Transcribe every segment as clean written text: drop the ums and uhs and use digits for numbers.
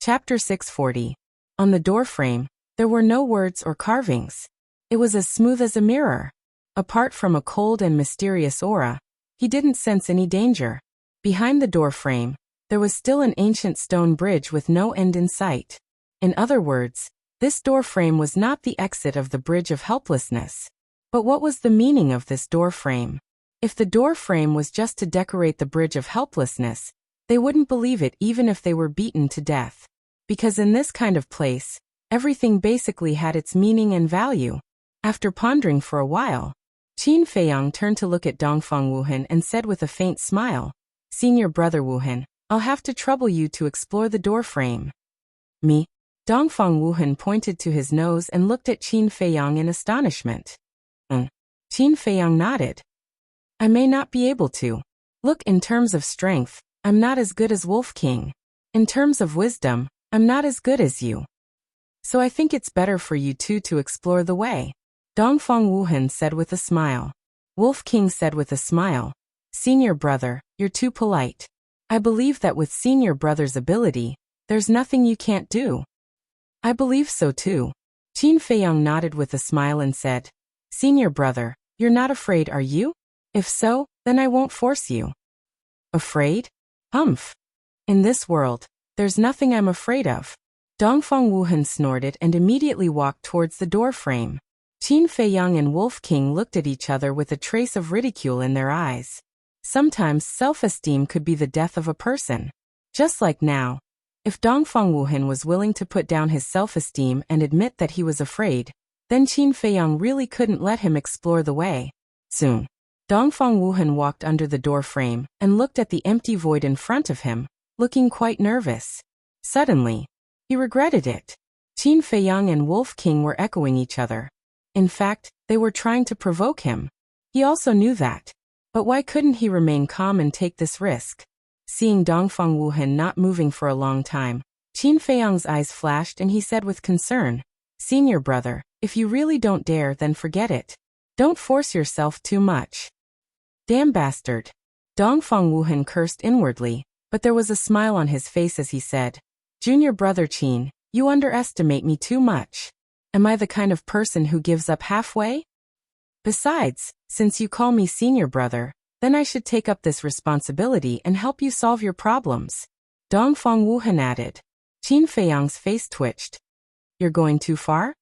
Chapter 640. On the doorframe, there were no words or carvings. It was as smooth as a mirror. Apart from a cold and mysterious aura, he didn't sense any danger. Behind the doorframe, there was still an ancient stone bridge with no end in sight. In other words, this doorframe was not the exit of the bridge of helplessness. But what was the meaning of this doorframe? If the doorframe was just to decorate the bridge of helplessness, they wouldn't believe it even if they were beaten to death. Because in this kind of place, everything basically had its meaning and value. After pondering for a while, Qin Feiyang turned to look at Dongfang Wuhan and said with a faint smile, "Senior brother Wuhan, I'll have to trouble you to explore the doorframe." "Me?" Dongfang Wuhan pointed to his nose and looked at Qin Feiyang in astonishment. Qin Feiyang nodded. "I may not be able to. Look, in terms of strength, I'm not as good as Wolf King. In terms of wisdom, I'm not as good as you. So I think it's better for you two to explore the way." Dongfang Wuhan said with a smile. Wolf King said with a smile, "Senior brother, you're too polite. I believe that with senior brother's ability, there's nothing you can't do." "I believe so too." Qin Feiyang nodded with a smile and said, "Senior brother, you're not afraid, are you? If so, then I won't force you." "Afraid? Humph. In this world, there's nothing I'm afraid of." Dongfang Wuhan snorted and immediately walked towards the doorframe. Qin Feiyang and Wolf King looked at each other with a trace of ridicule in their eyes. Sometimes self-esteem could be the death of a person. Just like now, if Dongfang Wuhan was willing to put down his self-esteem and admit that he was afraid, then Qin Feiyang really couldn't let him explore the way. Soon, Dongfang Wuhan walked under the doorframe and looked at the empty void in front of him, looking quite nervous. Suddenly, he regretted it. Qin Feiyang and Wolf King were echoing each other. In fact, they were trying to provoke him. He also knew that. But why couldn't he remain calm and take this risk? Seeing Dongfang Wuhan not moving for a long time, Qin Feiyang's eyes flashed and he said with concern, "Senior brother, if you really don't dare, then forget it. Don't force yourself too much." "Damn bastard." Dongfang Wuhan cursed inwardly, but there was a smile on his face as he said, "Junior brother Qin, you underestimate me too much. Am I the kind of person who gives up halfway? Besides, since you call me senior brother, then I should take up this responsibility and help you solve your problems." Dongfang Wuhan added. Qin Feiyang's face twitched. "You're going too far?"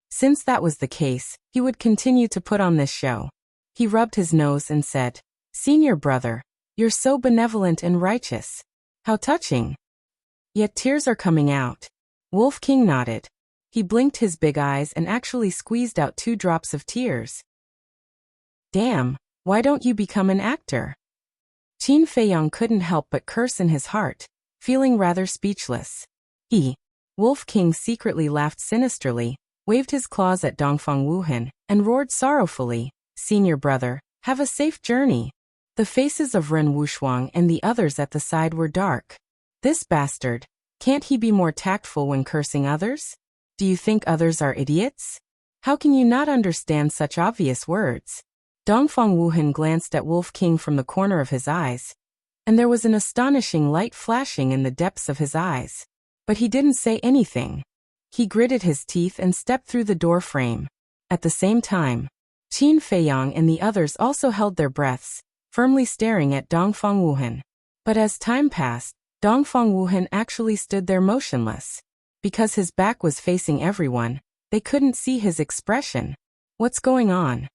Since that was the case, he would continue to put on this show. He rubbed his nose and said, "Senior brother, you're so benevolent and righteous. How touching." "Yet tears are coming out." Wolf King nodded. He blinked his big eyes and actually squeezed out 2 drops of tears. "Damn, why don't you become an actor?" Qin Feiyang couldn't help but curse in his heart, feeling rather speechless. Wolf King secretly laughed sinisterly, waved his claws at Dongfang Wuhan, and roared sorrowfully, "Senior brother, have a safe journey." The faces of Ren Wushuang and the others at the side were dark. This bastard, can't he be more tactful when cursing others? Do you think others are idiots? How can you not understand such obvious words? Dongfang Wuhan glanced at Wolf King from the corner of his eyes, and there was an astonishing light flashing in the depths of his eyes. But he didn't say anything. He gritted his teeth and stepped through the door frame. At the same time, Qin Feiyang and the others also held their breaths, firmly staring at Dongfang Wuhan. But as time passed, Dongfang Wuhan actually stood there motionless. Because his back was facing everyone, they couldn't see his expression. "What's going on?"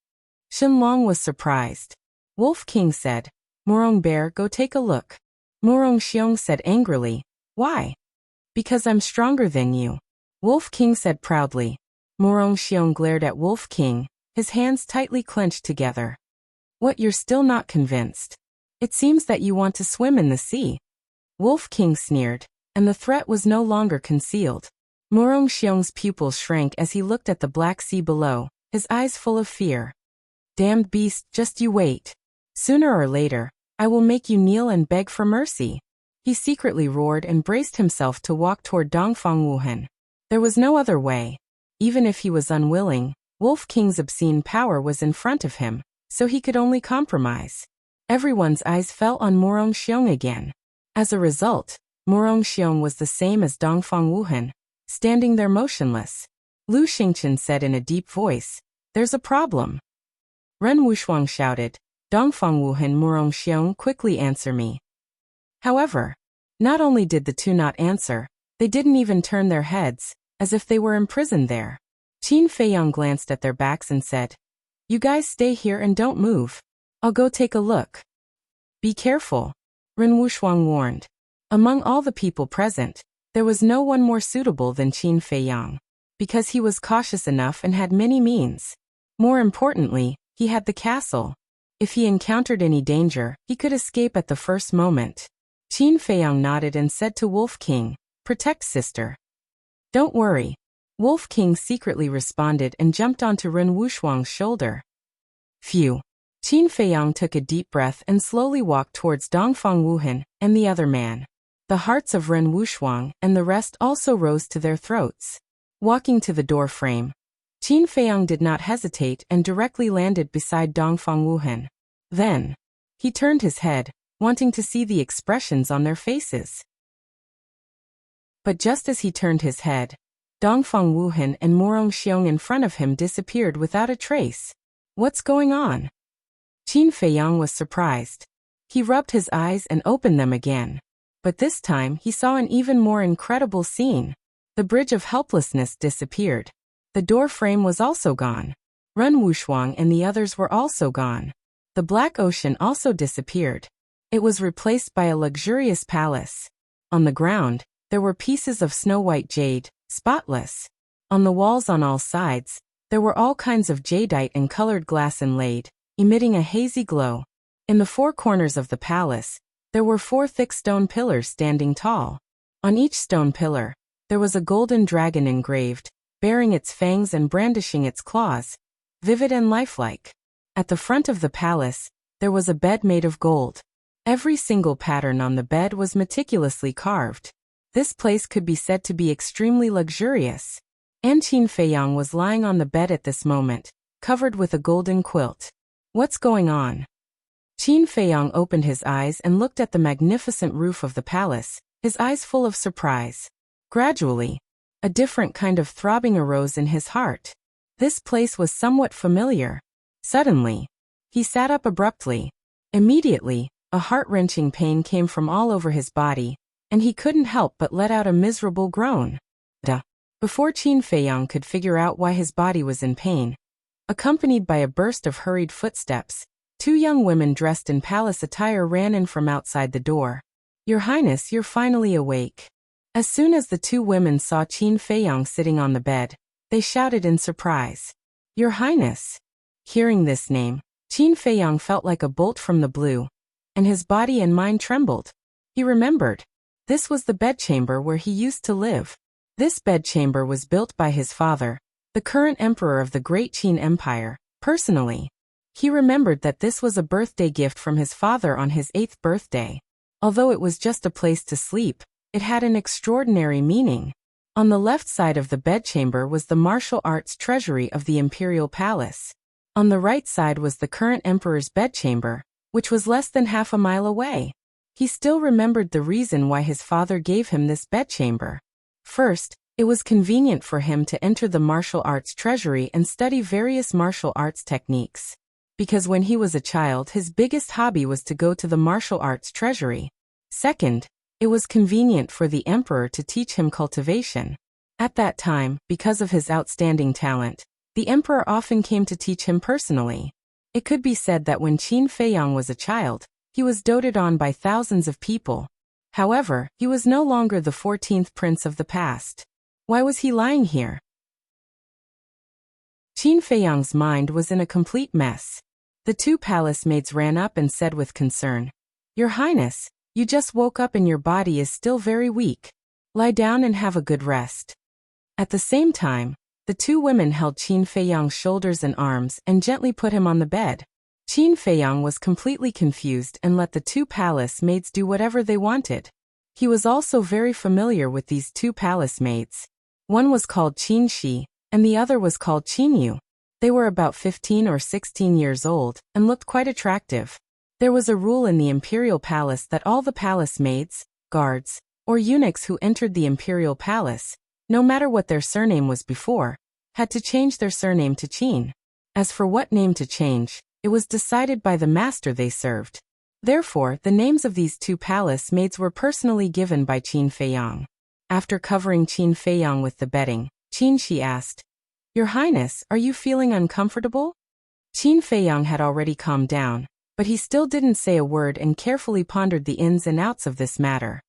Shenlong was surprised. Wolf King said, "Murong Bear, go take a look." Murong Xiong said angrily, "Why?" "Because I'm stronger than you," Wolf King said proudly. Murong Xiong glared at Wolf King, his hands tightly clenched together. "What, you're still not convinced? It seems that you want to swim in the sea." Wolf King sneered, and the threat was no longer concealed. Murong Xiong's pupils shrank as he looked at the black sea below, his eyes full of fear. "Damned beast, just you wait. Sooner or later, I will make you kneel and beg for mercy." He secretly roared and braced himself to walk toward Dongfang Wuhan. There was no other way. Even if he was unwilling, Wolf King's obscene power was in front of him, so he could only compromise. Everyone's eyes fell on Murong Xiong again. As a result, Murongxiong was the same as Dongfang Wuhan, standing there motionless. Lu Xingchen said in a deep voice, "There's a problem." Ren Wushuang shouted, "Dongfang Wuhan Murongxiong, quickly answer me." However, not only did the two not answer, they didn't even turn their heads, as if they were imprisoned there. Qin Feiyang glanced at their backs and said, "You guys stay here and don't move. I'll go take a look." "Be careful," Ren Wushuang warned. Among all the people present, there was no one more suitable than Qin Feiyang, because he was cautious enough and had many means. More importantly, he had the castle. If he encountered any danger, he could escape at the first moment. Qin Feiyang nodded and said to Wolf King, "Protect sister." "Don't worry." Wolf King secretly responded and jumped onto Ren Wushuang's shoulder. Phew. Qin Feiyang took a deep breath and slowly walked towards Dongfang Wuhan and the other man. The hearts of Ren Wushuang and the rest also rose to their throats. Walking to the door frame, Qin Feiyang did not hesitate and directly landed beside Dongfang Wuhan. Then, he turned his head, wanting to see the expressions on their faces. But just as he turned his head, Dongfang Wuhan and Murongxiong in front of him disappeared without a trace. What's going on? Qin Feiyang was surprised. He rubbed his eyes and opened them again. But this time he saw an even more incredible scene. The bridge of helplessness disappeared. The door frame was also gone. Ren Wushuang and the others were also gone. The Black Ocean also disappeared. It was replaced by a luxurious palace. On the ground, there were pieces of snow-white jade, spotless. On the walls on all sides, there were all kinds of jadeite and colored glass inlaid, emitting a hazy glow. In the four corners of the palace, there were 4 thick stone pillars standing tall. On each stone pillar, there was a golden dragon engraved, bearing its fangs and brandishing its claws, vivid and lifelike. At the front of the palace, there was a bed made of gold. Every single pattern on the bed was meticulously carved. This place could be said to be extremely luxurious. And Qin Feiyang was lying on the bed at this moment, covered with a golden quilt. What's going on? Qin Feiyang opened his eyes and looked at the magnificent roof of the palace, his eyes full of surprise. Gradually, a different kind of throbbing arose in his heart. This place was somewhat familiar. Suddenly, he sat up abruptly. Immediately, a heart-wrenching pain came from all over his body, and he couldn't help but let out a miserable groan. Duh. Before Qin Feiyang could figure out why his body was in pain, accompanied by a burst of hurried footsteps, 2 young women dressed in palace attire ran in from outside the door. "Your Highness, you're finally awake." As soon as the 2 women saw Qin Feiyang sitting on the bed, they shouted in surprise, "Your Highness." Hearing this name, Qin Feiyang felt like a bolt from the blue, and his body and mind trembled. He remembered. This was the bedchamber where he used to live. This bedchamber was built by his father, the current emperor of the Great Qin Empire, personally. He remembered that this was a birthday gift from his father on his 8th birthday. Although it was just a place to sleep, it had an extraordinary meaning. On the left side of the bedchamber was the martial arts treasury of the imperial palace. On the right side was the current emperor's bedchamber, which was less than half a mile away. He still remembered the reason why his father gave him this bedchamber. First, it was convenient for him to enter the martial arts treasury and study various martial arts techniques. Because when he was a child, his biggest hobby was to go to the martial arts treasury. Second, it was convenient for the emperor to teach him cultivation. At that time, because of his outstanding talent, the emperor often came to teach him personally. It could be said that when Qin Feiyang was a child, he was doted on by thousands of people. However, he was no longer the 14th prince of the past. Why was he lying here? Qin Feiyang's mind was in a complete mess. The 2 palace maids ran up and said with concern, "Your Highness, you just woke up and your body is still very weak. Lie down and have a good rest." At the same time, the 2 women held Qin Feiyang's shoulders and arms and gently put him on the bed. Qin Feiyang was completely confused and let the 2 palace maids do whatever they wanted. He was also very familiar with these 2 palace maids. One was called Qin Shi, and the other was called Qin Yu. They were about 15 or 16 years old and looked quite attractive. There was a rule in the imperial palace that all the palace maids, guards, or eunuchs who entered the imperial palace, no matter what their surname was before, had to change their surname to Qin. As for what name to change, it was decided by the master they served. Therefore, the names of these two palace maids were personally given by Qin Feiyang. After covering Qin Feiyang with the bedding, Qin Shi asked, "Your Highness, are you feeling uncomfortable?" Qin Feiyang had already calmed down, but he still didn't say a word and carefully pondered the ins and outs of this matter.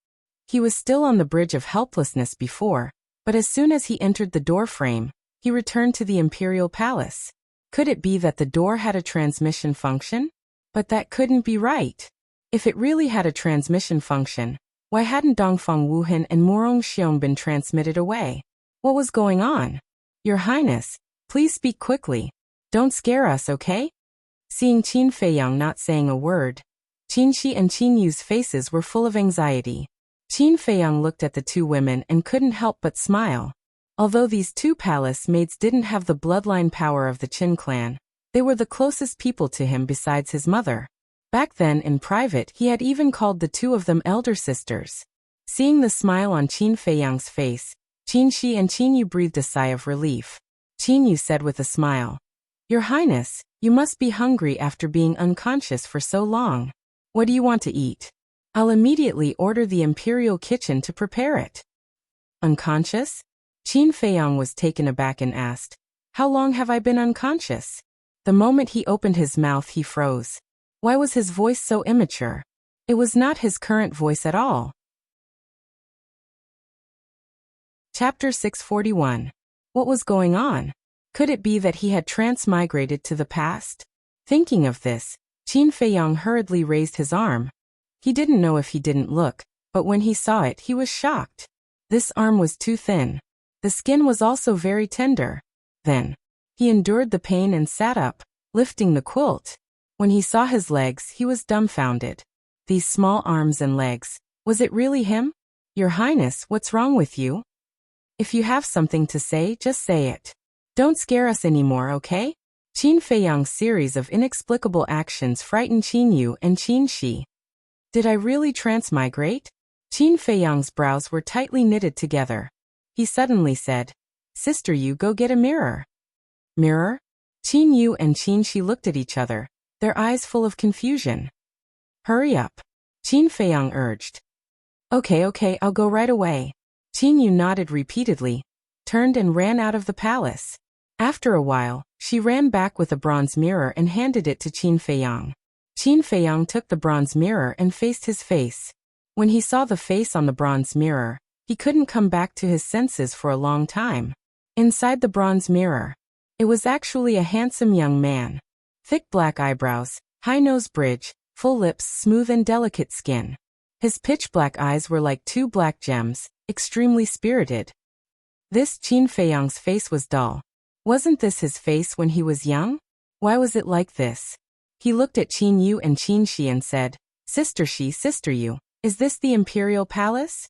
He was still on the bridge of helplessness before, but as soon as he entered the door frame, he returned to the imperial palace. Could it be that the door had a transmission function? But that couldn't be right. If it really had a transmission function, why hadn't Dongfang Wuhan and Murong Xiong been transmitted away? What was going on? Your Highness, please speak quickly. Don't scare us, okay? Seeing Qin Feiyang not saying a word, Qin Shi and Qin Yu's faces were full of anxiety. Qin Feiyang looked at the two women and couldn't help but smile. Although these two palace maids didn't have the bloodline power of the Qin clan, they were the closest people to him besides his mother. Back then, in private, he had even called the two of them elder sisters. Seeing the smile on Qin Feiyang's face, Qin Shi and Qin Yu breathed a sigh of relief. Qin Yu said with a smile, "Your Highness, you must be hungry after being unconscious for so long. What do you want to eat? I'll immediately order the imperial kitchen to prepare it." Unconscious? Qin Feiyang was taken aback and asked, "How long have I been unconscious?" The moment he opened his mouth he froze. Why was his voice so immature? It was not his current voice at all. Chapter 641. What was going on? Could it be that he had transmigrated to the past? Thinking of this, Qin Feiyang hurriedly raised his arm. He didn't know if he didn't look, but when he saw it he was shocked. This arm was too thin. The skin was also very tender. Then, he endured the pain and sat up, lifting the quilt. When he saw his legs he was dumbfounded. These small arms and legs, was it really him? Your Highness, what's wrong with you? If you have something to say, just say it. Don't scare us anymore, okay? Qin Feiyang's series of inexplicable actions frightened Qin Yu and Qin Shi. Did I really transmigrate? Qin Feiyang's brows were tightly knitted together. He suddenly said, "Sister Yu, go get a mirror." Mirror? Qin Yu and Qin Shi looked at each other, their eyes full of confusion. Hurry up, Qin Feiyang urged. Okay, I'll go right away. Qin Yu nodded repeatedly, turned and ran out of the palace. After a while, she ran back with a bronze mirror and handed it to Qin Feiyang. Qin Feiyang took the bronze mirror and faced his face. When he saw the face on the bronze mirror, he couldn't come back to his senses for a long time. Inside the bronze mirror, it was actually a handsome young man. Thick black eyebrows, high nose bridge, full lips, smooth and delicate skin. His pitch-black eyes were like two black gems, extremely spirited. This Qin Feiyang's face was dull. Wasn't this his face when he was young? Why was it like this? He looked at Qin Yu and Qin Shi and said, Sister Yu, is this the imperial palace?"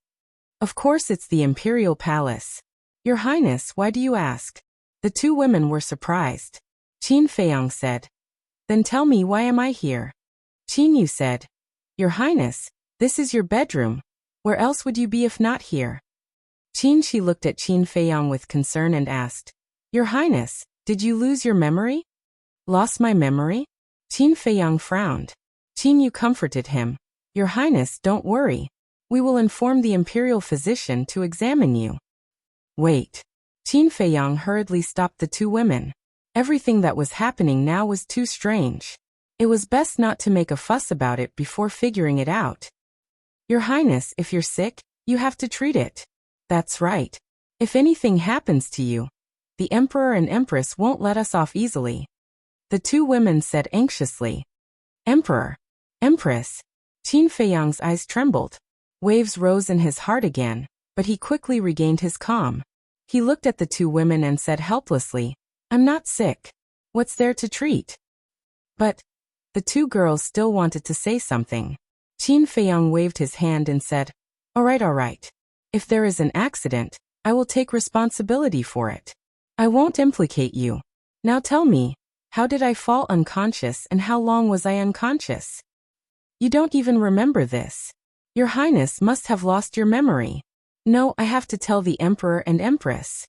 "Of course it's the imperial palace. Your Highness, why do you ask?" The two women were surprised. Qin Feiyang said, "Then tell me, why am I here?" Qin Yu said, "Your Highness, this is your bedroom. Where else would you be if not here?" Qin Shi looked at Qin Feiyang with concern and asked, "Your Highness, did you lose your memory?" "Lost my memory?" Qin Feiyang frowned. Qin Yu comforted him. "Your Highness, don't worry. We will inform the imperial physician to examine you." Wait. Qin Feiyang hurriedly stopped the two women. Everything that was happening now was too strange. It was best not to make a fuss about it before figuring it out. "Your Highness, if you're sick, you have to treat it." "That's right. If anything happens to you, the Emperor and Empress won't let us off easily." The two women said anxiously. "Emperor? Empress?" Qin Feiyang's eyes trembled. Waves rose in his heart again, but he quickly regained his calm. He looked at the two women and said helplessly, "I'm not sick. What's there to treat?" "But..." The two girls still wanted to say something. Qin Feiyang waved his hand and said, All right. If there is an accident, I will take responsibility for it. I won't implicate you. Now tell me, how did I fall unconscious and how long was I unconscious?" "You don't even remember this. Your Highness must have lost your memory. No, I have to tell the Emperor and Empress.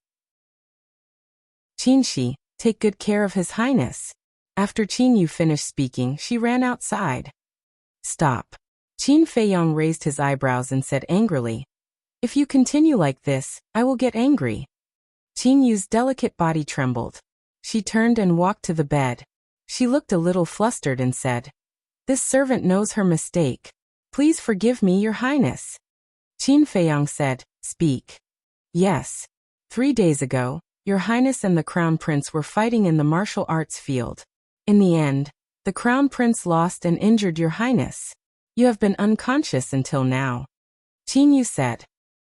Qin, take good care of His Highness. After Qin Yu finished speaking, she ran outside. Stop. Qin Feiyang raised his eyebrows and said angrily, if you continue like this, I will get angry. Qin Yu's delicate body trembled. She turned and walked to the bed. She looked a little flustered and said, this servant knows her mistake. Please forgive me, Your Highness. Qin Feiyang said, speak. Yes. 3 days ago, Your Highness and the Crown Prince were fighting in the martial arts field. In the end, the Crown Prince lost and injured Your Highness. You have been unconscious until now. Qin Yu said.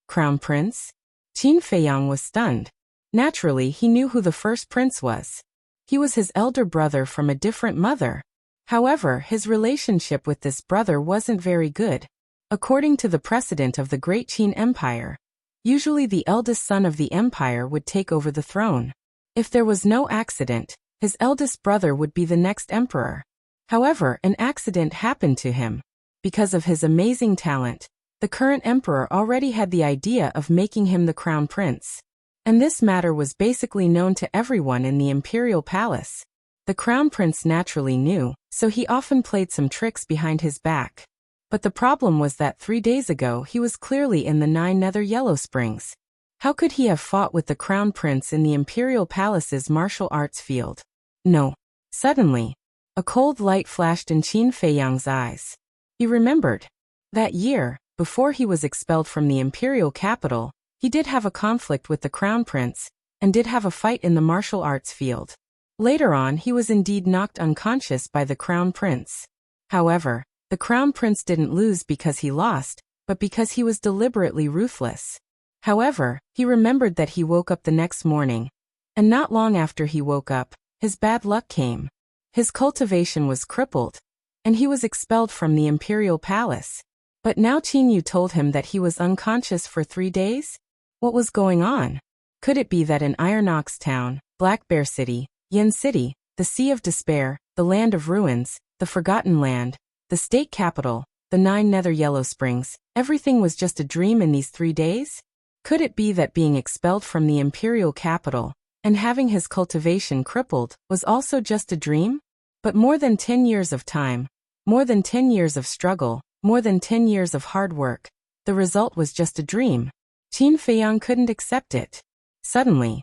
Crown Prince? Qin Feiyang was stunned. Naturally, he knew who the first prince was. He was his elder brother from a different mother. However, his relationship with this brother wasn't very good. According to the precedent of the Great Qin Empire, usually the eldest son of the empire would take over the throne. If there was no accident, his eldest brother would be the next emperor. However, an accident happened to him. Because of his amazing talent, the current emperor already had the idea of making him the crown prince. And this matter was basically known to everyone in the imperial palace. The crown prince naturally knew, so he often played some tricks behind his back. But the problem was that 3 days ago he was clearly in the 9 Nether Yellow Springs. How could he have fought with the crown prince in the imperial palace's martial arts field? No. Suddenly, a cold light flashed in Qin Feiyang's eyes. He remembered. That year, before he was expelled from the imperial capital, he did have a conflict with the crown prince, and did have a fight in the martial arts field. Later on, he was indeed knocked unconscious by the crown prince. However, the crown prince didn't lose because he lost, but because he was deliberately ruthless. However, he remembered that he woke up the next morning. And not long after he woke up, his bad luck came. His cultivation was crippled, and he was expelled from the imperial palace. But now Qin Yu told him that he was unconscious for 3 days? What was going on? Could it be that in Iron Ox Town, Black Bear City, Yin City, the Sea of Despair, the Land of Ruins, the Forgotten Land, the state capital, the 9 Nether Yellow Springs, everything was just a dream in these 3 days? Could it be that being expelled from the imperial capital, and having his cultivation crippled, was also just a dream? But more than 10 years of time, more than 10 years of struggle, more than 10 years of hard work, the result was just a dream. Qin Feiyang couldn't accept it. Suddenly,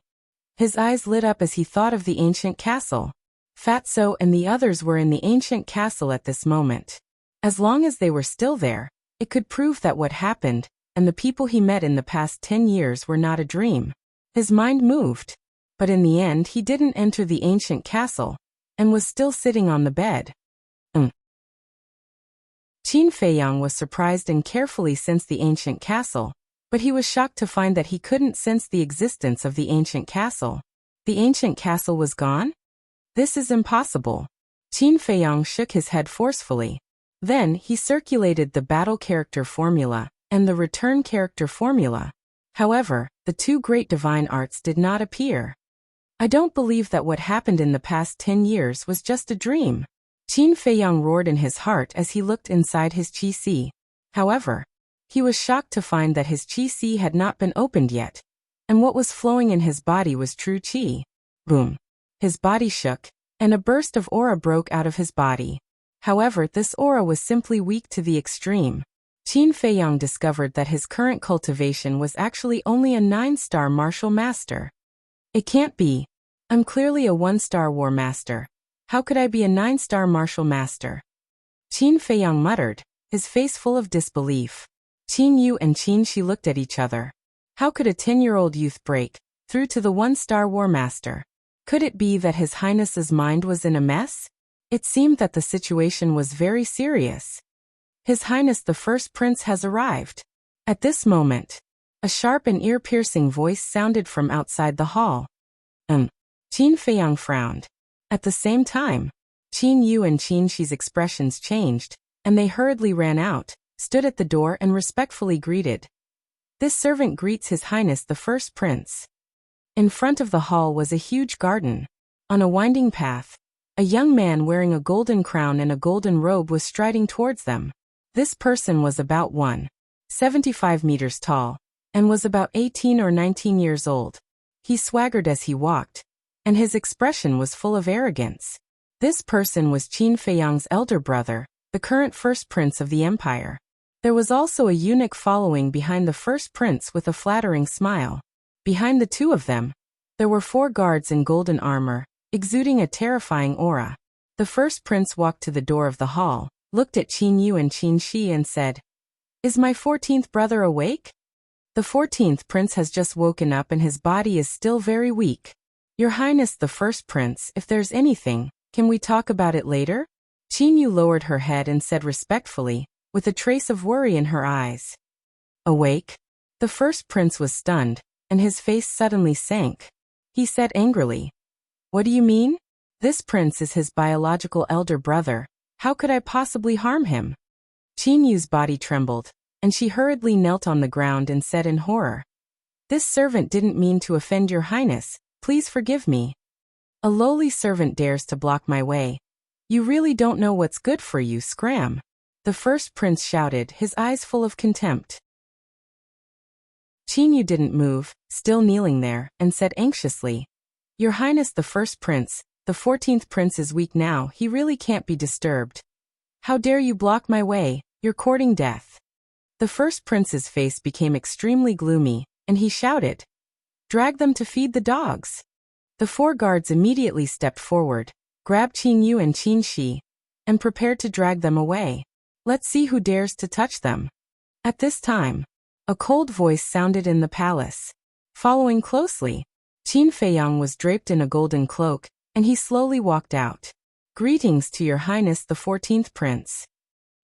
his eyes lit up as he thought of the ancient castle. Fatso and the others were in the ancient castle at this moment. As long as they were still there, it could prove that what happened, and the people he met in the past 10 years were not a dream. His mind moved. But in the end he didn't enter the ancient castle, and was still sitting on the bed. Qin Feiyang was surprised and carefully sensed the ancient castle, but he was shocked to find that he couldn't sense the existence of the ancient castle. The ancient castle was gone? This is impossible. Qin Feiyang shook his head forcefully. Then he circulated the battle character formula and the return character formula. However, the 2 great divine arts did not appear. I don't believe that what happened in the past 10 years was just a dream. Qin Feiyang roared in his heart as he looked inside his qi. However, he was shocked to find that his qi had not been opened yet, and what was flowing in his body was true qi. Boom. His body shook, and a burst of aura broke out of his body. However, this aura was simply weak to the extreme. Qin Feiyang discovered that his current cultivation was actually only a 9-star martial master. It can't be. I'm clearly a 1-star war master. How could I be a 9-star martial master? Qin Feiyang muttered, his face full of disbelief. Qin Yu and Qin Shi looked at each other. How could a 10-year-old youth break through to the 1-star war master? Could it be that His Highness's mind was in a mess? It seemed that the situation was very serious. His Highness the First Prince has arrived. At this moment, a sharp and ear-piercing voice sounded from outside the hall. Qin Feiyang frowned. At the same time, Qin Yu and Qin Shi's expressions changed, and they hurriedly ran out, stood at the door and respectfully greeted. This servant greets His Highness the First Prince. In front of the hall was a huge garden. On a winding path, a young man wearing a golden crown and a golden robe was striding towards them. This person was about 175 meters tall, and was about 18 or 19 years old. He swaggered as he walked, and his expression was full of arrogance. This person was Qin Feiyang's elder brother, the current first prince of the empire. There was also a eunuch following behind the first prince with a flattering smile. Behind the two of them, there were 4 guards in golden armor, exuding a terrifying aura. The first prince walked to the door of the hall, looked at Qin Yu and Qin Shi and said, "Is my 14th brother awake?" "The 14th prince has just woken up and his body is still very weak. Your Highness the first prince, if there's anything, can we talk about it later?" Qin Yu lowered her head and said respectfully, with a trace of worry in her eyes. "Awake?" The first prince was stunned, and his face suddenly sank. He said angrily, "What do you mean? This prince is his biological elder brother. How could I possibly harm him?" Qin Yu's body trembled, and she hurriedly knelt on the ground and said in horror, "This servant didn't mean to offend your Highness. Please forgive me. A lowly servant dares to block my way. You really don't know what's good for you, scram." The first prince shouted, his eyes full of contempt. Qin Yu didn't move, still kneeling there, and said anxiously, "Your Highness the first prince, the 14th prince is weak now, he really can't be disturbed. How dare you block my way, you're courting death." The first prince's face became extremely gloomy, and he shouted, "Drag them to feed the dogs." The 4 guards immediately stepped forward, grabbed Qin Yu and Qin Shi, and prepared to drag them away. "Let's see who dares to touch them." At this time, a cold voice sounded in the palace. Following closely, Qin Feiyang was draped in a golden cloak, and he slowly walked out. "Greetings to your Highness the 14th prince."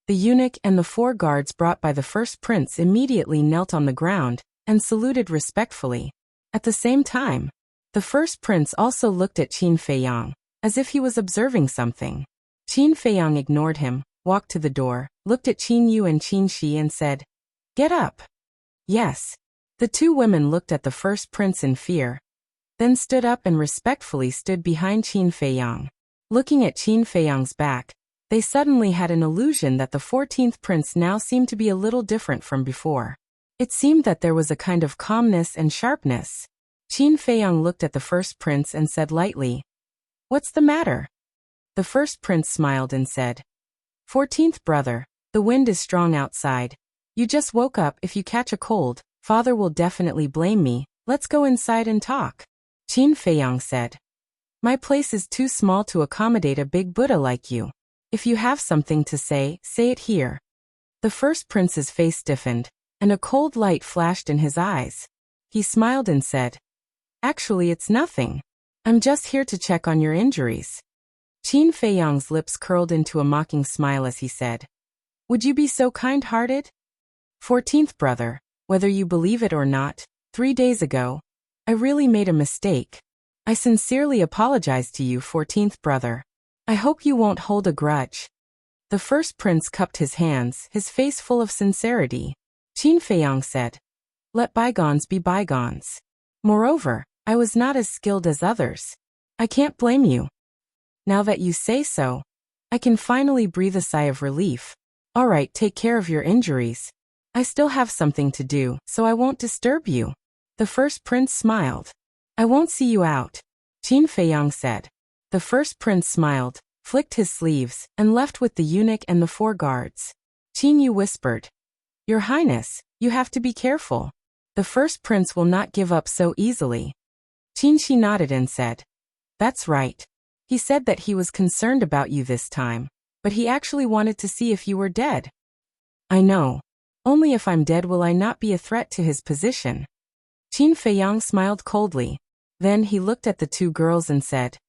The eunuch and the 4 guards brought by the first prince immediately knelt on the ground and saluted respectfully. At the same time, the first prince also looked at Qin Feiyang, as if he was observing something. Qin Feiyang ignored him, walked to the door, looked at Qin Yu and Qin Shi and said, "Get up." "Yes." The 2 women looked at the first prince in fear, then stood up and respectfully stood behind Qin Feiyang. Looking at Qin Feiyang's back, they suddenly had an illusion that the 14th prince now seemed to be a little different from before. It seemed that there was a kind of calmness and sharpness. Qin Feiyang looked at the first prince and said lightly, "What's the matter?" The first prince smiled and said, "14th brother, the wind is strong outside. You just woke up. If you catch a cold, father will definitely blame me. Let's go inside and talk." Qin Feiyang said, "My place is too small to accommodate a big Buddha like you. If you have something to say, say it here." The first prince's face stiffened, and a cold light flashed in his eyes. He smiled and said, "Actually, it's nothing. I'm just here to check on your injuries." Qin Feiyang's lips curled into a mocking smile as he said, "Would you be so kind-hearted? 14th brother, whether you believe it or not, 3 days ago, I really made a mistake. I sincerely apologize to you, 14th brother. I hope you won't hold a grudge." The first prince cupped his hands, his face full of sincerity. Qin Feiyang said, "Let bygones be bygones. Moreover, I was not as skilled as others. I can't blame you. Now that you say so, I can finally breathe a sigh of relief. All right, take care of your injuries. I still have something to do, so I won't disturb you." The first prince smiled. "I won't see you out," Qin Feiyang said. The first prince smiled, flicked his sleeves, and left with the eunuch and the 4 guards. Qin Yu whispered, "Your Highness, you have to be careful. The first prince will not give up so easily." Qin Shi nodded and said, "That's right. He said that he was concerned about you this time, but he actually wanted to see if you were dead." "I know. Only if I'm dead will I not be a threat to his position." Qin Feiyang smiled coldly. Then he looked at the 2 girls and said,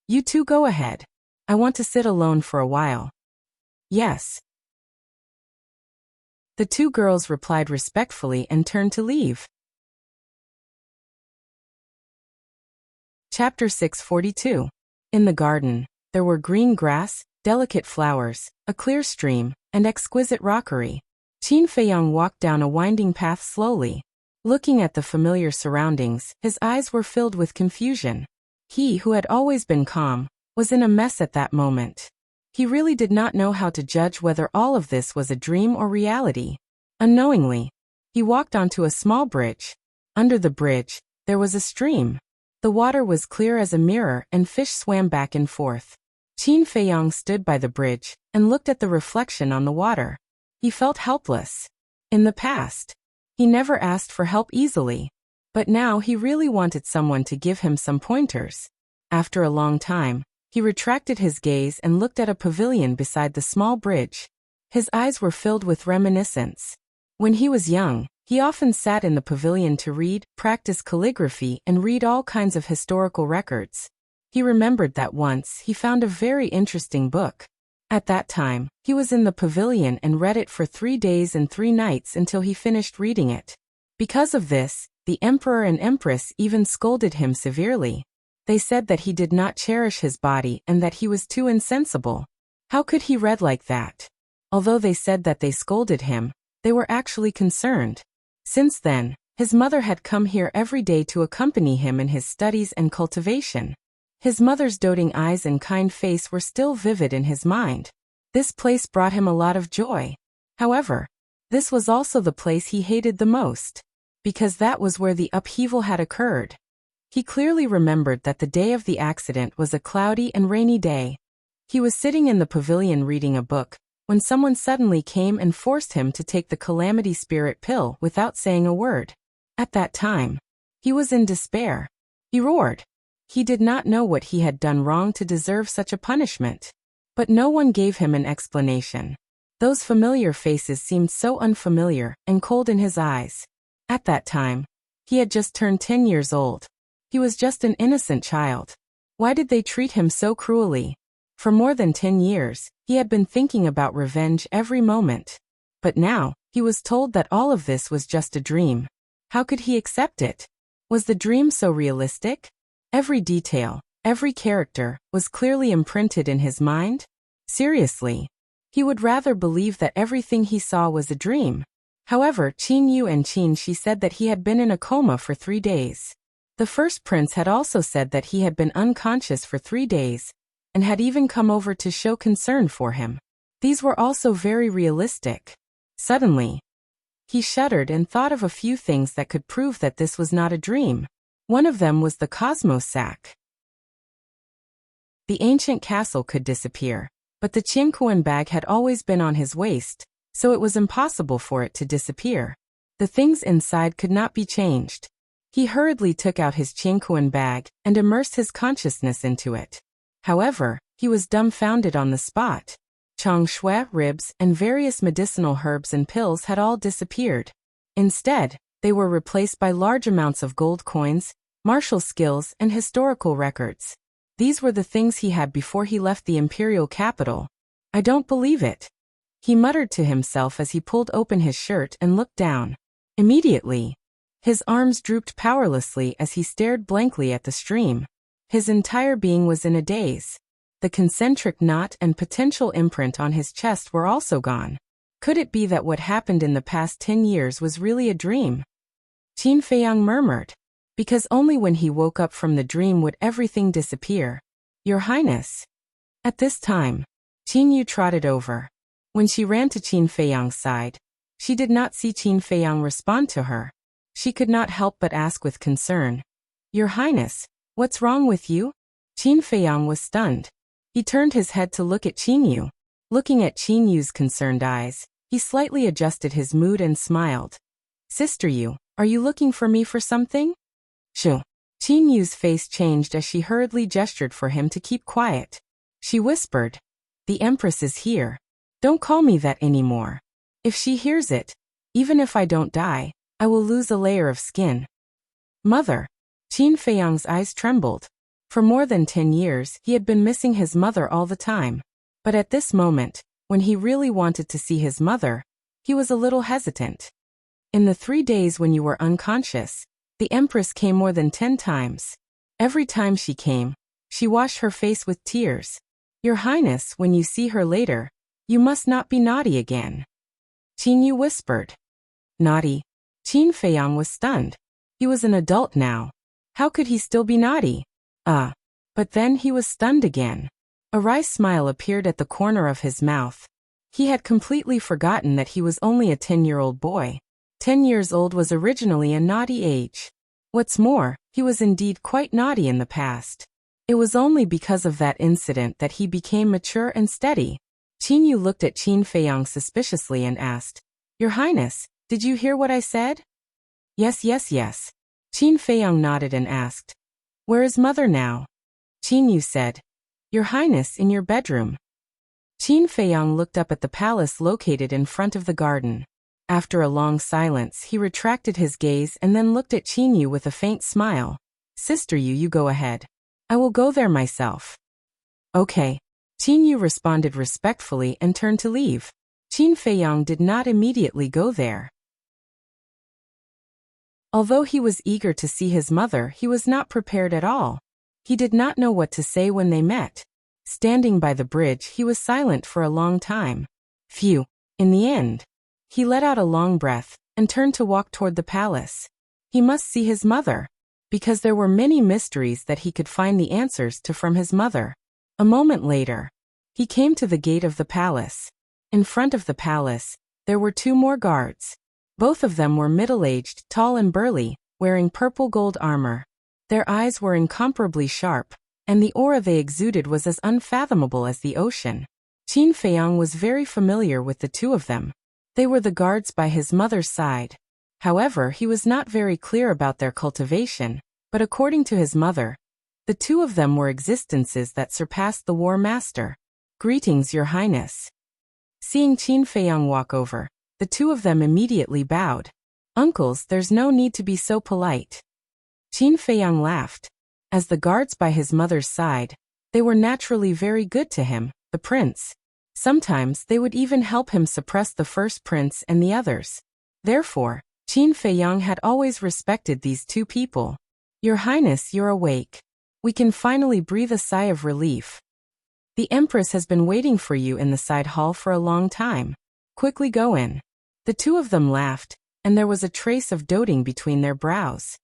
"You 2 go ahead. I want to sit alone for a while." "Yes." The 2 girls replied respectfully and turned to leave. Chapter 642. In the garden, there were green grass, delicate flowers, a clear stream, and exquisite rockery. Qin Feiyang walked down a winding path slowly. Looking at the familiar surroundings, his eyes were filled with confusion. He who had always been calm was in a mess at that moment. He really did not know how to judge whether all of this was a dream or reality. Unknowingly, he walked onto a small bridge. Under the bridge, there was a stream. The water was clear as a mirror and fish swam back and forth. Qin Feiyang stood by the bridge and looked at the reflection on the water. He felt helpless. In the past, he never asked for help easily. But now he really wanted someone to give him some pointers. After a long time, he retracted his gaze and looked at a pavilion beside the small bridge. His eyes were filled with reminiscence. When he was young, he often sat in the pavilion to read, practice calligraphy, and read all kinds of historical records. He remembered that once he found a very interesting book. At that time, he was in the pavilion and read it for 3 days and 3 nights until he finished reading it. Because of this, the emperor and empress even scolded him severely. They said that he did not cherish his body and that he was too insensible. How could he read like that? Although they said that they scolded him, they were actually concerned. Since then, his mother had come here every day to accompany him in his studies and cultivation. His mother's doting eyes and kind face were still vivid in his mind. This place brought him a lot of joy. However, this was also the place he hated the most, because that was where the upheaval had occurred. He clearly remembered that the day of the accident was a cloudy and rainy day. He was sitting in the pavilion reading a book, when someone suddenly came and forced him to take the calamity spirit pill without saying a word. At that time, he was in despair. He roared. He did not know what he had done wrong to deserve such a punishment. But no one gave him an explanation. Those familiar faces seemed so unfamiliar and cold in his eyes. At that time, he had just turned 10 years old. He was just an innocent child. Why did they treat him so cruelly? For more than 10 years, he had been thinking about revenge every moment. But now, he was told that all of this was just a dream. How could he accept it? Was the dream so realistic? Every detail, every character, was clearly imprinted in his mind? Seriously, he would rather believe that everything he saw was a dream. However, Qin Yu and Qin Shi said that he had been in a coma for 3 days. The first prince had also said that he had been unconscious for 3 days, and had even come over to show concern for him. These were also very realistic. Suddenly, he shuddered and thought of a few things that could prove that this was not a dream. One of them was the Cosmos sack. The ancient castle could disappear, but the Qianquan bag had always been on his waist, so it was impossible for it to disappear. The things inside could not be changed. He hurriedly took out his Qianquan bag and immersed his consciousness into it. However, he was dumbfounded on the spot. Chong shui, ribs, and various medicinal herbs and pills had all disappeared. Instead, they were replaced by large amounts of gold coins, martial skills, and historical records. These were the things he had before he left the imperial capital. I don't believe it, he muttered to himself as he pulled open his shirt and looked down. Immediately, his arms drooped powerlessly as he stared blankly at the stream. His entire being was in a daze. The concentric knot and potential imprint on his chest were also gone. Could it be that what happened in the past 10 years was really a dream? Qin Feiyang murmured. Because only when he woke up from the dream would everything disappear. Your Highness. At this time, Qin Yu trotted over. When she ran to Qin Feiyang's side, she did not see Qin Feiyang respond to her. She could not help but ask with concern. Your Highness, what's wrong with you? Qin Feiyang was stunned. He turned his head to look at Qin Yu. Looking at Qin Yu's concerned eyes, he slightly adjusted his mood and smiled. Sister Yu, are you looking for me for something? Shoo. Qin Yu's face changed as she hurriedly gestured for him to keep quiet. She whispered, the Empress is here. Don't call me that anymore. If she hears it, even if I don't die, I will lose a layer of skin. Mother. Qin Feiyang's eyes trembled. For more than 10 years, he had been missing his mother all the time. But at this moment, when he really wanted to see his mother, he was a little hesitant. In the 3 days when you were unconscious, the Empress came more than 10 times. Every time she came, she washed her face with tears. Your Highness, when you see her later, you must not be naughty again. Qin Yu whispered. Naughty? Qin Feiyang was stunned. He was an adult now. How could he still be naughty? But then he was stunned again. A wry smile appeared at the corner of his mouth. He had completely forgotten that he was only a 10-year-old boy. 10 years old was originally a naughty age. What's more, he was indeed quite naughty in the past. It was only because of that incident that he became mature and steady. Qin Yu looked at Qin Feiyang suspiciously and asked, "Your Highness, did you hear what I said?" Yes. Qin Feiyang nodded and asked, "Where is mother now?" Qin Yu said, "Your Highness, in your bedroom." Qin Feiyang looked up at the palace located in front of the garden. After a long silence, he retracted his gaze and then looked at Qin Yu with a faint smile. "Sister Yu, you go ahead. I will go there myself." "Okay." Qin Yu responded respectfully and turned to leave. Qin Feiyang did not immediately go there. Although he was eager to see his mother, he was not prepared at all. He did not know what to say when they met. Standing by the bridge, he was silent for a long time. Phew. In the end, he let out a long breath and turned to walk toward the palace. He must see his mother, because there were many mysteries that he could find the answers to from his mother. A moment later, he came to the gate of the palace. In front of the palace, there were two more guards. Both of them were middle-aged, tall and burly, wearing purple gold armor. Their eyes were incomparably sharp, and the aura they exuded was as unfathomable as the ocean. Qin Feiyang was very familiar with the two of them. They were the guards by his mother's side. However, he was not very clear about their cultivation, but according to his mother, the two of them were existences that surpassed the War Master. "Greetings, Your Highness." Seeing Qin Feiyang walk over, the two of them immediately bowed. "Uncles, there's no need to be so polite." Qin Feiyang laughed. As the guards by his mother's side, they were naturally very good to him, the prince. Sometimes they would even help him suppress the first prince and the others. Therefore, Qin Feiyang had always respected these two people. "Your Highness, you're awake. We can finally breathe a sigh of relief. The Empress has been waiting for you in the side hall for a long time. Quickly go in." The two of them laughed, and there was a trace of doting between their brows.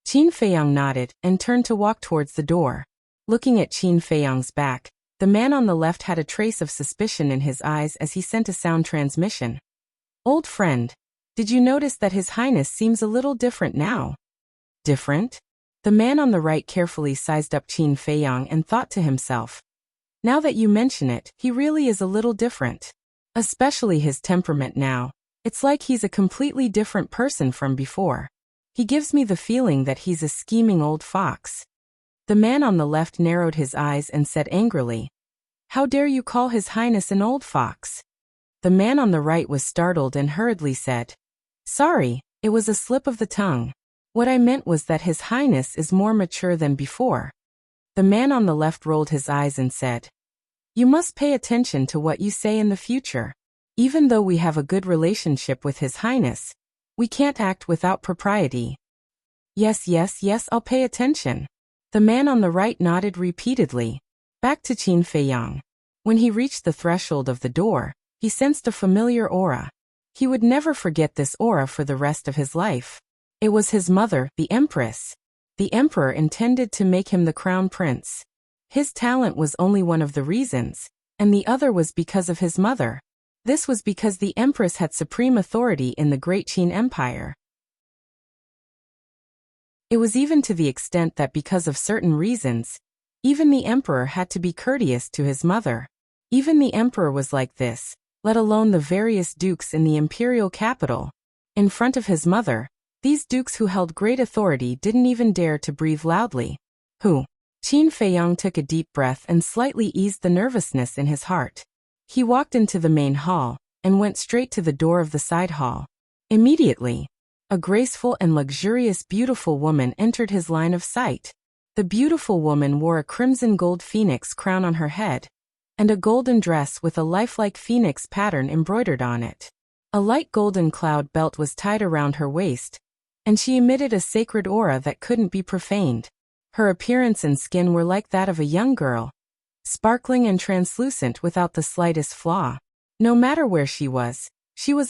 Qin Feiyang nodded and turned to walk towards the door. Looking at Qin Feiyang's back, the man on the left had a trace of suspicion in his eyes as he sent a sound transmission. "Old friend, did you notice that His Highness seems a little different now?" "Different?" The man on the right carefully sized up Qin Feiyang and thought to himself, "Now that you mention it, he really is a little different. Especially his temperament now. It's like he's a completely different person from before. He gives me the feeling that he's a scheming old fox." The man on the left narrowed his eyes and said angrily, "How dare you call His Highness an old fox?" The man on the right was startled and hurriedly said, "Sorry, it was a slip of the tongue. What I meant was that His Highness is more mature than before." The man on the left rolled his eyes and said, "You must pay attention to what you say in the future. Even though we have a good relationship with His Highness, we can't act without propriety." Yes, I'll pay attention." The man on the right nodded repeatedly. Back to Qin Feiyang. When he reached the threshold of the door, he sensed a familiar aura. He would never forget this aura for the rest of his life. It was his mother, the Empress. The Emperor intended to make him the crown prince. His talent was only one of the reasons, and the other was because of his mother. This was because the Empress had supreme authority in the Great Qin Empire. It was even to the extent that because of certain reasons, even the Emperor had to be courteous to his mother. Even the Emperor was like this, let alone the various dukes in the imperial capital. In front of his mother, these dukes who held great authority didn't even dare to breathe loudly. Qin Feiyang took a deep breath and slightly eased the nervousness in his heart. He walked into the main hall and went straight to the door of the side hall. Immediately, a graceful and luxurious beautiful woman entered his line of sight. The beautiful woman wore a crimson gold phoenix crown on her head, and a golden dress with a lifelike phoenix pattern embroidered on it. A light golden cloud belt was tied around her waist, and she emitted a sacred aura that couldn't be profaned. Her appearance and skin were like that of a young girl, sparkling and translucent without the slightest flaw. No matter where she was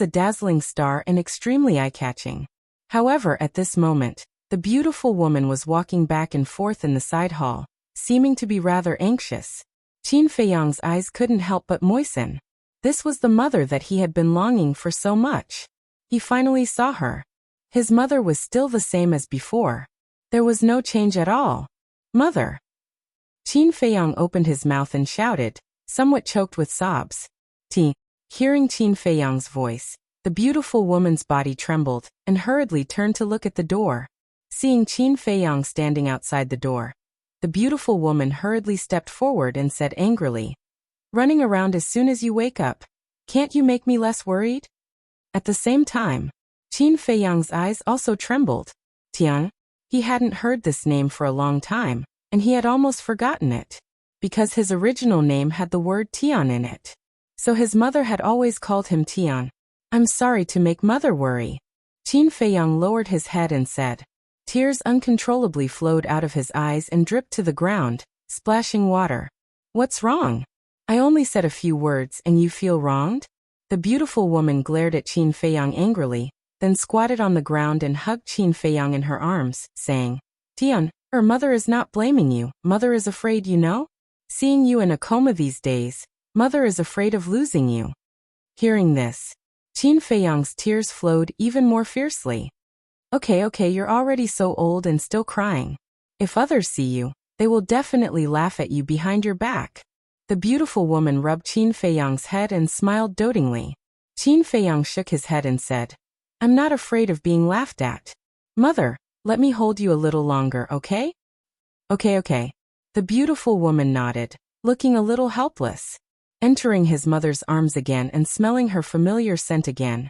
a dazzling star and extremely eye-catching. However, at this moment, the beautiful woman was walking back and forth in the side hall, seeming to be rather anxious. Qin Feiyang's eyes couldn't help but moisten. This was the mother that he had been longing for so much. He finally saw her. His mother was still the same as before. There was no change at all. Mother! Qin Feiyang opened his mouth and shouted, somewhat choked with sobs. Hearing Qin Feiyang's voice, the beautiful woman's body trembled and hurriedly turned to look at the door. Seeing Qin Feiyang standing outside the door, the beautiful woman hurriedly stepped forward and said angrily, "Running around as soon as you wake up. Can't you make me less worried?" At the same time, Qin Feiyang's eyes also trembled. Tian? He hadn't heard this name for a long time, and he had almost forgotten it, because his original name had the word Tian in it. So his mother had always called him Tian. "I'm sorry to make mother worry." Qin Feiyang lowered his head and said. Tears uncontrollably flowed out of his eyes and dripped to the ground, splashing water. "What's wrong? I only said a few words and you feel wronged?" The beautiful woman glared at Qin Feiyang angrily, then squatted on the ground and hugged Qin Feiyang in her arms, saying, "Tian, her mother is not blaming you. Mother is afraid, you know? Seeing you in a coma these days, mother is afraid of losing you." Hearing this, Qin Feiyang's tears flowed even more fiercely. Okay, you're already so old and still crying. If others see you, they will definitely laugh at you behind your back. The beautiful woman rubbed Qin Feiyang's head and smiled dotingly. Qin Feiyang shook his head and said, "I'm not afraid of being laughed at. Mother, let me hold you a little longer, okay?" Okay. The beautiful woman nodded, looking a little helpless. Entering his mother's arms again and smelling her familiar scent again,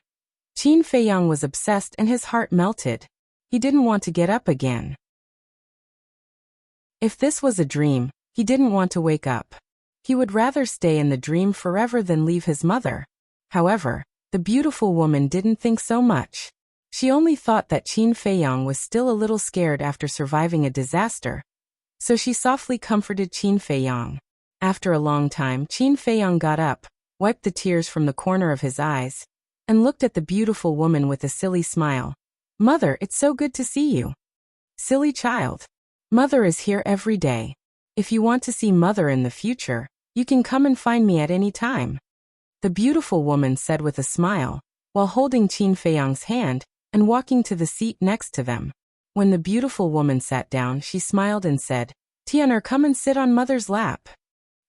Qin Feiyang was obsessed and his heart melted. He didn't want to get up again. If this was a dream, he didn't want to wake up. He would rather stay in the dream forever than leave his mother. However, the beautiful woman didn't think so much. She only thought that Qin Feiyang was still a little scared after surviving a disaster. So she softly comforted Qin Feiyang. After a long time, Qin Feiyang got up, wiped the tears from the corner of his eyes, and looked at the beautiful woman with a silly smile. "Mother, it's so good to see you." "Silly child. Mother is here every day. If you want to see mother in the future, you can come and find me at any time," the beautiful woman said with a smile, while holding Qin Feiyang's hand and walking to the seat next to them. When the beautiful woman sat down, she smiled and said, "Tian'er, come and sit on mother's lap."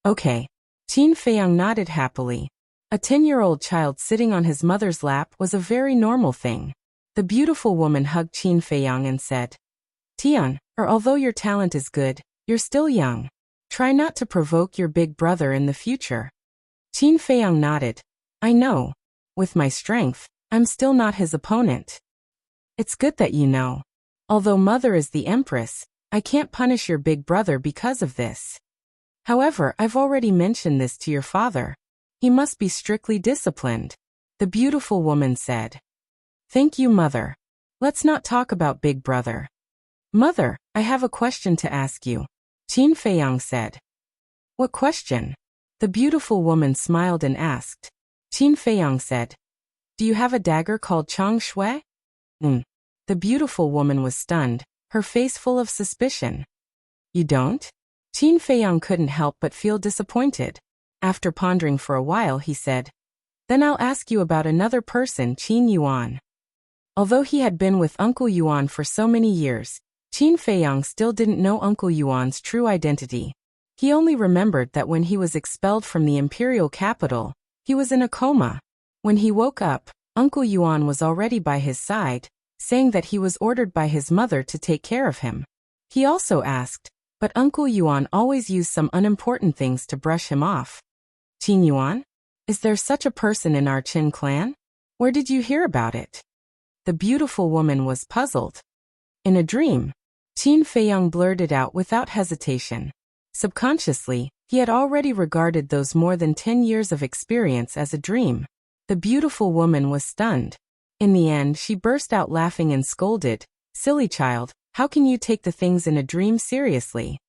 Okay. Qin Feiyang nodded happily. A 10-year-old child sitting on his mother's lap was a very normal thing. The beautiful woman hugged Qin Feiyang and said, "Tian, although your talent is good, you're still young. Try not to provoke your big brother in the future." Qin Feiyang nodded. "I know. With my strength, I'm still not his opponent." "It's good that you know. Although mother is the empress, I can't punish your big brother because of this. However, I've already mentioned this to your father. He must be strictly disciplined," the beautiful woman said. "Thank you, mother. Let's not talk about big brother." "Mother, I have a question to ask you," Qin Feiyang said. "What question?" the beautiful woman smiled and asked. Qin Feiyang said, "Do you have a dagger called Chang Shui?" The beautiful woman was stunned, her face full of suspicion. "You don't?" Qin Feiyang couldn't help but feel disappointed. After pondering for a while, he said, "Then I'll ask you about another person, Qin Yuan." Although he had been with Uncle Yuan for so many years, Qin Feiyang still didn't know Uncle Yuan's true identity. He only remembered that when he was expelled from the imperial capital, he was in a coma. When he woke up, Uncle Yuan was already by his side, saying that he was ordered by his mother to take care of him. He also asked, but Uncle Yuan always used some unimportant things to brush him off. "Qin Yuan? Is there such a person in our Qin clan? Where did you hear about it?" The beautiful woman was puzzled. "In a dream," Qin Feiyang blurted out without hesitation. Subconsciously, he had already regarded those more than 10 years of experience as a dream. The beautiful woman was stunned. In the end, she burst out laughing and scolded, "Silly child, how can you take the things in a dream seriously?"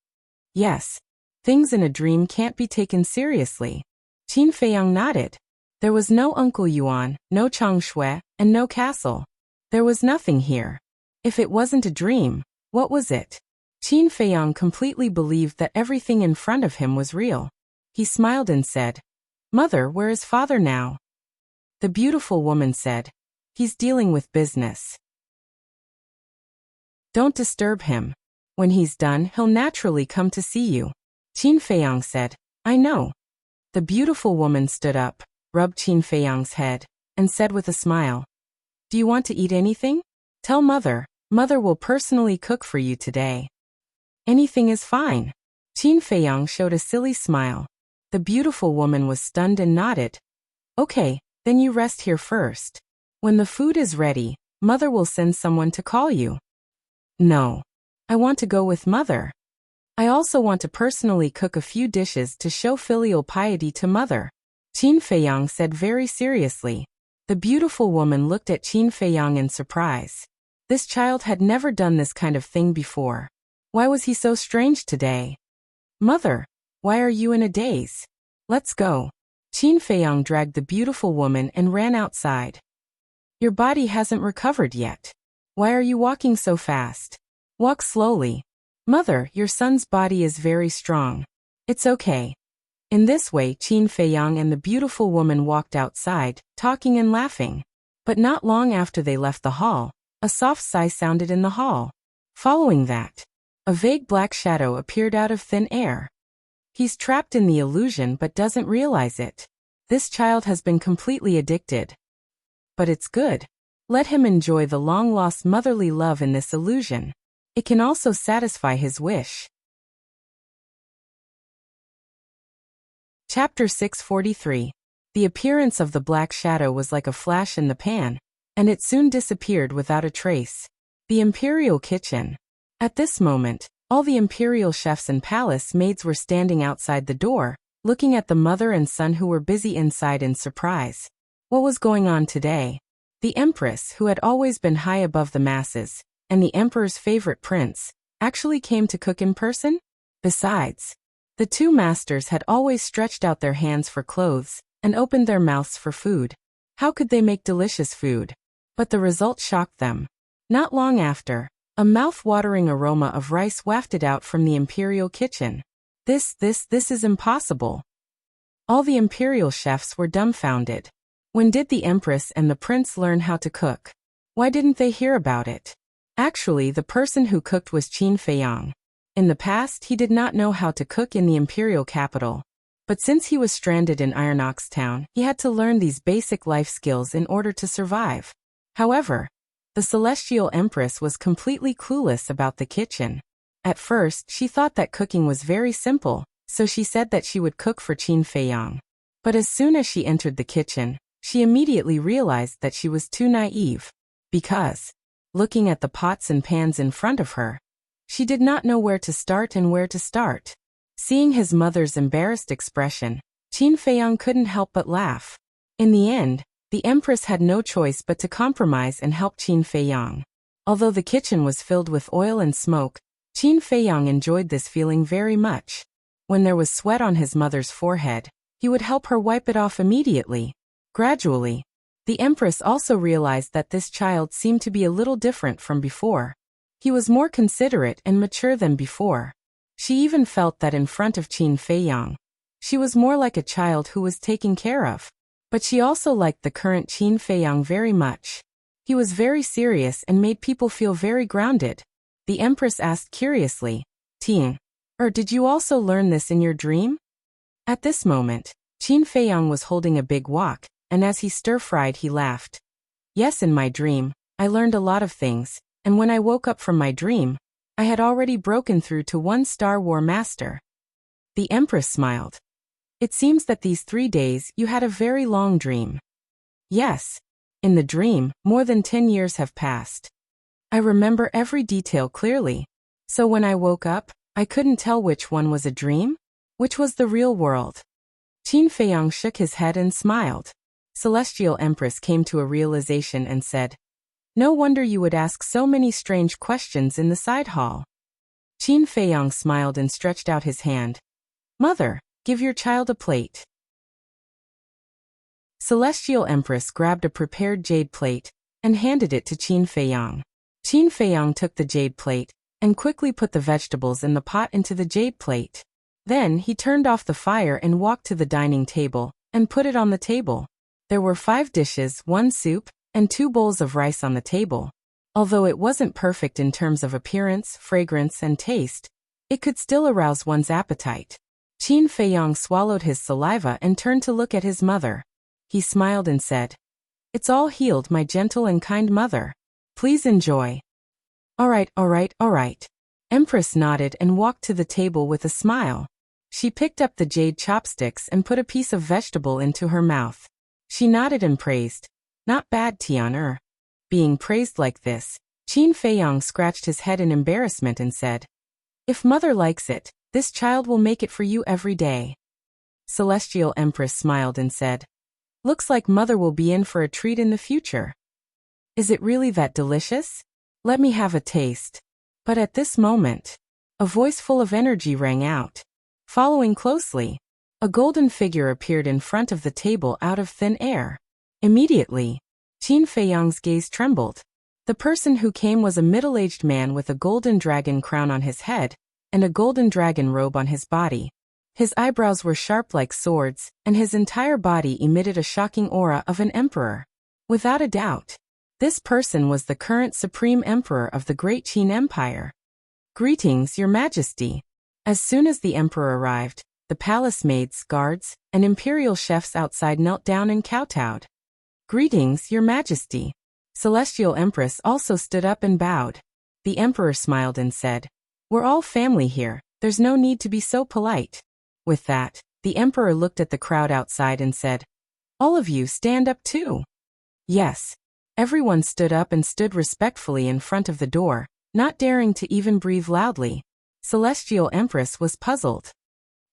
"Yes, things in a dream can't be taken seriously." Qin Feiyang nodded. There was no Uncle Yuan, no Chang Shui, and no castle. There was nothing here. If it wasn't a dream, what was it? Qin Feiyang completely believed that everything in front of him was real. He smiled and said, "Mother, where is father now?" The beautiful woman said, "He's dealing with business. Don't disturb him. When he's done, he'll naturally come to see you." Qin Feiyang said, "I know." The beautiful woman stood up, rubbed Qin Feiyang's head, and said with a smile, "Do you want to eat anything? Tell mother. Mother will personally cook for you today." "Anything is fine." Qin Feiyang showed a silly smile. The beautiful woman was stunned and nodded. "Okay, then you rest here first. When the food is ready, mother will send someone to call you." "No. I want to go with mother. I also want to personally cook a few dishes to show filial piety to mother," Qin Feiyang said very seriously. The beautiful woman looked at Qin Feiyang in surprise. This child had never done this kind of thing before. Why was he so strange today? "Mother, why are you in a daze? Let's go." Qin Feiyang dragged the beautiful woman and ran outside. "Your body hasn't recovered yet. Why are you walking so fast? Walk slowly. Mother, your son's body is very strong. It's okay." In this way, Qin Feiyang and the beautiful woman walked outside, talking and laughing. But not long after they left the hall, a soft sigh sounded in the hall. Following that, a vague black shadow appeared out of thin air. He's trapped in the illusion but doesn't realize it. This child has been completely addicted. But it's good. Let him enjoy the long-lost motherly love in this illusion. It can also satisfy his wish. Chapter 643. The appearance of the black shadow was like a flash in the pan, and it soon disappeared without a trace. The imperial kitchen. At this moment, all the imperial chefs and palace maids were standing outside the door, looking at the mother and son who were busy inside in surprise. What was going on today? The empress, who had always been high above the masses, and the emperor's favorite prince, actually came to cook in person? Besides, the two masters had always stretched out their hands for clothes and opened their mouths for food. How could they make delicious food? But the result shocked them. Not long after, a mouth-watering aroma of rice wafted out from the imperial kitchen. This is impossible. All the imperial chefs were dumbfounded. When did the empress and the prince learn how to cook? Why didn't they hear about it? Actually, the person who cooked was Qin Feiyang. In the past, he did not know how to cook in the imperial capital. But since he was stranded in Iron Ox Town, he had to learn these basic life skills in order to survive. However, the celestial empress was completely clueless about the kitchen. At first, she thought that cooking was very simple, so she said that she would cook for Qin Feiyang. But as soon as she entered the kitchen, she immediately realized that she was too naive. Because, looking at the pots and pans in front of her, she did not know where to start and where to start. Seeing his mother's embarrassed expression, Qin Feiyang couldn't help but laugh. In the end, the empress had no choice but to compromise and help Qin Feiyang. Although the kitchen was filled with oil and smoke, Qin Feiyang enjoyed this feeling very much. When there was sweat on his mother's forehead, he would help her wipe it off immediately. Gradually, the empress also realized that this child seemed to be a little different from before. He was more considerate and mature than before. She even felt that in front of Qin Feiyang, she was more like a child who was taken care of. But she also liked the current Qin Feiyang very much. He was very serious and made people feel very grounded. The empress asked curiously, "Qin, did you also learn this in your dream?" At this moment, Qin Feiyang was holding a big wok, and as he stir-fried he laughed. "Yes, in my dream, I learned a lot of things, and when I woke up from my dream, I had already broken through to 1-star war master." The empress smiled. "It seems that these 3 days you had a very long dream." "Yes. In the dream, more than 10 years have passed. I remember every detail clearly. So when I woke up, I couldn't tell which one was a dream, which was the real world." Qin Feiyang shook his head and smiled. Celestial Empress came to a realization and said, "No wonder you would ask so many strange questions in the side hall." Qin Feiyang smiled and stretched out his hand. "Mother, give your child a plate." Celestial Empress grabbed a prepared jade plate and handed it to Qin Feiyang. Qin Feiyang took the jade plate and quickly put the vegetables in the pot into the jade plate. Then he turned off the fire and walked to the dining table and put it on the table. There were 5 dishes, 1 soup, and 2 bowls of rice on the table. Although it wasn't perfect in terms of appearance, fragrance, and taste, it could still arouse one's appetite. Qin Feiyang swallowed his saliva and turned to look at his mother. He smiled and said, "It's all healed, my gentle and kind mother. Please enjoy." All right. Empress nodded and walked to the table with a smile. She picked up the jade chopsticks and put a piece of vegetable into her mouth. She nodded and praised. "Not bad, Tian." Being praised like this, Qin Feiyang scratched his head in embarrassment and said, "If mother likes it, this child will make it for you every day." Celestial Empress smiled and said, "Looks like mother will be in for a treat in the future." "Is it really that delicious? Let me have a taste." But at this moment, a voice full of energy rang out. Following closely, a golden figure appeared in front of the table out of thin air. Immediately, Qin Feiyang's gaze trembled. The person who came was a middle-aged man with a golden dragon crown on his head and a golden dragon robe on his body. His eyebrows were sharp like swords, and his entire body emitted a shocking aura of an emperor. Without a doubt, this person was the current supreme emperor of the Great Qin Empire. "Greetings, Your Majesty." As soon as the emperor arrived, the palace maids, guards, and imperial chefs outside knelt down and kowtowed. "Greetings, Your Majesty." Celestial Empress also stood up and bowed. The emperor smiled and said, "We're all family here, there's no need to be so polite." With that, the emperor looked at the crowd outside and said, "All of you stand up too." Yes. Everyone stood up and stood respectfully in front of the door, not daring to even breathe loudly. Celestial Empress was puzzled.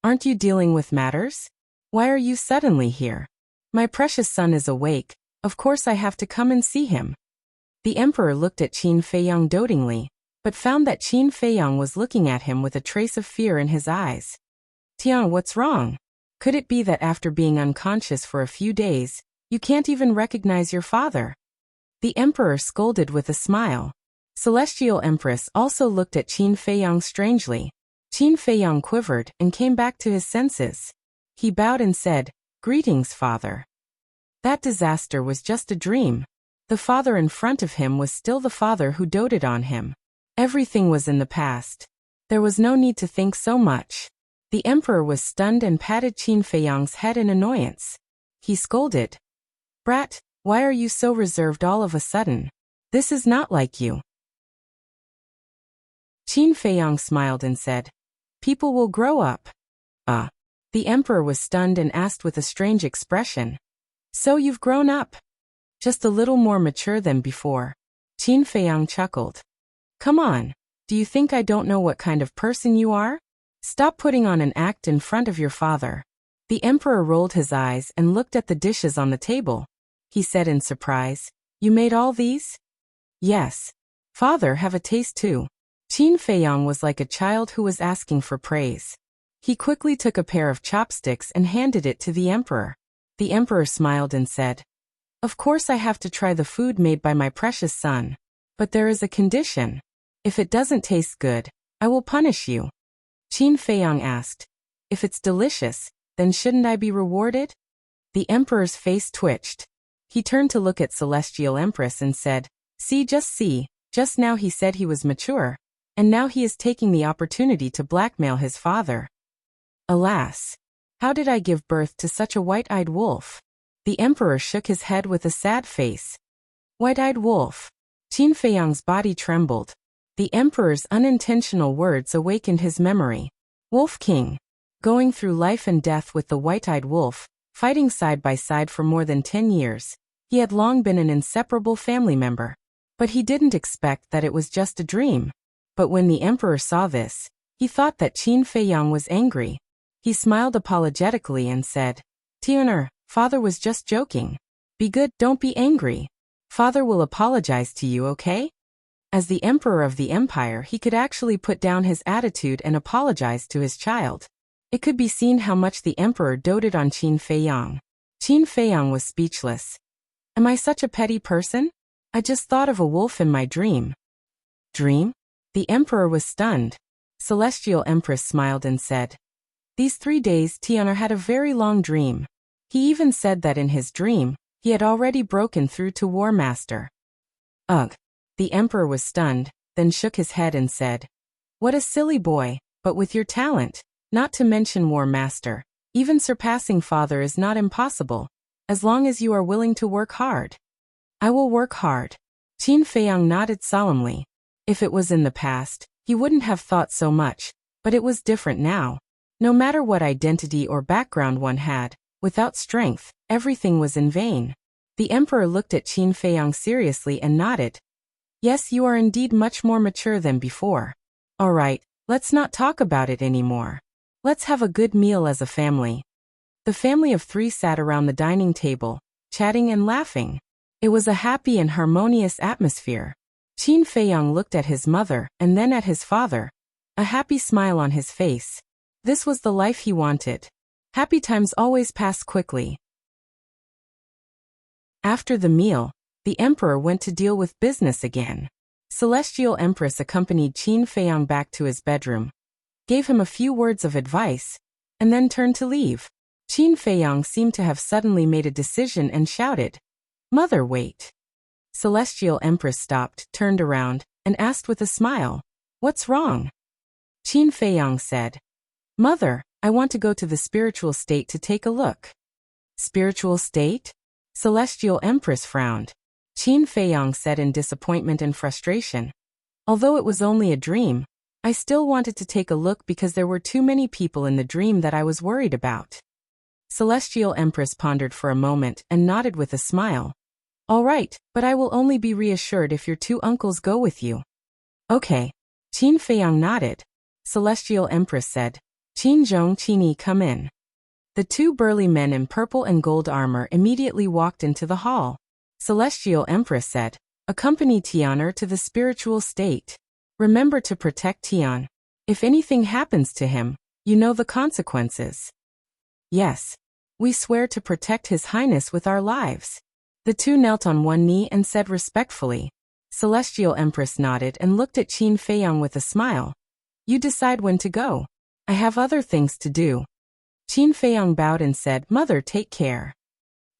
"Aren't you dealing with matters? Why are you suddenly here?" "My precious son is awake, of course I have to come and see him." The emperor looked at Qin Feiyang dotingly, but found that Qin Feiyang was looking at him with a trace of fear in his eyes. "Tian, what's wrong? Could it be that after being unconscious for a few days, you can't even recognize your father?" The emperor scolded with a smile. Celestial Empress also looked at Qin Feiyang strangely. Qin Feiyang quivered and came back to his senses. He bowed and said, "Greetings, father." That disaster was just a dream. The father in front of him was still the father who doted on him. Everything was in the past. There was no need to think so much. The emperor was stunned and patted Qin Feiyang's head in annoyance. He scolded, "Brat, why are you so reserved all of a sudden? This is not like you." Qin Feiyang smiled and said, "People will grow up." The emperor was stunned and asked with a strange expression, "So you've grown up? Just a little more mature than before." Qin Feiyang chuckled. "Come on, do you think I don't know what kind of person you are? Stop putting on an act in front of your father." The emperor rolled his eyes and looked at the dishes on the table. He said in surprise, "You made all these?" "Yes. Father, have a taste too." Qin Feiyang was like a child who was asking for praise. He quickly took a pair of chopsticks and handed it to the emperor. The emperor smiled and said, "Of course I have to try the food made by my precious son. But there is a condition. If it doesn't taste good, I will punish you." Qin Feiyang asked, "If it's delicious, then shouldn't I be rewarded?" The emperor's face twitched. He turned to look at Celestial Empress and said, see, just now he said he was mature, and now he is taking the opportunity to blackmail his father. Alas! How did I give birth to such a white-eyed wolf?" The emperor shook his head with a sad face. White-eyed wolf. Qin Feiyang's body trembled. The emperor's unintentional words awakened his memory. Wolf King. Going through life and death with the white-eyed wolf, fighting side by side for more than 10 years. He had long been an inseparable family member. But he didn't expect that it was just a dream. But when the emperor saw this, he thought that Qin Feiyang was angry. He smiled apologetically and said, "Tianer, father was just joking. Be good, don't be angry. Father will apologize to you, okay?" As the emperor of the empire, he could actually put down his attitude and apologize to his child. It could be seen how much the emperor doted on Qin Feiyang. Qin Feiyang was speechless. "Am I such a petty person? I just thought of a wolf in my dream." "Dream?" The emperor was stunned. Celestial Empress smiled and said, These 3 days Tian'er had a very long dream. He even said that in his dream, he had already broken through to War Master. Ugh. The emperor was stunned, then shook his head and said, "What a silly boy, but with your talent, not to mention War Master, even surpassing father is not impossible, as long as you are willing to work hard." "I will work hard." Qin Feiyang nodded solemnly. If it was in the past, he wouldn't have thought so much, but it was different now. No matter what identity or background one had, without strength, everything was in vain. The emperor looked at Qin Feiyang seriously and nodded. "Yes, you are indeed much more mature than before. All right, let's not talk about it anymore. Let's have a good meal as a family." The family of 3 sat around the dining table, chatting and laughing. It was a happy and harmonious atmosphere. Qin Feiyang looked at his mother and then at his father, a happy smile on his face. This was the life he wanted. Happy times always pass quickly. After the meal, the emperor went to deal with business again. Celestial Empress accompanied Qin Feiyang back to his bedroom, gave him a few words of advice, and then turned to leave. Qin Feiyang seemed to have suddenly made a decision and shouted, "Mother, wait." Celestial Empress stopped, turned around, and asked with a smile, "What's wrong?" Qin Feiyang said, "Mother, I want to go to the spiritual state to take a look." "Spiritual state?" Celestial Empress frowned. Qin Feiyang said in disappointment and frustration, "Although it was only a dream, I still wanted to take a look because there were too many people in the dream that I was worried about." Celestial Empress pondered for a moment and nodded with a smile. "All right, but I will only be reassured if your 2 uncles go with you." "Okay." Qin Feiyang nodded. Celestial Empress said, "Qin Zhong, Qini, come in." The 2 burly men in purple and gold armor immediately walked into the hall. Celestial Empress said, "Accompany Tian'er to the spiritual state. Remember to protect Tian. If anything happens to him, you know the consequences." "Yes. We swear to protect His Highness with our lives." The 2 knelt on one knee and said respectfully. Celestial Empress nodded and looked at Qin Feiyang with a smile. "You decide when to go. I have other things to do." Qin Feiyang bowed and said, "Mother, take care."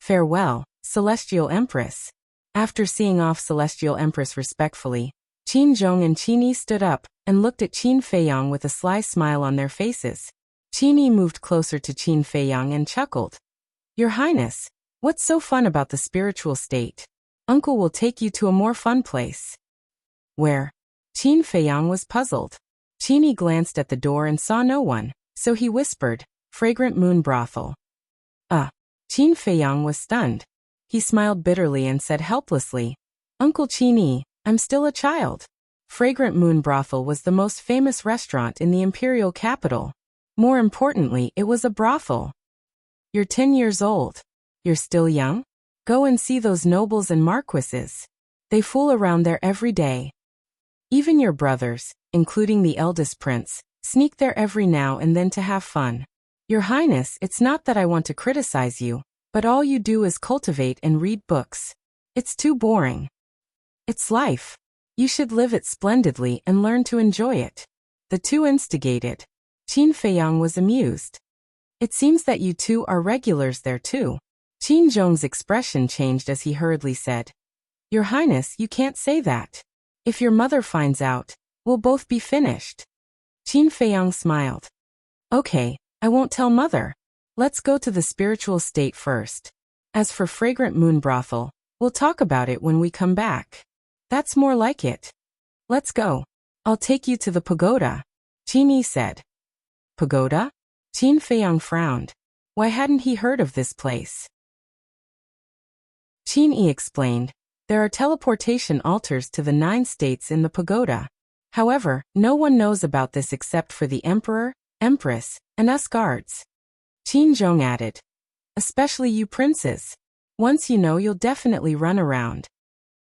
"Farewell, Celestial Empress." After seeing off Celestial Empress respectfully, Qin Zhong and Qini stood up and looked at Qin Feiyang with a sly smile on their faces. Qini moved closer to Qin Feiyang and chuckled. "Your Highness, what's so fun about the spiritual state? Uncle will take you to a more fun place." "Where?" Qin Feiyang was puzzled. Qini glanced at the door and saw no one, so he whispered, "Fragrant Moon Brothel." Qin Feiyang was stunned. He smiled bitterly and said helplessly, "Uncle Qini, I'm still a child." Fragrant Moon Brothel was the most famous restaurant in the imperial capital. More importantly, it was a brothel. "You're 10 years old. You're still young? Go and see those nobles and marquises. They fool around there every day. Even your brothers, including the eldest prince, sneak there every now and then to have fun. Your Highness, it's not that I want to criticize you, but all you do is cultivate and read books. It's too boring. It's life. You should live it splendidly and learn to enjoy it." The 2 instigated. Qin Feiyang was amused. "It seems that you 2 are regulars there too." Qin Zhong's expression changed as he hurriedly said, "Your Highness, you can't say that. If your mother finds out, we'll both be finished." Qin Feiyang smiled. "Okay, I won't tell Mother. Let's go to the spiritual state first. As for Fragrant Moon Brothel, we'll talk about it when we come back. That's more like it. Let's go. I'll take you to the pagoda," Qini said. "Pagoda?" Qin Feiyang frowned. Why hadn't he heard of this place? Qini explained, "There are teleportation altars to the 9 states in the pagoda. However, no one knows about this except for the Emperor, Empress, and us guards." Qin Zhong added, "Especially you princes. Once you know, you'll definitely run around."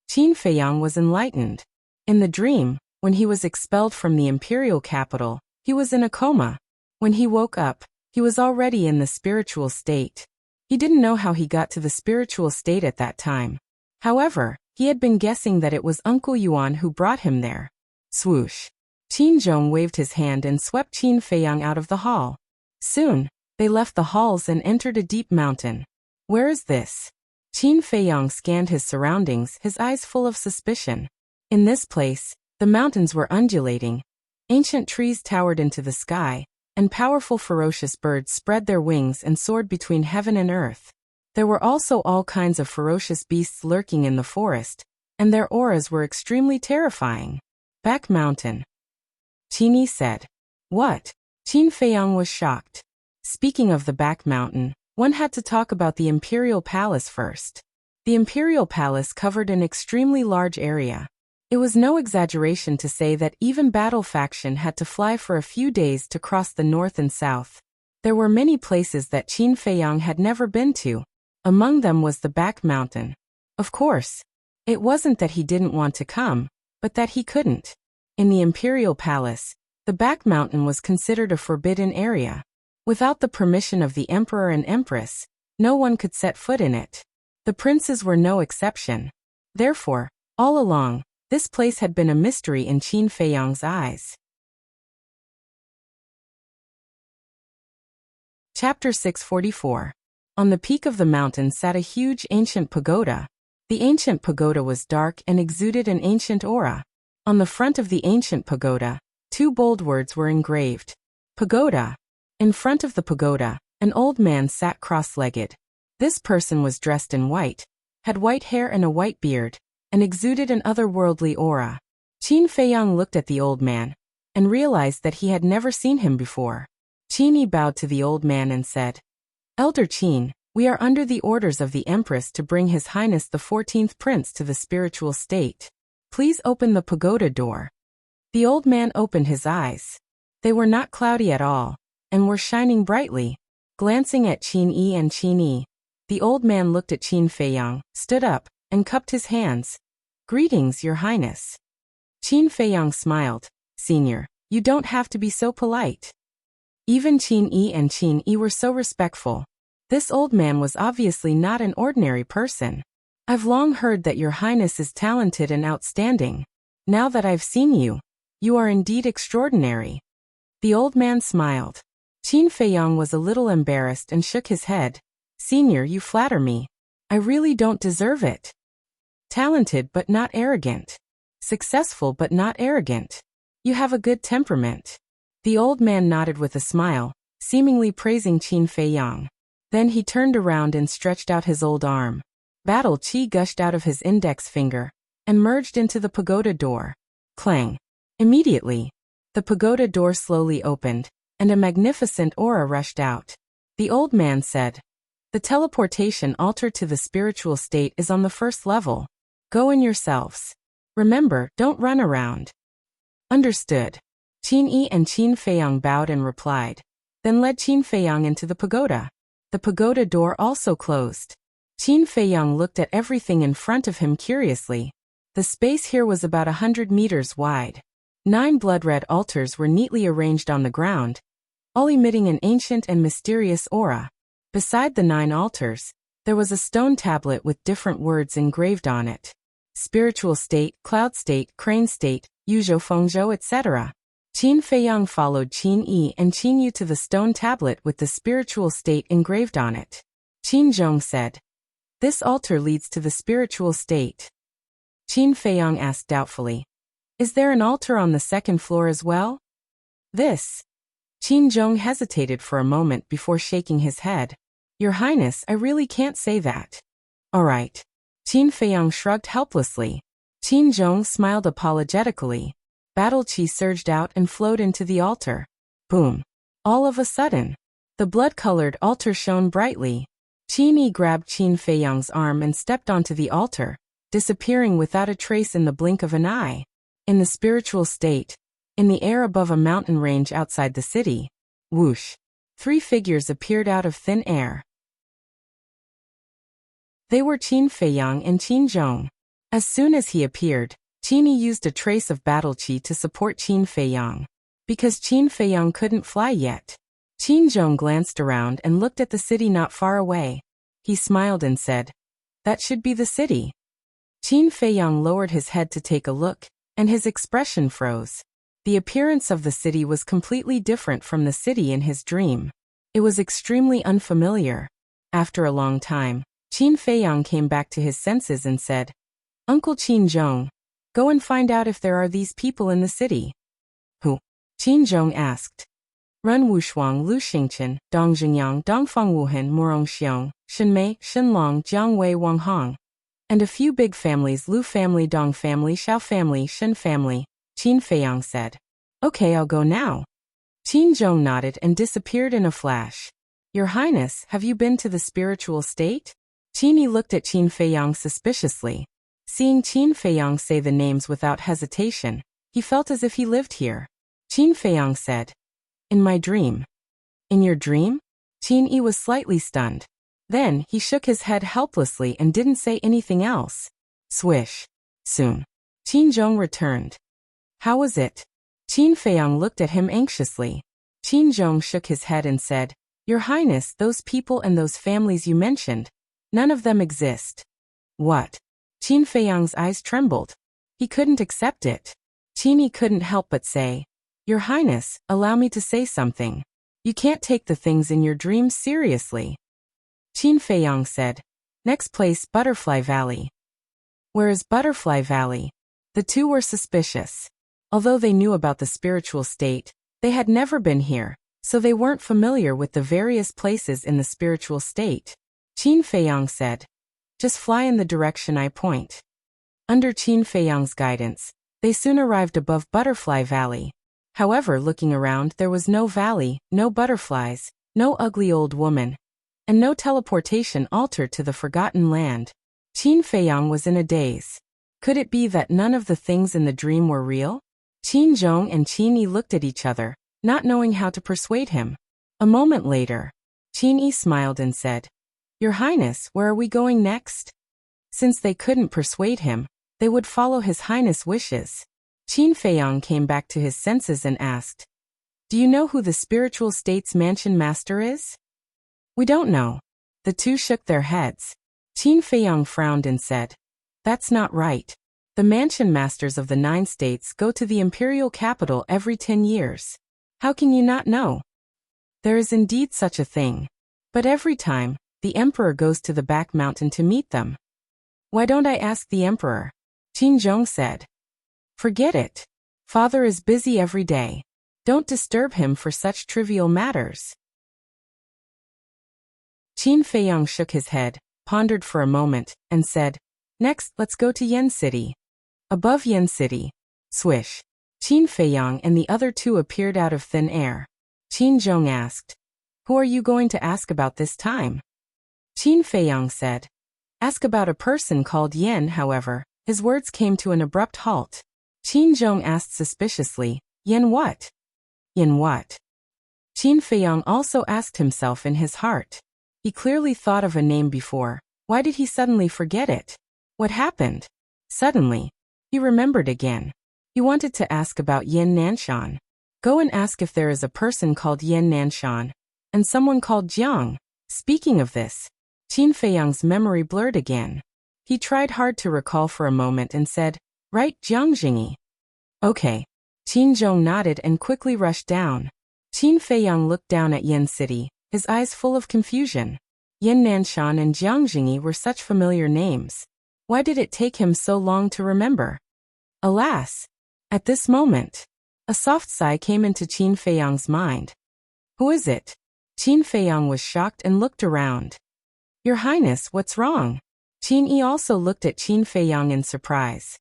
Qin Feiyang was enlightened. In the dream, when he was expelled from the imperial capital, he was in a coma. When he woke up, he was already in the spiritual state. He didn't know how he got to the spiritual state at that time. However, he had been guessing that it was Uncle Yuan who brought him there. Swoosh. Qin Zhong waved his hand and swept Qin Feiyang out of the hall. Soon, they left the halls and entered a deep mountain. Where is this? Qin Feiyang scanned his surroundings, his eyes full of suspicion. In this place, the mountains were undulating. Ancient trees towered into the sky, and powerful ferocious birds spread their wings and soared between heaven and earth. There were also all kinds of ferocious beasts lurking in the forest, and their auras were extremely terrifying. Back mountain. Qin Yi said. What? Qin Feiyang was shocked. Speaking of the back mountain, one had to talk about the Imperial Palace first. The Imperial Palace covered an extremely large area. It was no exaggeration to say that even battle faction had to fly for a few days to cross the north and south. There were many places that Qin Feiyang had never been to. Among them was the back mountain. Of course, it wasn't that he didn't want to come, but that he couldn't. In the Imperial Palace, the back mountain was considered a forbidden area. Without the permission of the Emperor and Empress, no one could set foot in it. The princes were no exception. Therefore, all along, this place had been a mystery in Qin Feiyang's eyes. Chapter 644. On the peak of the mountain sat a huge ancient pagoda. The ancient pagoda was dark and exuded an ancient aura. On the front of the ancient pagoda, two bold words were engraved. Pagoda. In front of the pagoda, an old man sat cross-legged. This person was dressed in white, had white hair and a white beard, and exuded an otherworldly aura. Qin Feiyang looked at the old man, and realized that he had never seen him before. Qin Yi bowed to the old man and said, Elder Qin, we are under the orders of the Empress to bring His Highness the 14th Prince to the spiritual state. Please open the pagoda door. The old man opened his eyes. They were not cloudy at all, and were shining brightly. Glancing at Qin Yi and Qin Yi, the old man looked at Qin Feiyang, stood up, and cupped his hands. Greetings, Your Highness. Qin Feiyang smiled. Senior, you don't have to be so polite. Even Qin Yi and Qin Yi were so respectful. This old man was obviously not an ordinary person. I've long heard that Your Highness is talented and outstanding. Now that I've seen you, you are indeed extraordinary. The old man smiled. Qin Feiyang was a little embarrassed and shook his head. Senior, you flatter me. I really don't deserve it. Talented but not arrogant. Successful but not arrogant. You have a good temperament. The old man nodded with a smile, seemingly praising Qin Feiyang. Then he turned around and stretched out his old arm. Battle chi gushed out of his index finger, and merged into the pagoda door. Clang. Immediately, the pagoda door slowly opened, and a magnificent aura rushed out. The old man said, The teleportation altar to the spiritual state is on the first level. Go in yourselves. Remember, don't run around. Understood. Qin Yi and Qin Feiyang bowed and replied, then led Qin Feiyang into the pagoda. The pagoda door also closed. Qin Feiyang looked at everything in front of him curiously. The space here was about 100 meters wide. 9 blood-red altars were neatly arranged on the ground, all emitting an ancient and mysterious aura. Beside the 9 altars, there was a stone tablet with different words engraved on it. Spiritual state, cloud state, crane state, Yuzhou Fengzhou, etc. Qin Feiyang followed Qin Yi and Qin Yu to the stone tablet with the spiritual state engraved on it. Qin Zhong said, This altar leads to the spiritual state. Qin Feiyang asked doubtfully, Is there an altar on the second floor as well? This. Qin Zhong hesitated for a moment before shaking his head. Your Highness, I really can't say that. All right. Qin Feiyang shrugged helplessly. Qin Zhong smiled apologetically. Battle chi surged out and flowed into the altar. Boom. All of a sudden, the blood-colored altar shone brightly. Qin Yi grabbed Qin Feiyang's arm and stepped onto the altar, disappearing without a trace in the blink of an eye. In the spiritual state, in the air above a mountain range outside the city, whoosh, 3 figures appeared out of thin air. They were Qin Feiyang and Qin Zhong. As soon as he appeared, Qin Yi used a trace of battle chi to support Qin Feiyang. Because Qin Feiyang couldn't fly yet, Qin Zhong glanced around and looked at the city not far away. He smiled and said, That should be the city. Qin Feiyang lowered his head to take a look, and his expression froze. The appearance of the city was completely different from the city in his dream. It was extremely unfamiliar. After a long time, Qin Feiyang came back to his senses and said, Uncle Qin Zhong, go and find out if there are these people in the city. Who? Qin Zhong asked. Ren Wushuang Lu Xingchen, Dong Jingyang Dongfang Wuhan Murong Xiong, Shenmei, Shenlong Jiangwei Wang Hong. And a few big families, Lu family, Dong family, Xiao family, Shen family, Qin Feiyang said. Okay, I'll go now. Qin Zhong nodded and disappeared in a flash. Your Highness, have you been to the spiritual state? Qin Yi looked at Qin Feiyang suspiciously. Seeing Qin Feiyang say the names without hesitation, he felt as if he lived here. Qin Feiyang said, In my dream. In your dream? Qin Yi was slightly stunned. Then, he shook his head helplessly and didn't say anything else. Swish. Soon. Qin Zhong returned. How was it? Qin Feiyang looked at him anxiously. Qin Zhong shook his head and said, Your Highness, those people and those families you mentioned, none of them exist. What? Qin Feiyang's eyes trembled. He couldn't accept it. Qin Yi couldn't help but say, Your Highness, allow me to say something. You can't take the things in your dreams seriously. Qin Feiyang said, Next place, Butterfly Valley. Where is Butterfly Valley? The two were suspicious. Although they knew about the spiritual state, they had never been here, so they weren't familiar with the various places in the spiritual state. Qin Feiyang said, Just fly in the direction I point. Under Qin Feiyang's guidance, they soon arrived above Butterfly Valley. However, looking around, there was no valley, no butterflies, no ugly old woman, and no teleportation altar to the forgotten land. Qin Feiyang was in a daze. Could it be that none of the things in the dream were real? Qin Zhong and Qin Yi looked at each other, not knowing how to persuade him. A moment later, Qin Yi smiled and said, Your Highness, where are we going next? Since they couldn't persuade him, they would follow His Highness' wishes. Qin Feiyang came back to his senses and asked, Do you know who the spiritual state's mansion master is? We don't know. The two shook their heads. Qin Feiyang frowned and said, That's not right. The mansion masters of the 9 states go to the imperial capital every 10 years. How can you not know? There is indeed such a thing. But every time, the emperor goes to the back mountain to meet them. Why don't I ask the emperor? Qin Zhong said. Forget it. Father is busy every day. Don't disturb him for such trivial matters. Qin Feiyang shook his head, pondered for a moment, and said, Next, let's go to Yen City. Above Yen City. Swish. Qin Feiyang and the other two appeared out of thin air. Qin Zhong asked, Who are you going to ask about this time? Qin Feiyang said, Ask about a person called Yen. However, his words came to an abrupt halt. Qin Zhong asked suspiciously, Yen what? Yen what? Qin Feiyang also asked himself in his heart. He clearly thought of a name before. Why did he suddenly forget it? What happened? Suddenly, he remembered again. He wanted to ask about Yen Nanshan. Go and ask if there is a person called Yen Nanshan, and someone called Jiang. Speaking of this, Qin Feiyang's memory blurred again. He tried hard to recall for a moment and said, Right, Jiang Jingyi. Okay. Qin Zhong nodded and quickly rushed down. Qin Feiyang looked down at Yen City, his eyes full of confusion. Yen Nanshan and Jiang Jingyi were such familiar names. Why did it take him so long to remember? Alas! At this moment, a soft sigh came into Qin Feiyang's mind. Who is it? Qin Feiyang was shocked and looked around. Your Highness, what's wrong? Qin Yi also looked at Qin Feiyang in surprise.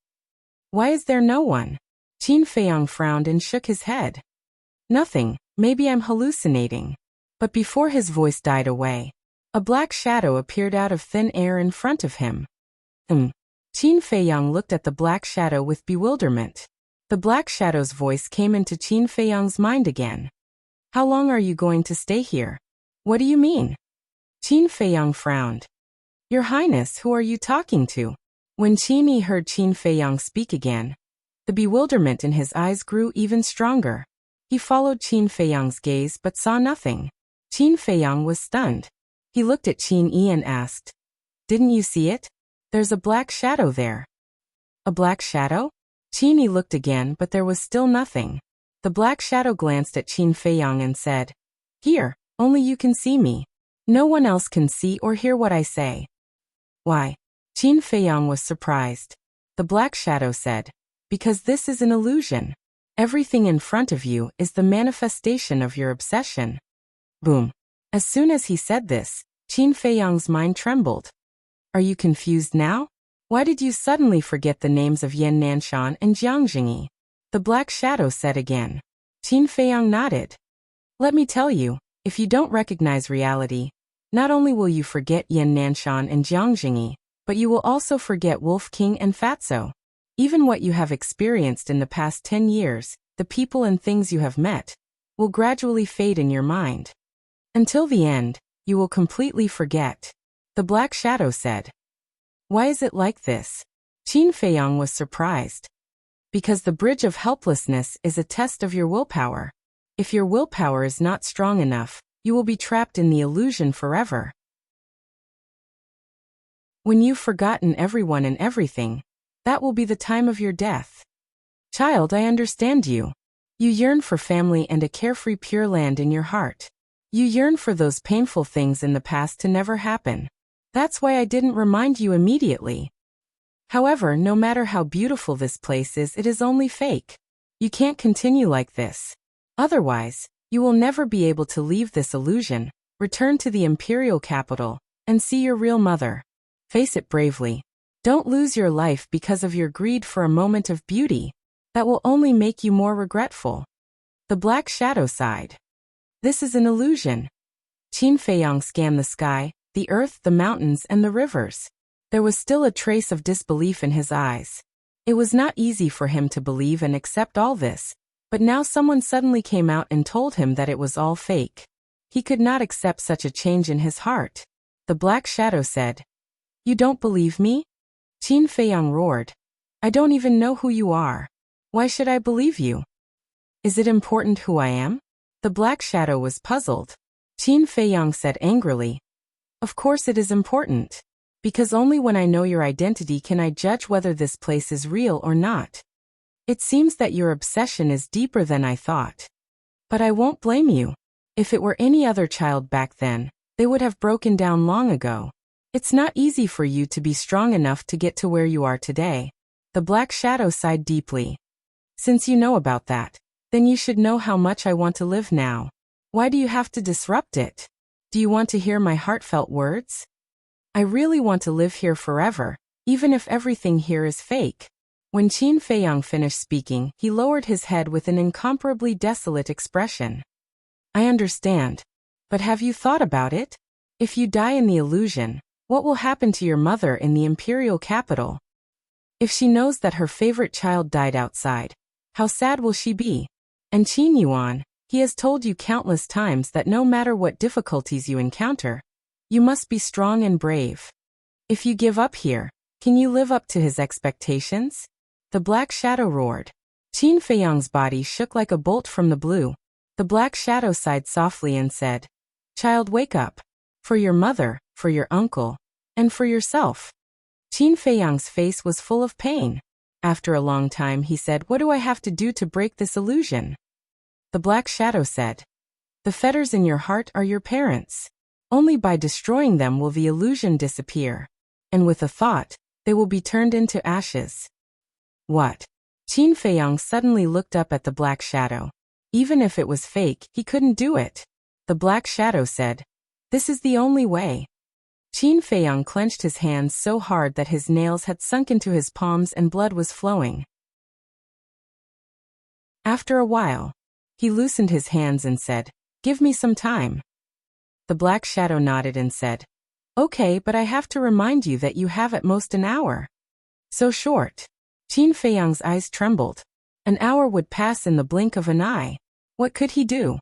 Why is there no one? Qin Feiyang frowned and shook his head. Nothing, maybe I'm hallucinating. But before his voice died away, a black shadow appeared out of thin air in front of him. Qin Feiyang looked at the black shadow with bewilderment. The black shadow's voice came into Qin Feiyang's mind again. How long are you going to stay here? What do you mean? Qin Feiyang frowned. Your Highness, who are you talking to? When Qin Yi heard Qin Feiyang speak again, the bewilderment in his eyes grew even stronger. He followed Qin Feiyang's gaze but saw nothing. Qin Feiyang was stunned. He looked at Qin Yi and asked, Didn't you see it? There's a black shadow there. A black shadow? Qin Yi looked again but there was still nothing. The black shadow glanced at Qin Feiyang and said, Here, Only you can see me. No one else can see or hear what I say. Why? Qin Feiyang was surprised. The black shadow said, because this is an illusion. Everything in front of you is the manifestation of your obsession. Boom. As soon as he said this, Qin Feiyang's mind trembled. Are you confused now? Why did you suddenly forget the names of Yan Nanshan and Jiang Jingyi? The black shadow said again. Qin Feiyang nodded. Let me tell you, if you don't recognize reality, not only will you forget Yan Nanshan and Jiang Jingyi, but you will also forget Wolf King and Fatso. Even what you have experienced in the past 10 years, the people and things you have met, will gradually fade in your mind. Until the end, you will completely forget. The black shadow said. Why is it like this? Qin Feiyang was surprised. Because the bridge of helplessness is a test of your willpower. If your willpower is not strong enough, you will be trapped in the illusion forever. When you've forgotten everyone and everything, that will be the time of your death. Child, I understand you. You yearn for family and a carefree Pure Land in your heart. You yearn for those painful things in the past to never happen. That's why I didn't remind you immediately. However, no matter how beautiful this place is, it is only fake. You can't continue like this. Otherwise, you will never be able to leave this illusion, return to the imperial capital, and see your real mother. Face it bravely. Don't lose your life because of your greed for a moment of beauty. That will only make you more regretful. The black shadow sighed. This is an illusion. Qin Feiyang scanned the sky, the earth, the mountains, and the rivers. There was still a trace of disbelief in his eyes. It was not easy for him to believe and accept all this, but now someone suddenly came out and told him that it was all fake. He could not accept such a change in his heart. The black shadow said, You don't believe me? Qin Feiyang roared. I don't even know who you are. Why should I believe you? Is it important who I am? The black shadow was puzzled. Qin Feiyang said angrily. Of course it is important. Because only when I know your identity can I judge whether this place is real or not. It seems that your obsession is deeper than I thought. But I won't blame you. If it were any other child back then, they would have broken down long ago. It's not easy for you to be strong enough to get to where you are today. The black shadow sighed deeply. Since you know about that, then you should know how much I want to live now. Why do you have to disrupt it? Do you want to hear my heartfelt words? I really want to live here forever, even if everything here is fake. When Qin Feiyang finished speaking, he lowered his head with an incomparably desolate expression. I understand. But have you thought about it? If you die in the illusion, what will happen to your mother in the imperial capital? If she knows that her favorite child died outside, how sad will she be? And Qin Yuan, he has told you countless times that no matter what difficulties you encounter, you must be strong and brave. If you give up here, can you live up to his expectations? The black shadow roared. Qin Feiyang's body shook like a bolt from the blue. The black shadow sighed softly and said, Child, wake up. For your mother, for your uncle, and for yourself. Qin Feiyang's face was full of pain. After a long time he said, What do I have to do to break this illusion? The black shadow said, The fetters in your heart are your parents. Only by destroying them will the illusion disappear. And with a thought, they will be turned into ashes. What? Qin Feiyang suddenly looked up at the black shadow. Even if it was fake, he couldn't do it. The black shadow said, This is the only way. Qin Feiyang clenched his hands so hard that his nails had sunk into his palms and blood was flowing. After a while, he loosened his hands and said, Give me some time. The black shadow nodded and said, Okay, but I have to remind you that you have at most an hour. So short. Qin Feiyang's eyes trembled. An hour would pass in the blink of an eye. What could he do?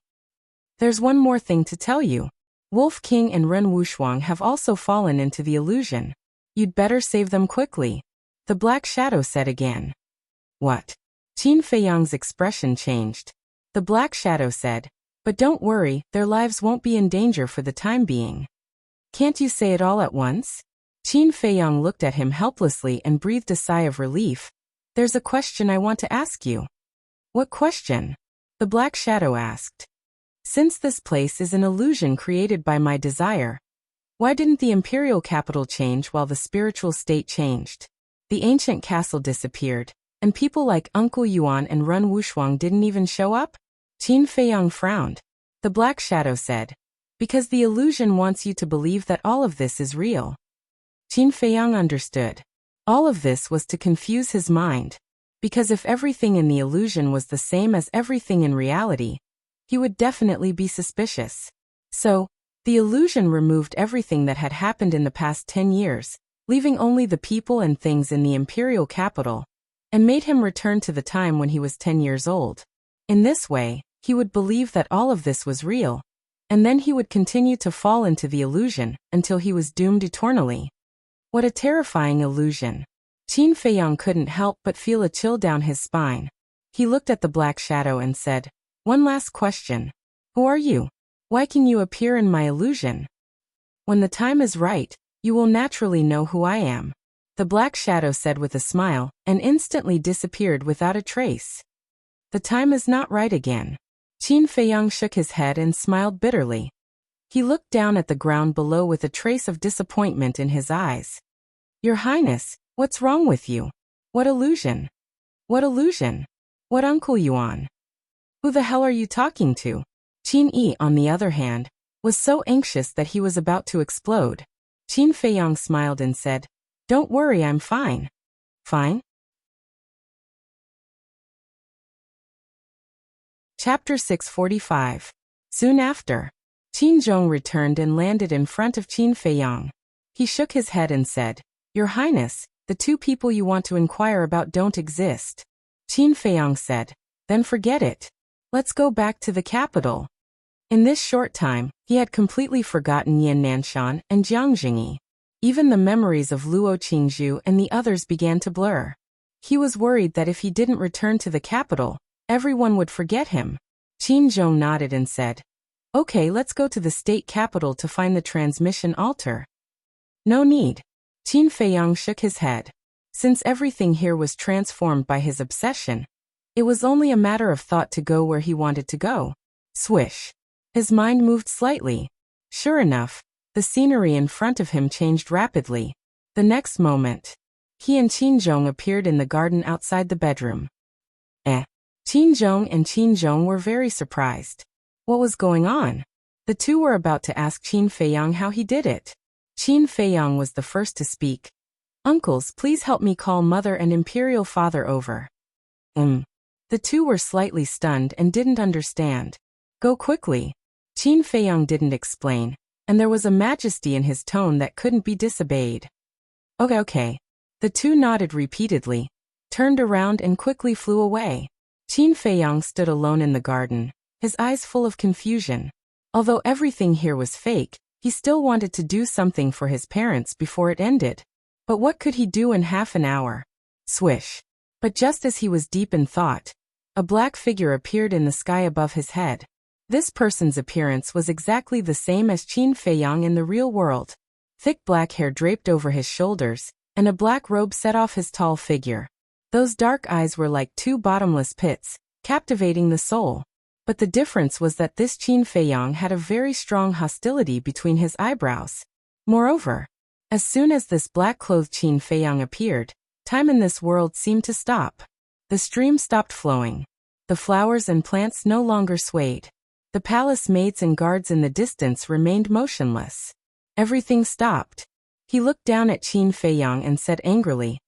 There's one more thing to tell you. Wolf King and Ren Wushuang have also fallen into the illusion. You'd better save them quickly. The black shadow said again. What? Qin Feiyang's expression changed. The black shadow said, But don't worry, their lives won't be in danger for the time being. Can't you say it all at once? Qin Feiyang looked at him helplessly and breathed a sigh of relief. There's a question I want to ask you. What question? The black shadow asked. Since this place is an illusion created by my desire, why didn't the imperial capital change while the spiritual state changed? The ancient castle disappeared, and people like Uncle Yuan and Run Wushuang didn't even show up? Qin Feiyang frowned. The Black Shadow said, because the illusion wants you to believe that all of this is real. Qin Feiyang understood. All of this was to confuse his mind, because if everything in the illusion was the same as everything in reality, he would definitely be suspicious. So, the illusion removed everything that had happened in the past 10 years, leaving only the people and things in the imperial capital, and made him return to the time when he was 10 years old. In this way, he would believe that all of this was real, and then he would continue to fall into the illusion until he was doomed eternally. What a terrifying illusion. Qin Feiyang couldn't help but feel a chill down his spine. He looked at the Black Shadow and said, "One last question. Who are you? Why can you appear in my illusion? When the time is right, you will naturally know who I am." The Black Shadow said with a smile, and instantly disappeared without a trace. The time is not right again. Qin Feiyang shook his head and smiled bitterly. He looked down at the ground below with a trace of disappointment in his eyes. "Your Highness, what's wrong with you? What illusion? What illusion? What Uncle Yuan? Who the hell are you talking to?" Qin Yi, on the other hand, was so anxious that he was about to explode. Qin Feiyang smiled and said, "Don't worry, I'm fine." Fine? Chapter 645. Soon after, Qin Zhong returned and landed in front of Qin Feiyang. He shook his head and said, "Your Highness, the two people you want to inquire about don't exist." Qin Feiyang said, "Then forget it. Let's go back to the capital." In this short time, he had completely forgotten Yan Nanshan and Jiang Jingyi. Even the memories of Luo Qingzhu and the others began to blur. He was worried that if he didn't return to the capital, everyone would forget him. Qin Zhong nodded and said, "Okay, let's go to the state capital to find the transmission altar." "No need." Qin Feiyang shook his head. Since everything here was transformed by his obsession, it was only a matter of thought to go where he wanted to go. Swish. His mind moved slightly. Sure enough, the scenery in front of him changed rapidly. The next moment, he and Qin Zhong appeared in the garden outside the bedroom. Qin Zhong and Qin Zhong were very surprised. What was going on? The two were about to ask Qin Feiyang how he did it. Qin Feiyang was the first to speak. "Uncles, please help me call Mother and Imperial Father over." The two were slightly stunned and didn't understand. "Go quickly." Qin Feiyang didn't explain, and there was a majesty in his tone that couldn't be disobeyed. Okay. The two nodded repeatedly, turned around and quickly flew away. Qin Feiyang stood alone in the garden, his eyes full of confusion. Although everything here was fake, he still wanted to do something for his parents before it ended. But what could he do in half an hour? Swish. But just as he was deep in thought, a black figure appeared in the sky above his head. This person's appearance was exactly the same as Qin Feiyang in the real world. Thick black hair draped over his shoulders, and a black robe set off his tall figure. Those dark eyes were like two bottomless pits, captivating the soul. But the difference was that this Qin Feiyang had a very strong hostility between his eyebrows. Moreover, as soon as this black-clothed Qin Feiyang appeared, time in this world seemed to stop. The stream stopped flowing. The flowers and plants no longer swayed. The palace maids and guards in the distance remained motionless. Everything stopped. He looked down at Qin Feiyang and said angrily,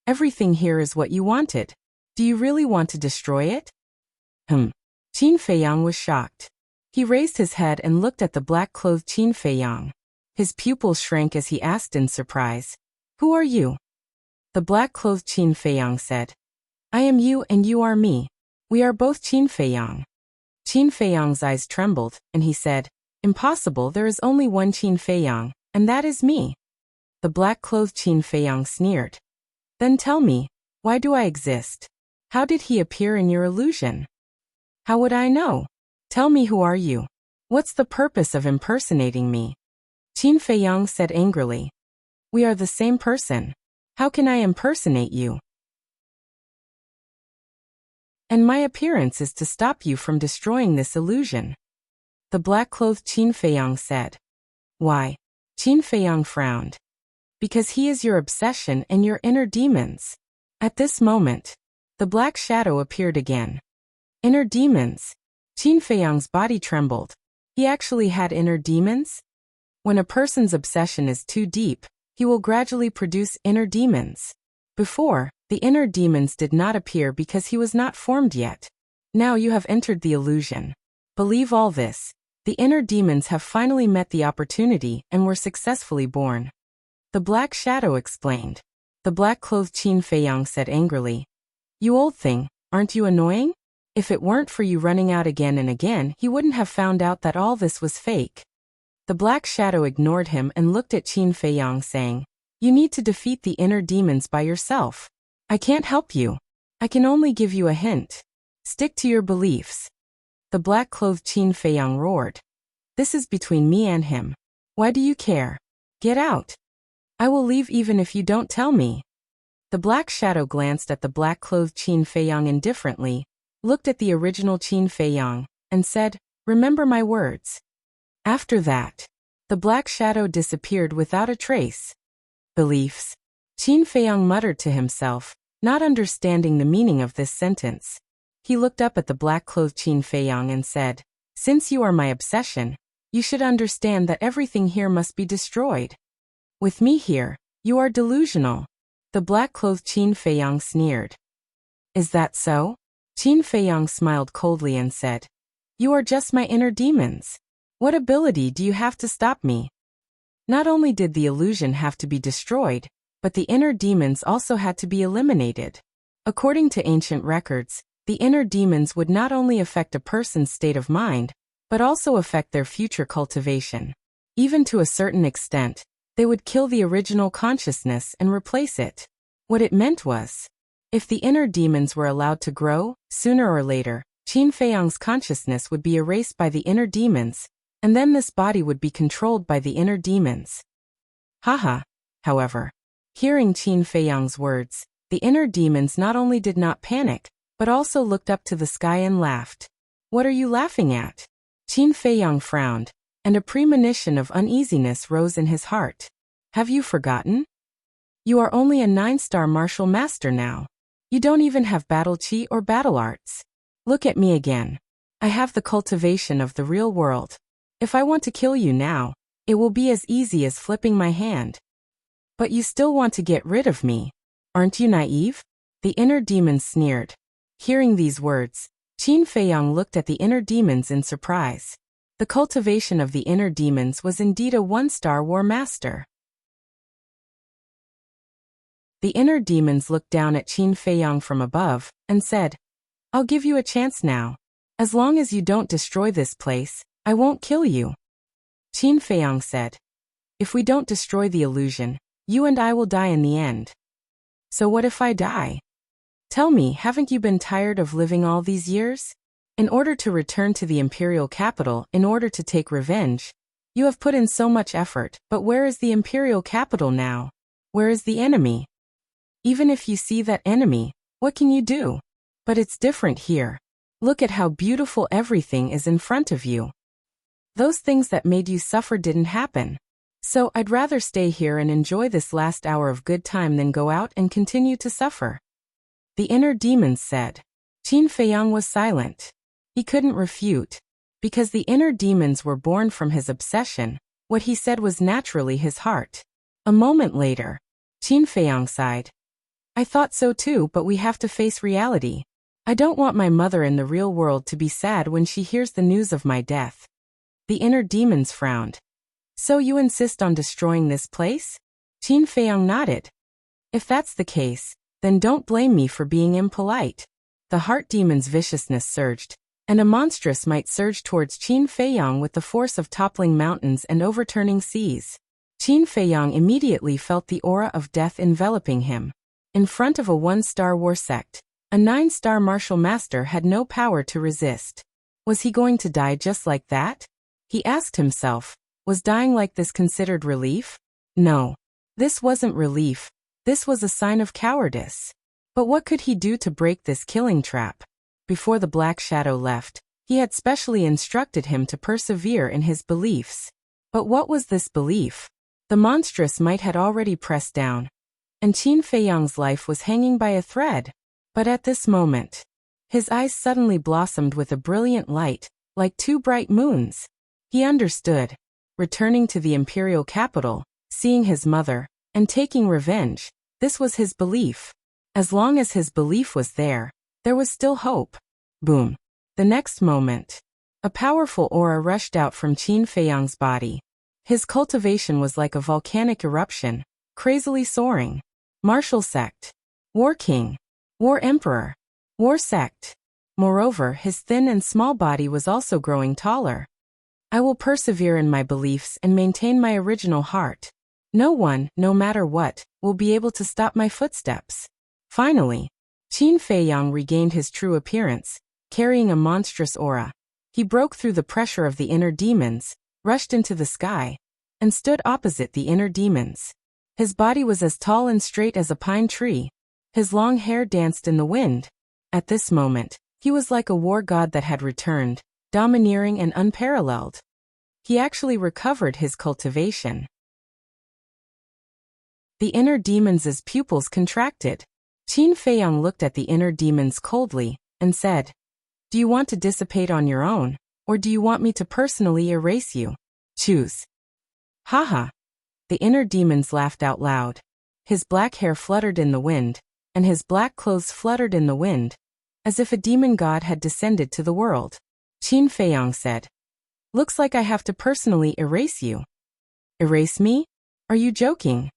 "Everything here is what you wanted. Do you really want to destroy it?" Qin Feiyang was shocked. He raised his head and looked at the black-clothed Qin Feiyang. His pupils shrank as he asked in surprise, "Who are you?" The black-clothed Qin Feiyang said, "I am you and you are me. We are both Qin Feiyang." Qin Feiyang's eyes trembled, and he said, "Impossible, there is only one Qin Feiyang, and that is me." The black-clothed Qin Feiyang sneered. "Then tell me, why do I exist? How did he appear in your illusion?" "How would I know? Tell me, who are you? What's the purpose of impersonating me?" Qin Feiyang said angrily, "We are the same person. How can I impersonate you? And my appearance is to stop you from destroying this illusion." the black-clothed Qin Feiyang said. Why? Qin Feiyang frowned. Because he is your obsession and your inner demons. At this moment, the black shadow appeared again. Inner demons? Qin Feiyang's body trembled. He actually had inner demons? When a person's obsession is too deep, he will gradually produce inner demons. Before, the inner demons did not appear because he was not formed yet. Now you have entered the illusion. Believe all this. The inner demons have finally met the opportunity and were successfully born. The black shadow explained. The black-clothed Qin Feiyang said angrily. You old thing, aren't you annoying? If it weren't for you running out again and again, he wouldn't have found out that all this was fake. The black shadow ignored him and looked at Qin Feiyang saying, You need to defeat the inner demons by yourself. I can't help you. I can only give you a hint. Stick to your beliefs. The black-clothed Qin Feiyang roared. This is between me and him. Why do you care? Get out. I will leave even if you don't tell me. The black shadow glanced at the black-clothed Qin Feiyang indifferently, looked at the original Qin Feiyang, and said, Remember my words. After that, the black shadow disappeared without a trace. Beliefs. Qin Feiyang muttered to himself, not understanding the meaning of this sentence. He looked up at the black-clothed Qin Feiyang and said, Since you are my obsession, you should understand that everything here must be destroyed. With me here, you are delusional. The black-clothed Qin Feiyang sneered. Is that so? Qin Feiyang smiled coldly and said, You are just my inner demons. What ability do you have to stop me? Not only did the illusion have to be destroyed, but the inner demons also had to be eliminated. According to ancient records, the inner demons would not only affect a person's state of mind, but also affect their future cultivation. Even to a certain extent, they would kill the original consciousness and replace it. What it meant was, if the inner demons were allowed to grow, sooner or later, Qin Feiyang's consciousness would be erased by the inner demons, and then this body would be controlled by the inner demons. Haha. However, hearing Qin Feiyang's words, the inner demons not only did not panic, but also looked up to the sky and laughed. What are you laughing at? Qin Feiyang frowned, and a premonition of uneasiness rose in his heart. Have you forgotten? You are only a 9-star martial master now. You don't even have battle chi or battle arts. Look at me again. I have the cultivation of the real world. If I want to kill you now, it will be as easy as flipping my hand. But you still want to get rid of me. Aren't you naive? The inner demons sneered. Hearing these words, Qin Feiyang looked at the inner demons in surprise. The cultivation of the inner demons was indeed a 1-star war master. The inner demons looked down at Qin Feiyang from above, and said, I'll give you a chance now. As long as you don't destroy this place, I won't kill you. Qin Feiyang said, If we don't destroy the illusion, you and I will die in the end. So what if I die? Tell me, haven't you been tired of living all these years? In order to return to the imperial capital, in order to take revenge, you have put in so much effort, but where is the imperial capital now? Where is the enemy? Even if you see that enemy, what can you do? But it's different here. Look at how beautiful everything is in front of you. Those things that made you suffer didn't happen. So I'd rather stay here and enjoy this last hour of good time than go out and continue to suffer. The inner demons said. Qin Feiyang was silent. He couldn't refute. Because the inner demons were born from his obsession, what he said was naturally his heart. A moment later, Qin Feiyang sighed. I thought so too, but we have to face reality. I don't want my mother in the real world to be sad when she hears the news of my death. The inner demons frowned. So you insist on destroying this place? Qin Feiyang nodded. If that's the case, then don't blame me for being impolite. The heart demon's viciousness surged, and a monstrous might surged towards Qin Feiyang with the force of toppling mountains and overturning seas. Qin Feiyang immediately felt the aura of death enveloping him. In front of a 1-star war sect, a 9-star martial master had no power to resist. Was he going to die just like that? He asked himself, was dying like this considered relief? No. This wasn't relief. This was a sign of cowardice. But what could he do to break this killing trap? Before the black shadow left, He had specially instructed him to persevere in his beliefs. But what was this belief? The monstrous might had already pressed down, and Qin Feiyang's life was hanging by a thread. But at this moment, his eyes suddenly blossomed with a brilliant light, like two bright moons. He understood. Returning to the imperial capital, seeing his mother, and taking revenge, this was his belief. As long as his belief was there was still hope. Boom. The next moment, a powerful aura rushed out from Qin Feiyang's body. His cultivation was like a volcanic eruption, crazily soaring. Martial sect. War king. War emperor. War sect. Moreover, his thin and small body was also growing taller. I will persevere in my beliefs and maintain my original heart. No one, no matter what, will be able to stop my footsteps. Finally, Qin Feiyang regained his true appearance, carrying a monstrous aura. He broke through the pressure of the inner demons, rushed into the sky, and stood opposite the inner demons. His body was as tall and straight as a pine tree. His long hair danced in the wind. At this moment, he was like a war god that had returned, domineering and unparalleled. He actually recovered his cultivation. The inner demons' pupils contracted. Qin Feiyang looked at the inner demons coldly, and said, "Do you want to dissipate on your own, or do you want me to personally erase you? Choose." Haha. The inner demons laughed out loud. His black hair fluttered in the wind, and his black clothes fluttered in the wind, as if a demon god had descended to the world. Qin Feiyang said, "Looks like I have to personally erase you." Erase me? Are you joking?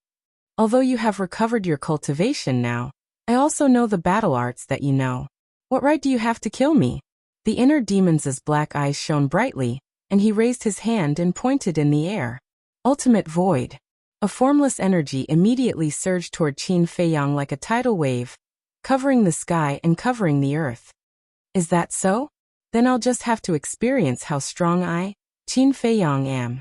Although you have recovered your cultivation now, I also know the battle arts that you know. What right do you have to kill me? The inner demon's black eyes shone brightly, and he raised his hand and pointed in the air. Ultimate void. A formless energy immediately surged toward Qin Feiyang like a tidal wave, covering the sky and covering the earth. Is that so? Then I'll just have to experience how strong I, Qin Feiyang, am.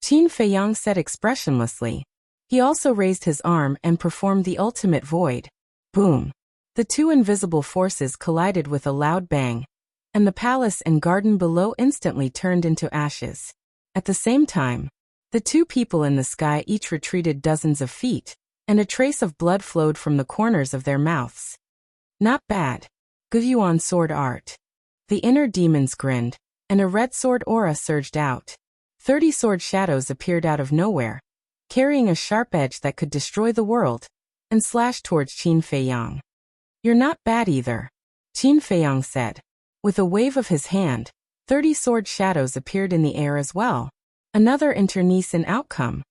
Qin Feiyang said expressionlessly. He also raised his arm and performed the ultimate void. Boom. The two invisible forces collided with a loud bang, and the palace and garden below instantly turned into ashes. At the same time, the two people in the sky each retreated dozens of feet, and a trace of blood flowed from the corners of their mouths. Not bad. Good you on sword art. The inner demons grinned, and a red sword aura surged out. 30 sword shadows appeared out of nowhere, carrying a sharp edge that could destroy the world, and slashed towards Qin Feiyang. You're not bad either, Qin Feiyang said. With a wave of his hand, 30 sword shadows appeared in the air as well. Another internecine outcome.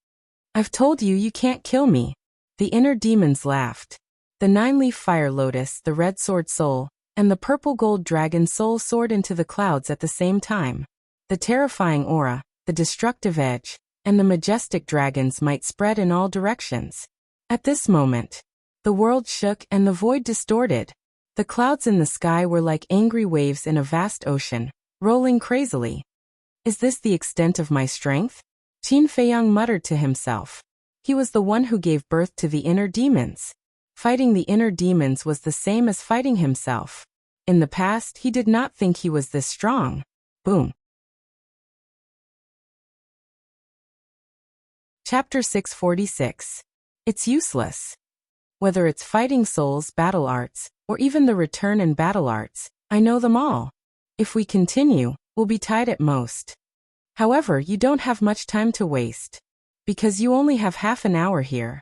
I've told you you can't kill me. The inner demons laughed. The 9-leaf fire lotus, the red sword soul, and the purple gold dragon soul soared into the clouds at the same time. The terrifying aura, the destructive edge, and the majestic dragons might spread in all directions. At this moment, the world shook and the void distorted. The clouds in the sky were like angry waves in a vast ocean, rolling crazily. Is this the extent of my strength? Qin Feiyang muttered to himself. He was the one who gave birth to the inner demons. Fighting the inner demons was the same as fighting himself. In the past, he did not think he was this strong. Boom. Chapter 646. It's useless. Whether it's fighting souls, battle arts, or even the return and battle arts, I know them all. If we continue, we'll be tied at most. However, you don't have much time to waste, because you only have half an hour here.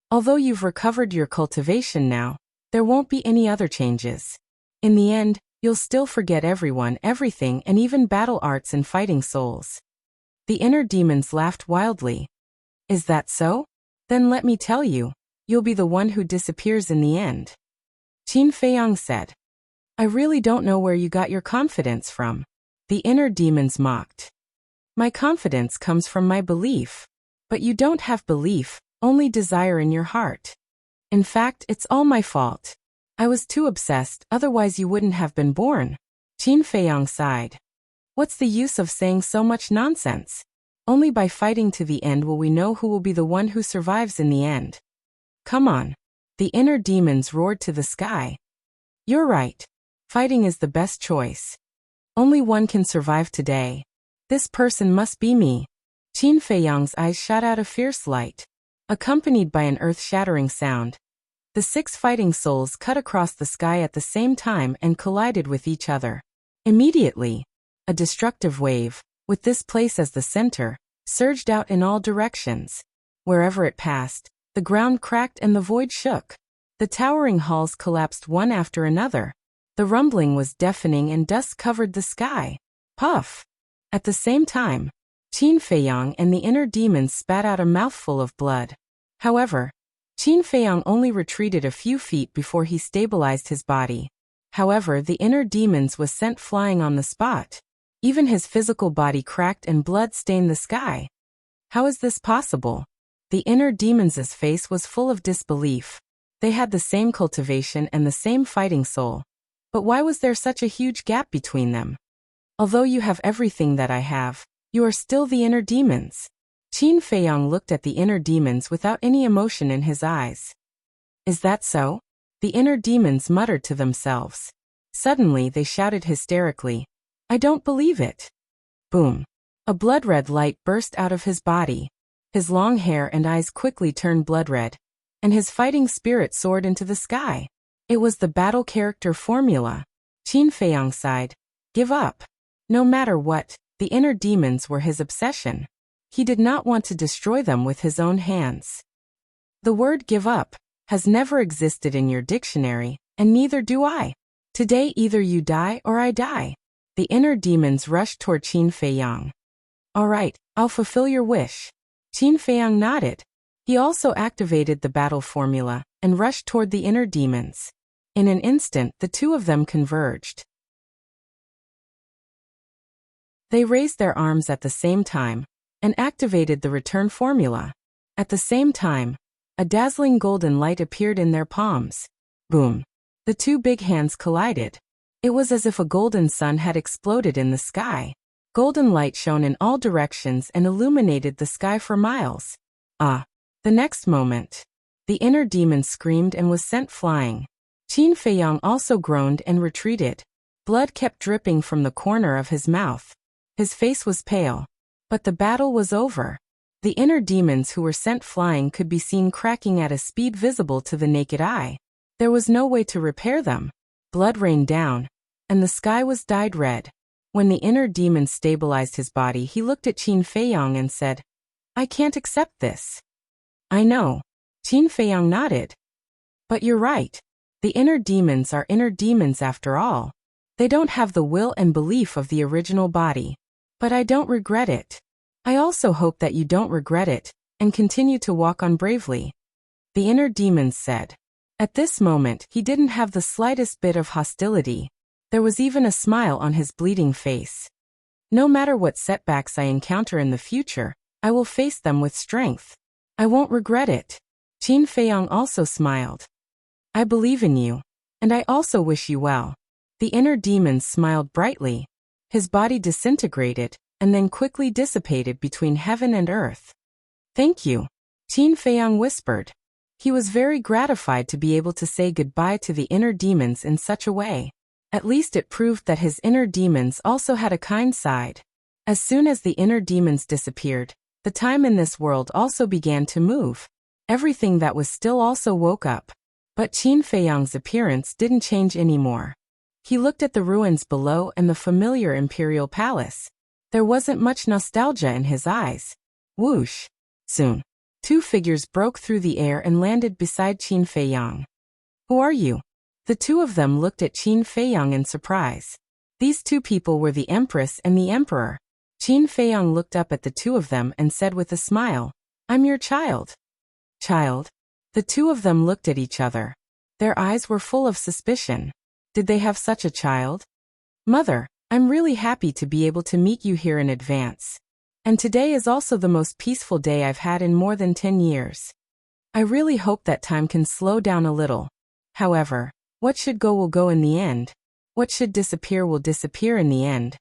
Although you've recovered your cultivation now, there won't be any other changes. In the end, you'll still forget everyone, everything, and even battle arts and fighting souls. The inner demons laughed wildly. Is that so? Then let me tell you, you'll be the one who disappears in the end. Qin Feiyang said. I really don't know where you got your confidence from. The inner demons mocked. My confidence comes from my belief. But you don't have belief, only desire in your heart. In fact, it's all my fault. I was too obsessed, otherwise you wouldn't have been born. Qin Feiyang sighed. What's the use of saying so much nonsense? Only by fighting to the end will we know who will be the one who survives in the end. Come on. The inner demons roared to the sky. You're right. Fighting is the best choice. Only one can survive today. This person must be me. Qin Feiyang's eyes shot out a fierce light. Accompanied by an earth-shattering sound, the 6 fighting souls cut across the sky at the same time and collided with each other. Immediately, a destructive wave, with this place as the center, surged out in all directions. Wherever it passed, the ground cracked and the void shook. The towering halls collapsed one after another. The rumbling was deafening and dust covered the sky. Puff! At the same time, Qin Feiyang and the inner demons spat out a mouthful of blood. However, Qin Feiyang only retreated a few feet before he stabilized his body. However, the inner demons was sent flying on the spot. Even his physical body cracked and blood stained the sky. How is this possible? The inner demons' face was full of disbelief. They had the same cultivation and the same fighting soul. But why was there such a huge gap between them? Although you have everything that I have, you are still the inner demons. Qin Feiyang looked at the inner demons without any emotion in his eyes. Is that so? The inner demons muttered to themselves. Suddenly they shouted hysterically, I don't believe it. Boom. A blood-red light burst out of his body. His long hair and eyes quickly turned blood-red, and his fighting spirit soared into the sky. It was the battle character formula. Qin Feiyang sighed. Give up. No matter what, the inner demons were his obsession. He did not want to destroy them with his own hands. The word give up has never existed in your dictionary, and neither do I. Today either you die or I die. The inner demons rushed toward Qin Feiyang. All right, I'll fulfill your wish. Qin Feiyang nodded. He also activated the battle formula and rushed toward the inner demons. In an instant, the two of them converged. They raised their arms at the same time and activated the return formula. At the same time, a dazzling golden light appeared in their palms. Boom. The two big hands collided. It was as if a golden sun had exploded in the sky. Golden light shone in all directions and illuminated the sky for miles. Ah! The next moment, the inner demon screamed and was sent flying. Qin Feiyang also groaned and retreated. Blood kept dripping from the corner of his mouth. His face was pale. But the battle was over. The inner demons who were sent flying could be seen cracking at a speed visible to the naked eye. There was no way to repair them. Blood rained down, and the sky was dyed red. When the inner demon stabilized his body, he looked at Qin Feiyang and said, I can't accept this. I know. Qin Feiyang nodded. But you're right. The inner demons are inner demons after all. They don't have the will and belief of the original body. But I don't regret it. I also hope that you don't regret it, and continue to walk on bravely. The inner demons said. At this moment, he didn't have the slightest bit of hostility. There was even a smile on his bleeding face. No matter what setbacks I encounter in the future, I will face them with strength. I won't regret it. Qin Feiyang also smiled. I believe in you, and I also wish you well. The inner demons smiled brightly. His body disintegrated, and then quickly dissipated between heaven and earth. Thank you, Qin Feiyang whispered. He was very gratified to be able to say goodbye to the inner demons in such a way. At least it proved that his inner demons also had a kind side. As soon as the inner demons disappeared, the time in this world also began to move. Everything that was still also woke up. But Qin Feiyang's appearance didn't change anymore. He looked at the ruins below and the familiar imperial palace. There wasn't much nostalgia in his eyes. Whoosh! Soon, two figures broke through the air and landed beside Qin Feiyang. Who are you? The two of them looked at Qin Feiyang in surprise. These two people were the Empress and the Emperor. Qin Feiyang looked up at the two of them and said with a smile, I'm your child. Child? The two of them looked at each other. Their eyes were full of suspicion. Did they have such a child? Mother, I'm really happy to be able to meet you here in advance. And today is also the most peaceful day I've had in more than 10 years. I really hope that time can slow down a little. However, what should go will go in the end. What should disappear will disappear in the end.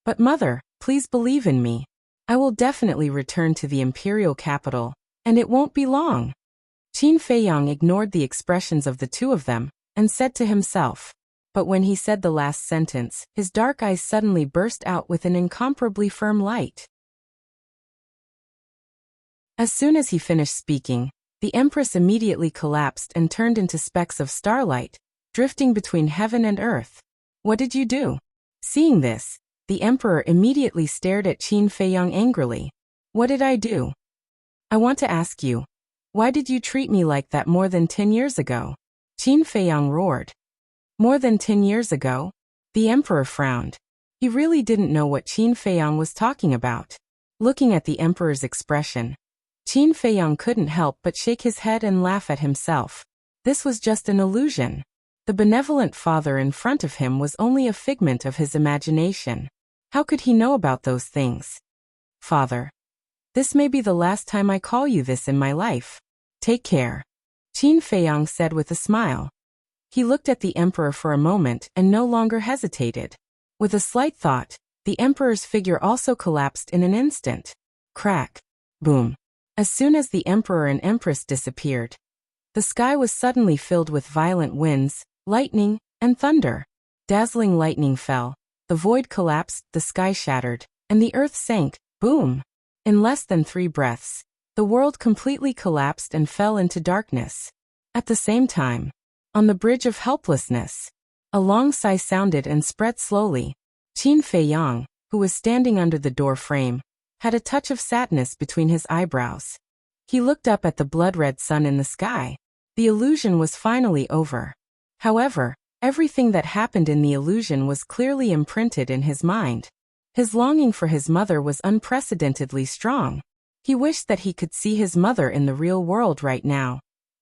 But mother, please believe in me. I will definitely return to the imperial capital, and it won't be long. Qin Feiyang ignored the expressions of the two of them, and said to himself, But when he said the last sentence, his dark eyes suddenly burst out with an incomparably firm light. As soon as he finished speaking, the Empress immediately collapsed and turned into specks of starlight, drifting between heaven and earth. What did you do? Seeing this, the Emperor immediately stared at Qin Feiyang angrily. What did I do? I want to ask you, why did you treat me like that more than 10 years ago? Qin Feiyang roared. More than 10 years ago? The Emperor frowned. He really didn't know what Qin Feiyang was talking about. Looking at the Emperor's expression, Qin Feiyang couldn't help but shake his head and laugh at himself. This was just an illusion. The benevolent father in front of him was only a figment of his imagination. How could he know about those things? Father, this may be the last time I call you this in my life. Take care. Qin Feiyang said with a smile. He looked at the Emperor for a moment and no longer hesitated. With a slight thought, the Emperor's figure also collapsed in an instant. Crack. Boom. As soon as the Emperor and Empress disappeared, the sky was suddenly filled with violent winds, lightning, and thunder. Dazzling lightning fell, the void collapsed, the sky shattered, and the earth sank. Boom! In less than 3 breaths, the world completely collapsed and fell into darkness. At the same time, on the bridge of helplessness, a long sigh sounded and spread slowly. Qin Feiyang, who was standing under the door frame, had a touch of sadness between his eyebrows. He looked up at the blood-red sun in the sky. The illusion was finally over. However, everything that happened in the illusion was clearly imprinted in his mind. His longing for his mother was unprecedentedly strong. He wished that he could see his mother in the real world right now,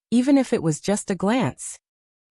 even if it was just a glance.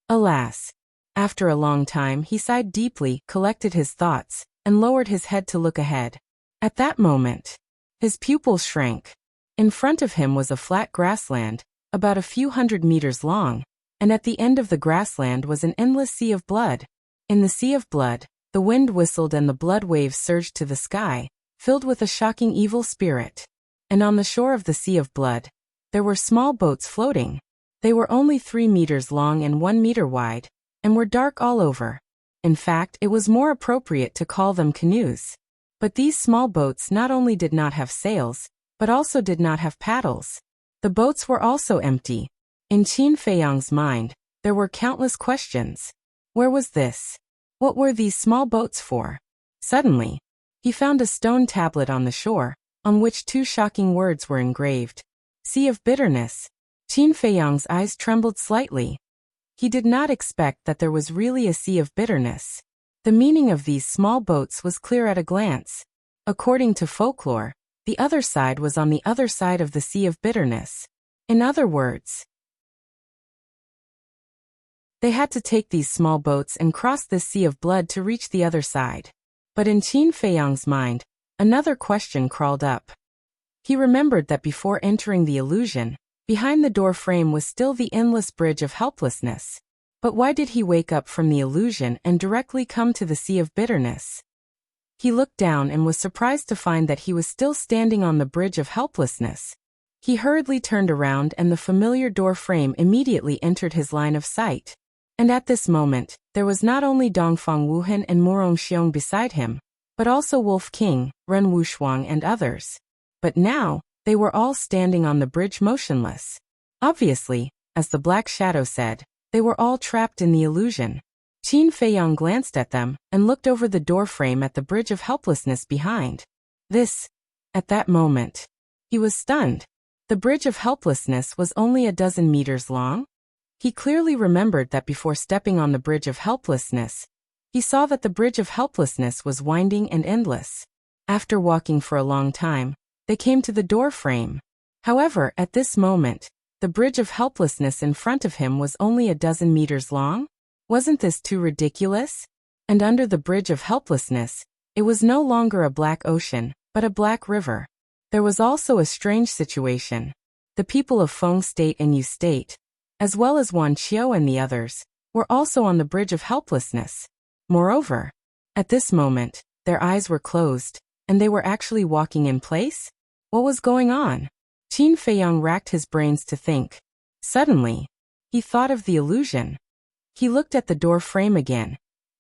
Alas! After a long time he sighed deeply, collected his thoughts, and lowered his head to look ahead. At that moment, his pupils shrank. In front of him was a flat grassland, about a few 100 meters long, and at the end of the grassland was an endless sea of blood. In the sea of blood, the wind whistled and the blood waves surged to the sky, filled with a shocking evil spirit. And on the shore of the sea of blood, there were small boats floating. They were only 3 meters long and 1 meter wide, and were dark all over. In fact, it was more appropriate to call them canoes. But these small boats not only did not have sails, but also did not have paddles. The boats were also empty. In Qin Feiyang's mind, there were countless questions. Where was this? What were these small boats for? Suddenly, he found a stone tablet on the shore, on which 2 shocking words were engraved. Sea of Bitterness. Qin Feiyang's eyes trembled slightly. He did not expect that there was really a sea of bitterness. The meaning of these small boats was clear at a glance. According to folklore, the other side was on the other side of the Sea of Bitterness. In other words, they had to take these small boats and cross this sea of blood to reach the other side. But in Qin Feiyang's mind, another question crawled up. He remembered that before entering the illusion, behind the door frame was still the endless bridge of helplessness. But why did he wake up from the illusion and directly come to the Sea of Bitterness? He looked down and was surprised to find that he was still standing on the bridge of helplessness. He hurriedly turned around and the familiar door frame immediately entered his line of sight. And at this moment, there was not only Dongfang Wuhan and Murong Xiong beside him, but also Wolf King, Ren Wushuang and others. But now, they were all standing on the bridge motionless. Obviously, as the Black Shadow said, they were all trapped in the illusion. Qin Feiyang glanced at them and looked over the doorframe at the bridge of helplessness behind. At that moment, he was stunned. The bridge of helplessness was only a dozen meters long. He clearly remembered that before stepping on the bridge of helplessness, he saw that the bridge of helplessness was winding and endless. After walking for a long time, they came to the doorframe. However, at this moment, the bridge of helplessness in front of him was only a dozen meters long. Wasn't this too ridiculous? And under the bridge of helplessness, it was no longer a black ocean, but a black river. There was also a strange situation. The people of Feng State and Yu State, as well as Wan Qiu and the others, were also on the bridge of helplessness. Moreover, at this moment, their eyes were closed, and they were actually walking in place? What was going on? Qin Feiyang racked his brains to think. Suddenly, he thought of the illusion. He looked at the door frame again,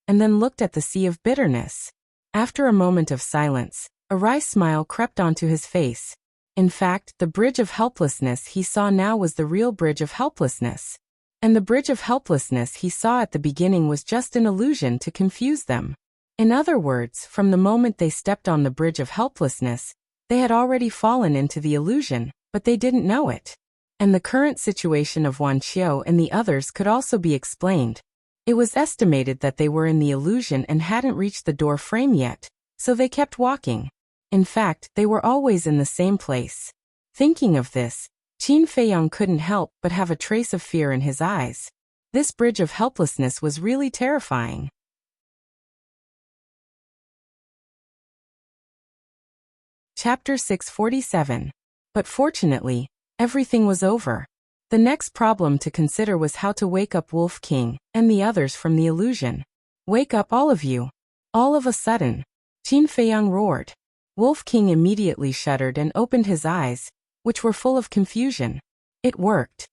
and then looked at the sea of bitterness. After a moment of silence, a wry smile crept onto his face. In fact, the bridge of helplessness he saw now was the real bridge of helplessness. And the bridge of helplessness he saw at the beginning was just an illusion to confuse them. In other words, from the moment they stepped on the bridge of helplessness, they had already fallen into the illusion, but they didn't know it. And the current situation of Wan Qiu and the others could also be explained. It was estimated that they were in the illusion and hadn't reached the door frame yet, so they kept walking. In fact, they were always in the same place. Thinking of this, Qin Feiyang couldn't help but have a trace of fear in his eyes. This bridge of helplessness was really terrifying. Chapter 647. But fortunately, everything was over. The next problem to consider was how to wake up Wolf King and the others from the illusion. Wake up, all of you! All of a sudden, Qin Feiyang roared. Wolf King immediately shuddered and opened his eyes, which were full of confusion. It worked.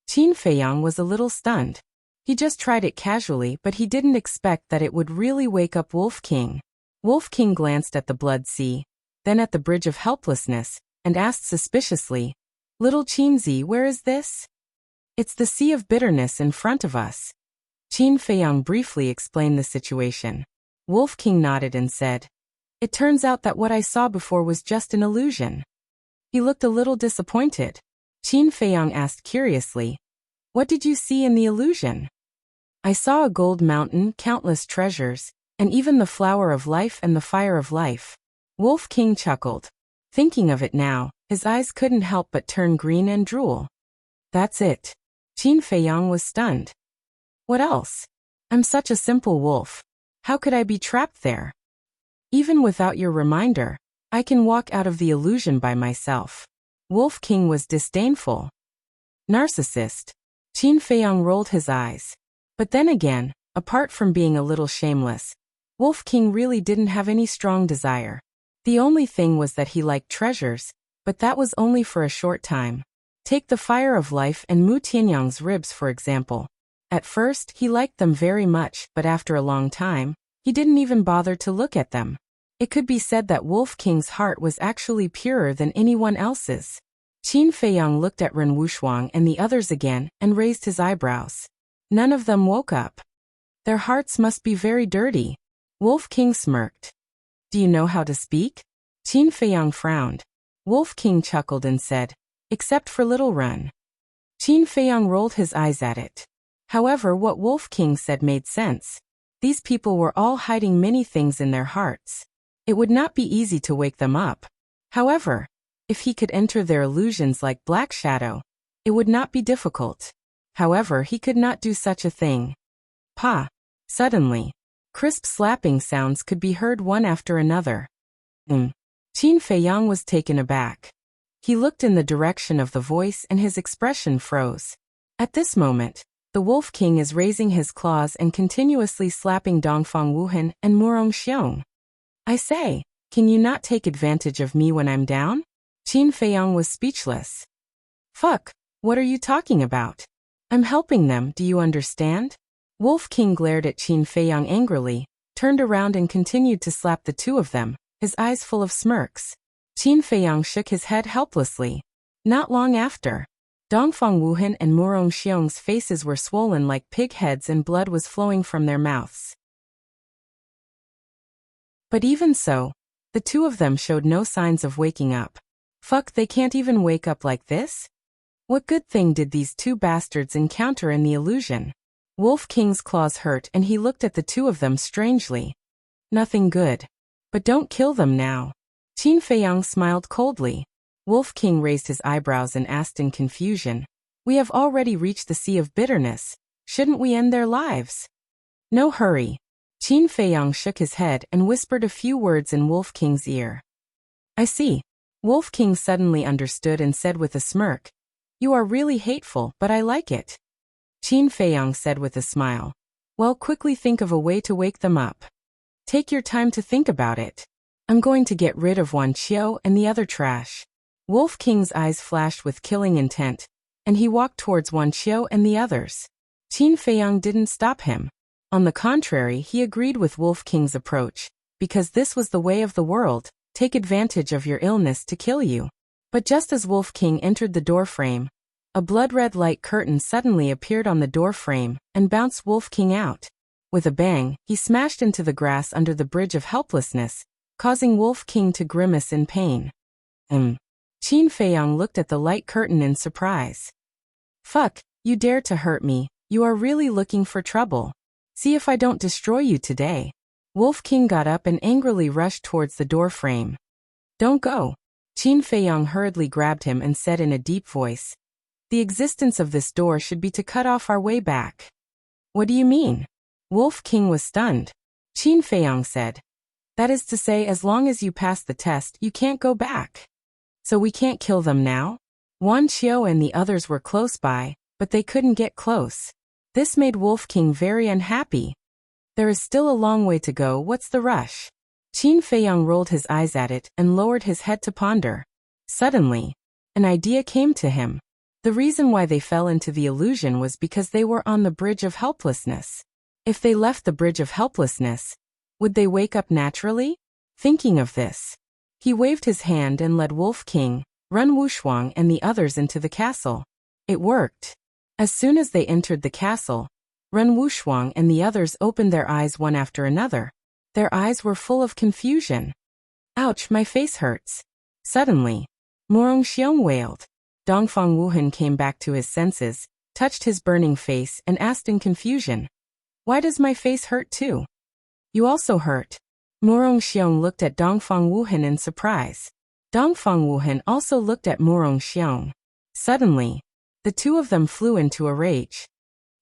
Qin Feiyang was a little stunned. He just tried it casually, but he didn't expect that it would really wake up Wolf King. Wolf King glanced at the blood sea, then at the bridge of helplessness, and asked suspiciously, "Little Qinzi, where is this?" "It's the sea of bitterness in front of us." Qin Feiyang briefly explained the situation. Wolf King nodded and said, "It turns out that what I saw before was just an illusion." He looked a little disappointed. Qin Feiyang asked curiously, "What did you see in the illusion?" "I saw a gold mountain, countless treasures, and even the flower of life and the fire of life." Wolf King chuckled. Thinking of it now, his eyes couldn't help but turn green and drool. "That's it." Qin Feiyang was stunned. "What else? I'm such a simple wolf. How could I be trapped there? Even without your reminder, I can walk out of the illusion by myself." Wolf King was disdainful. "Narcissist." Qin Feiyang rolled his eyes. But then again, apart from being a little shameless, Wolf King really didn't have any strong desire. The only thing was that he liked treasures, but that was only for a short time. Take the fire of life and Mu Tianyang's ribs for example. At first, he liked them very much, but after a long time, he didn't even bother to look at them. It could be said that Wolf King's heart was actually purer than anyone else's. Qin Feiyang looked at Ren Wushuang and the others again and raised his eyebrows. None of them woke up. Their hearts must be very dirty. Wolf King smirked. "Do you know how to speak?" Qin Feiyang frowned. Wolf King chuckled and said, "Except for Little Run." Qin Feiyang rolled his eyes at it. However, what Wolf King said made sense. These people were all hiding many things in their hearts. It would not be easy to wake them up. However, if he could enter their illusions like Black Shadow, it would not be difficult. However, he could not do such a thing. Pa! Suddenly, crisp slapping sounds could be heard one after another. Qin Feiyang was taken aback. He looked in the direction of the voice and his expression froze. At this moment, the Wolf King is raising his claws and continuously slapping Dongfang Wuhan and Murong Xiong. "I say, can you not take advantage of me when I'm down?" Qin Feiyang was speechless. "Fuck, what are you talking about? I'm helping them, do you understand?" Wolf King glared at Qin Feiyang angrily, turned around and continued to slap the two of them, his eyes full of smirks. Qin Feiyang shook his head helplessly. Not long after, Dongfang Wuhan and Murong Xiong's faces were swollen like pig heads and blood was flowing from their mouths. But even so, the two of them showed no signs of waking up. Fuck, they can't even wake up like this? What good thing did these two bastards encounter in the illusion? Wolf King's claws hurt and he looked at the two of them strangely. "Nothing good. But don't kill them now." Qin Feiyang smiled coldly. Wolf King raised his eyebrows and asked in confusion, "We have already reached the sea of bitterness. Shouldn't we end their lives?" "No hurry." Qin Feiyang shook his head and whispered a few words in Wolf King's ear. "I see." Wolf King suddenly understood and said with a smirk, "You are really hateful, but I like it." Qin Feiyang said with a smile, "Well, quickly think of a way to wake them up. Take your time to think about it. I'm going to get rid of Wan Qiu and the other trash." Wolf King's eyes flashed with killing intent, and he walked towards Wan Qiu and the others. Qin Feiyang didn't stop him. On the contrary, he agreed with Wolf King's approach, because this was the way of the world, take advantage of your illness to kill you. But just as Wolf King entered the doorframe, a blood-red light curtain suddenly appeared on the doorframe and bounced Wolf King out. With a bang, he smashed into the grass under the bridge of helplessness, causing Wolf King to grimace in pain. Qin Feiyang looked at the light curtain in surprise. Fuck, you dare to hurt me, you are really looking for trouble. See if I don't destroy you today. Wolf King got up and angrily rushed towards the doorframe. Don't go. Qin Feiyang hurriedly grabbed him and said in a deep voice, the existence of this door should be to cut off our way back. What do you mean? Wolf King was stunned. Qin Feiyang said, that is to say, as long as you pass the test, you can't go back. So we can't kill them now? Wan Qiu and the others were close by, but they couldn't get close. This made Wolf King very unhappy. There is still a long way to go, what's the rush? Qin Feiyang rolled his eyes at it and lowered his head to ponder. Suddenly, an idea came to him. The reason why they fell into the illusion was because they were on the bridge of helplessness. If they left the bridge of helplessness, would they wake up naturally? Thinking of this, he waved his hand and led Wolf King, Ren Wuxia and the others into the castle. It worked. As soon as they entered the castle, Ren Wuxia and the others opened their eyes one after another. Their eyes were full of confusion. Ouch, my face hurts. Suddenly, Murong Xiong wailed. Dongfang Wuhan came back to his senses, touched his burning face and asked in confusion, why does my face hurt too? You also hurt. Murong Xiong looked at Dongfang Wuhan in surprise. Dongfang Wuhan also looked at Murong Xiong. Suddenly, the two of them flew into a rage.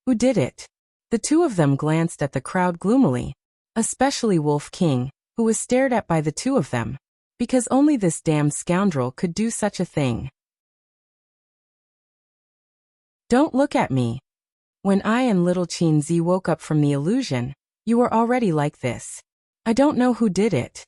Who did it? The two of them glanced at the crowd gloomily, especially Wolf King, who was stared at by the two of them, because only this damned scoundrel could do such a thing. Don't look at me. When I and little Qin Zi woke up from the illusion, you were already like this. I don't know who did it.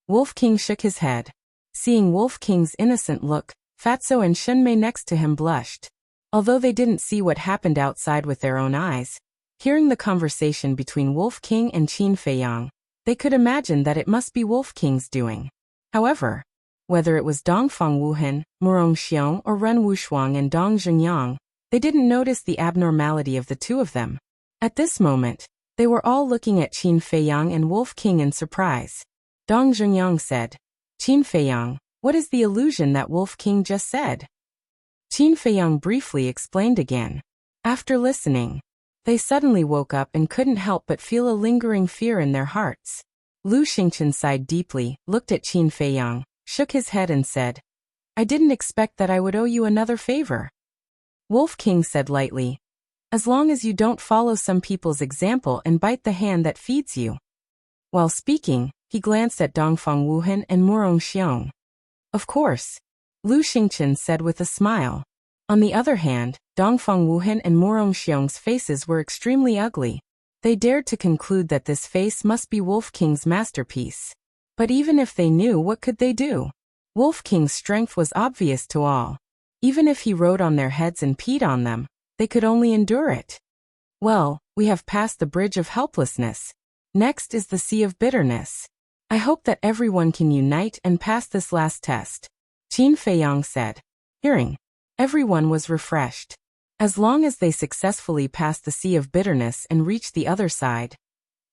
Wolf King shook his head. Seeing Wolf King's innocent look, Fatso and Shenmei next to him blushed. Although they didn't see what happened outside with their own eyes, hearing the conversation between Wolf King and Qin Feiyang, they could imagine that it must be Wolf King's doing. However, whether it was Dongfang Wuhan, Murong Xiong or Ren Wuxia and Dong Zhengyang, they didn't notice the abnormality of the two of them. At this moment, they were all looking at Qin Feiyang and Wolf King in surprise. Dong Zhengyang said, Qin Feiyang, what is the illusion that Wolf King just said? Qin Feiyang briefly explained again. After listening, they suddenly woke up and couldn't help but feel a lingering fear in their hearts. Lu Xingchen sighed deeply, looked at Qin Feiyang, shook his head and said, I didn't expect that I would owe you another favor. Wolf King said lightly, as long as you don't follow some people's example and bite the hand that feeds you. While speaking, he glanced at Dongfang Wuhan and Murong Xiong. Of course, Lu Xingchen said with a smile. On the other hand, Dongfang Wuhan and Murong Xiong's faces were extremely ugly. They dared to conclude that this face must be Wolf King's masterpiece. But even if they knew, what could they do? Wolf King's strength was obvious to all. Even if he rode on their heads and peed on them, they could only endure it. Well, we have passed the bridge of helplessness. Next is the sea of bitterness. I hope that everyone can unite and pass this last test. Qin Feiyang said. Hearing, everyone was refreshed. As long as they successfully passed the sea of bitterness and reached the other side,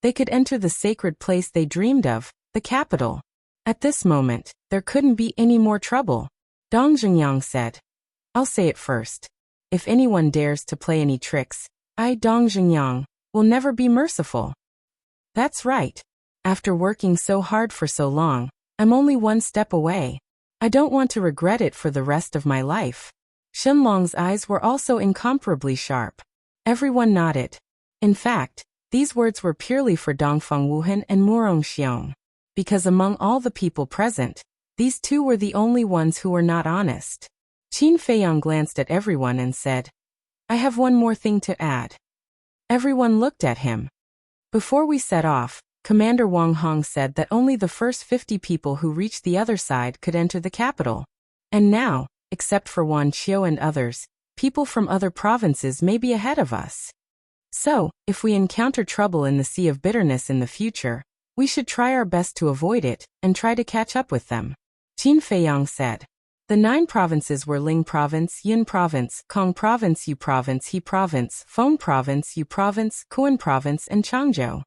they could enter the sacred place they dreamed of, the capital. At this moment, there couldn't be any more trouble. Dong Zhengyang said. I'll say it first. If anyone dares to play any tricks, I, Dong Zhengyang, will never be merciful. That's right. After working so hard for so long, I'm only one step away. I don't want to regret it for the rest of my life. Shenlong's eyes were also incomparably sharp. Everyone nodded. In fact, these words were purely for Dongfang Wuhan and Murong Xiong. Because among all the people present, these two were the only ones who were not honest. Qin Feiyang glanced at everyone and said, I have one more thing to add. Everyone looked at him. Before we set off, Commander Wang Hong said that only the first 50 people who reached the other side could enter the capital. And now, except for Wan Qiu and others, people from other provinces may be ahead of us. So, if we encounter trouble in the Sea of Bitterness in the future, we should try our best to avoid it and try to catch up with them. Qin Feiyang said. The 9 provinces were Ling Province, Yin Province, Kong Province, Yu Province, He Province, Feng Province, Yu Province, Kuan Province, and Changzhou.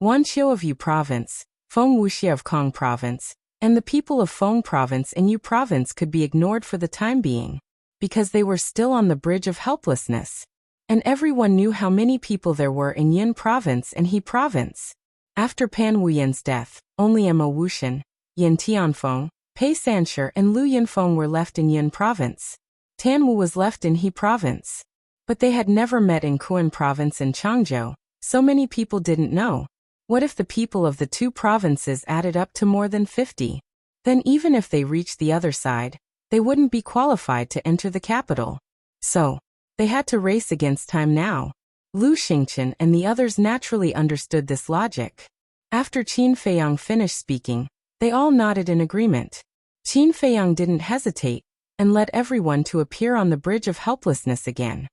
Wanqiu of Yu Province, Feng Wuxia of Kong Province, and the people of Feng Province and Yu Province could be ignored for the time being, because they were still on the bridge of helplessness. And everyone knew how many people there were in Yin Province and He Province. After Pan Wuyan's death, only Emma Wuxian, Yin Tianfeng, Pei Sanshi, and Lu Yinfeng were left in Yin Province. Tan Wu was left in He Province. But they had never met in Kuan Province and Changzhou, so many people didn't know. What if the people of the 2 provinces added up to more than 50? Then even if they reached the other side, they wouldn't be qualified to enter the capital. So, they had to race against time now. Lu Xingqian and the others naturally understood this logic. After Qin Feiyang finished speaking, they all nodded in agreement. Qin Feiyang didn't hesitate, and led everyone to appear on the bridge of helplessness again.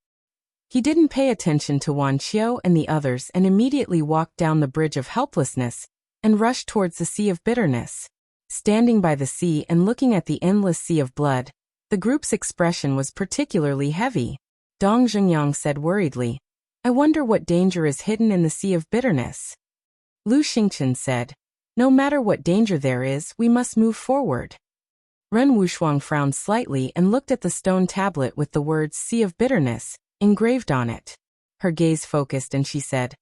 He didn't pay attention to Wanqiu and the others and immediately walked down the bridge of helplessness and rushed towards the Sea of Bitterness. Standing by the sea and looking at the endless sea of blood, the group's expression was particularly heavy. Dong Zhengyang said worriedly, I wonder what danger is hidden in the Sea of Bitterness. Lu Xingqian said, no matter what danger there is, we must move forward. Ren Wushuang frowned slightly and looked at the stone tablet with the words Sea of Bitterness engraved on it. Her gaze focused and she said,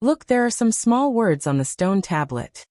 look, there are some small words on the stone tablet.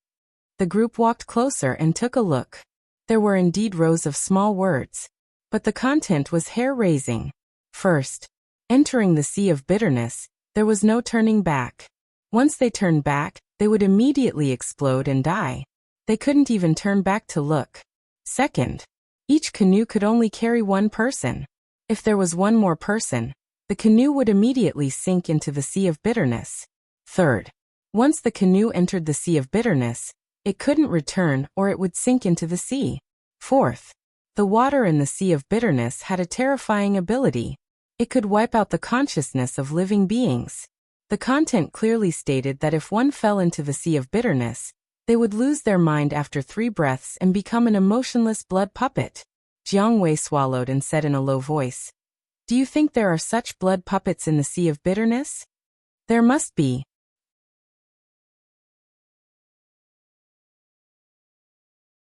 The group walked closer and took a look. There were indeed rows of small words, but the content was hair-raising. First, entering the Sea of Bitterness, there was no turning back. Once they turned back, they would immediately explode and die. They couldn't even turn back to look. Second, each canoe could only carry 1 person. If there was 1 more person, the canoe would immediately sink into the Sea of Bitterness. Third, once the canoe entered the Sea of Bitterness, it couldn't return or it would sink into the sea. Fourth, the water in the Sea of Bitterness had a terrifying ability. It could wipe out the consciousness of living beings. The content clearly stated that if one fell into the Sea of Bitterness, they would lose their mind after 3 breaths and become an emotionless blood puppet. Jiang Wei swallowed and said in a low voice, do you think there are such blood puppets in the Sea of Bitterness? There must be.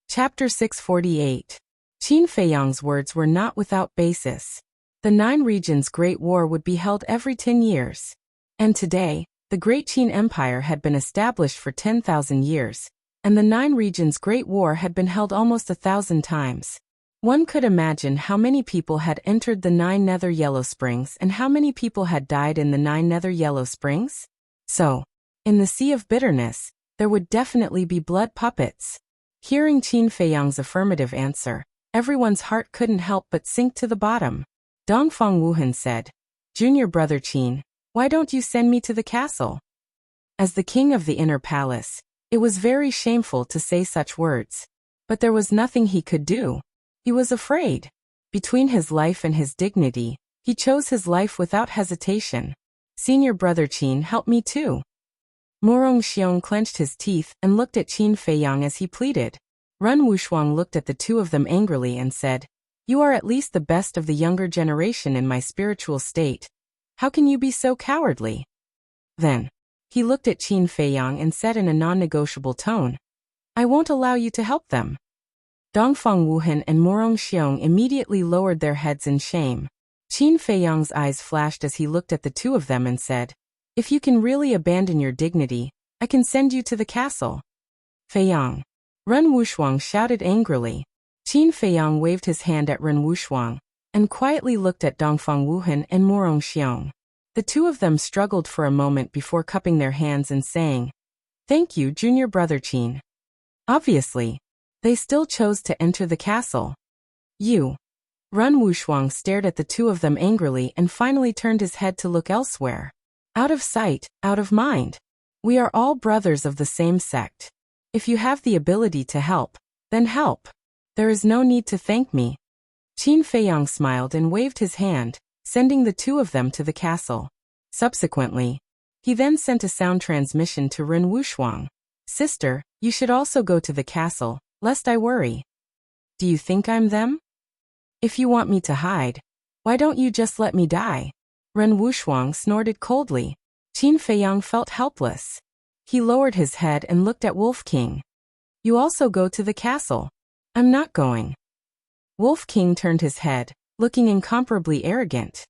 Chapter 648. Qin Feiyang's words were not without basis. The 9 regions' Great War would be held every 10 years. And today, the Great Qin Empire had been established for 10,000 years, and the 9 regions' Great War had been held almost 1,000 times. One could imagine how many people had entered the 9 Nether Yellow Springs and how many people had died in the 9 Nether Yellow Springs. So, in the Sea of Bitterness, there would definitely be blood puppets. Hearing Qin Feiyang's affirmative answer, everyone's heart couldn't help but sink to the bottom. Dongfang Wuhan said, Junior brother Qin, why don't you send me to the castle? As the king of the inner palace, it was very shameful to say such words. But there was nothing he could do. He was afraid. Between his life and his dignity, he chose his life without hesitation. Senior brother Qin, help me too. Morong Xiong clenched his teeth and looked at Qin Feiyang as he pleaded. Ren Wushuang looked at the 2 of them angrily and said, you are at least the best of the younger generation in my spiritual state. How can you be so cowardly? Then, he looked at Qin Feiyang and said in a non-negotiable tone, I won't allow you to help them. Dongfang Wuhan and Morong Xiong immediately lowered their heads in shame. Qin Feiyang's eyes flashed as he looked at the 2 of them and said, if you can really abandon your dignity, I can send you to the castle. Feiyang. Ren Wushuang shouted angrily. Qin Feiyang waved his hand at Ren Wushuang and quietly looked at Dongfang Wuhan and Morong Xiong. The 2 of them struggled for a moment before cupping their hands and saying, thank you, junior brother Qin. Obviously, they still chose to enter the castle. You. Ren Wushuang stared at the 2 of them angrily and finally turned his head to look elsewhere. Out of sight, out of mind. We are all brothers of the same sect. If you have the ability to help, then help. There is no need to thank me. Qin Feiyang smiled and waved his hand, sending the two of them to the castle. Subsequently, he then sent a sound transmission to Ren Wuxia. Sister, you should also go to the castle, lest I worry. Do you think I'm them? If you want me to hide, why don't you just let me die? Ren Wuxia snorted coldly. Qin Feiyang felt helpless. He lowered his head and looked at Wolf King. You also go to the castle. I'm not going. Wolf King turned his head, looking incomparably arrogant.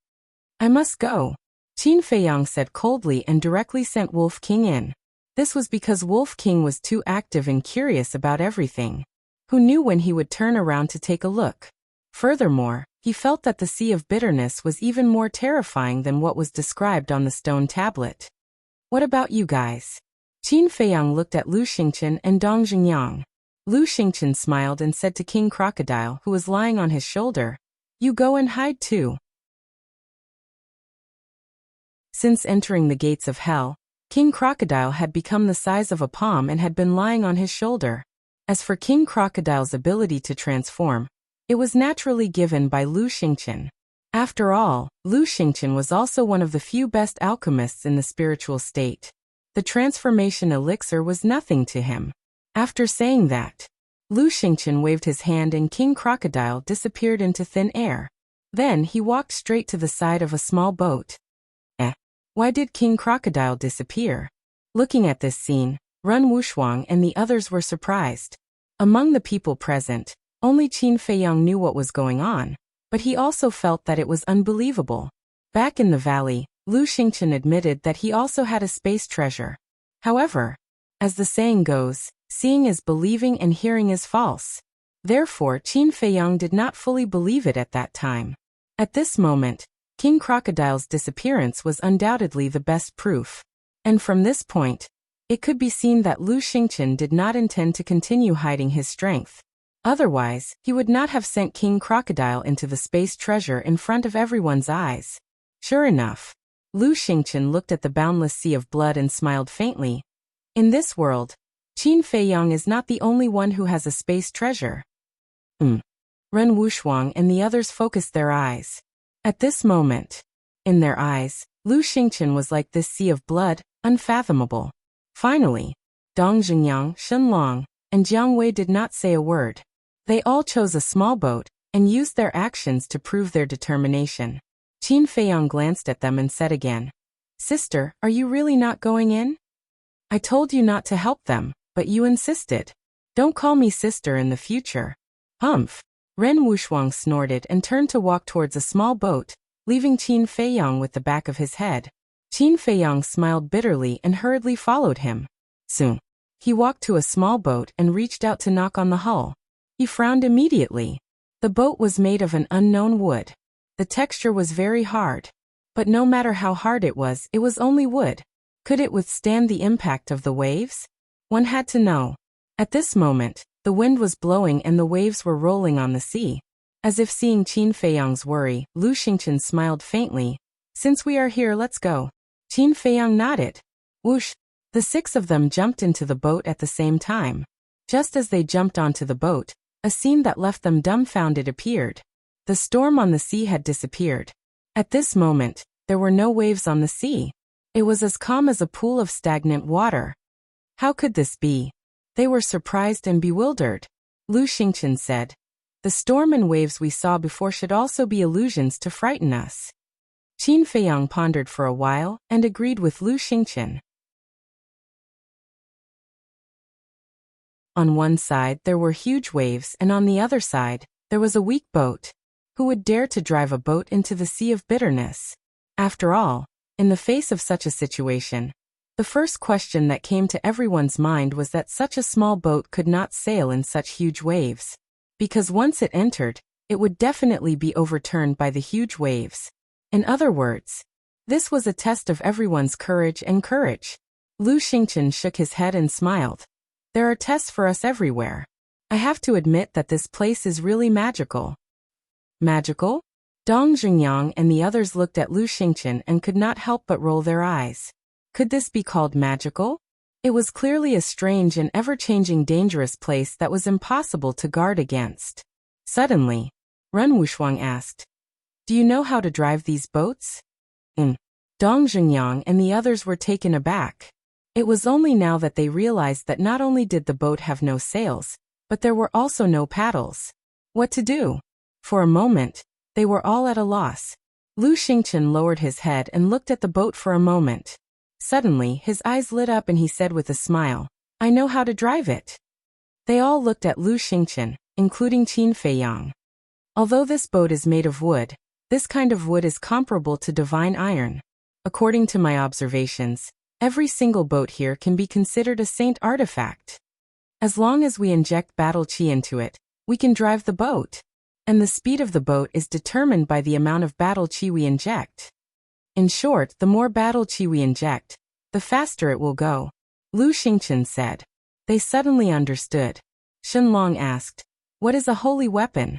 I must go. Qin Feiyang said coldly and directly sent Wolf King in. This was because Wolf King was too active and curious about everything. Who knew when he would turn around to take a look? Furthermore, he felt that the Sea of Bitterness was even more terrifying than what was described on the stone tablet. What about you guys? Qin Feiyang looked at Lu Xingqian and Dong Jingyang. Lu Xingqian smiled and said to King Crocodile, who was lying on his shoulder, You go and hide too. Since entering the gates of hell, King Crocodile had become the size of a palm and had been lying on his shoulder. As for King Crocodile's ability to transform, it was naturally given by Lu Xingqian. After all, Lu Xingqian was also one of the few best alchemists in the spiritual state. The transformation elixir was nothing to him. After saying that, Lu Xingqian waved his hand and King Crocodile disappeared into thin air. Then he walked straight to the side of a small boat. Why did King Crocodile disappear? Looking at this scene, Ren Wuxia and the others were surprised. Among the people present, only Qin Feiyang knew what was going on, but he also felt that it was unbelievable. Back in the valley, Lu Xingqian admitted that he also had a space treasure. However, as the saying goes, seeing is believing and hearing is false. Therefore, Qin Feiyang did not fully believe it at that time. At this moment, King Crocodile's disappearance was undoubtedly the best proof. And from this point, it could be seen that Lu Xingqian did not intend to continue hiding his strength. Otherwise, he would not have sent King Crocodile into the space treasure in front of everyone's eyes. Sure enough, Lu Xingqian looked at the boundless sea of blood and smiled faintly. In this world, Qin Feiyang is not the only one who has a space treasure. Ren Wuxia and the others focused their eyes. At this moment, in their eyes, Lu Xingqian was like this sea of blood, unfathomable. Finally, Dong Jingyang, Shen Long, and Jiang Wei did not say a word. They all chose a small boat and used their actions to prove their determination. Qin Feiyang glanced at them and said again, Sister, are you really not going in? I told you not to help them, but you insisted. Don't call me sister in the future. Humph. Ren Wuxia snorted and turned to walk towards a small boat, leaving Qin Feiyang with the back of his head. Qin Feiyang smiled bitterly and hurriedly followed him. Soon, he walked to a small boat and reached out to knock on the hull. He frowned immediately. The boat was made of an unknown wood. The texture was very hard. But no matter how hard it was only wood. Could it withstand the impact of the waves? One had to know. At this moment, the wind was blowing and the waves were rolling on the sea. As if seeing Qin Feiyang's worry, Lu Xingqian smiled faintly. Since we are here, let's go. Qin Feiyang nodded. Whoosh! The six of them jumped into the boat at the same time. Just as they jumped onto the boat, a scene that left them dumbfounded appeared. The storm on the sea had disappeared. At this moment, there were no waves on the sea. It was as calm as a pool of stagnant water. How could this be? They were surprised and bewildered. Lu Xingqian said, The storm and waves we saw before should also be illusions to frighten us. Qin Feiyang pondered for a while and agreed with Lu Xingqian. On one side there were huge waves and on the other side, there was a weak boat. Who would dare to drive a boat into the Sea of Bitterness? After all, in the face of such a situation, the first question that came to everyone's mind was that such a small boat could not sail in such huge waves. Because once it entered, it would definitely be overturned by the huge waves. In other words, this was a test of everyone's courage and courage. Lu Xingqian shook his head and smiled. There are tests for us everywhere. I have to admit that this place is really magical. Magical? Dong Jingyang and the others looked at Lu Xingqian and could not help but roll their eyes. Could this be called magical? It was clearly a strange and ever-changing dangerous place that was impossible to guard against. Suddenly, Ren Wuxia asked, Do you know how to drive these boats? Dong Zhengyang and the others were taken aback. It was only now that they realized that not only did the boat have no sails, but there were also no paddles. What to do? For a moment, they were all at a loss. Lu Xingchen lowered his head and looked at the boat for a moment. Suddenly, his eyes lit up and he said with a smile, "I know how to drive it." They all looked at Lu Xingchen, including Qin Feiyang. Although this boat is made of wood, this kind of wood is comparable to divine iron. According to my observations, every single boat here can be considered a saint artifact. As long as we inject battle qi into it, we can drive the boat. And the speed of the boat is determined by the amount of battle qi we inject. In short, the more battle qi we inject, the faster it will go. Lu Xingchen said. They suddenly understood. Shen Long asked, "What is a holy weapon?"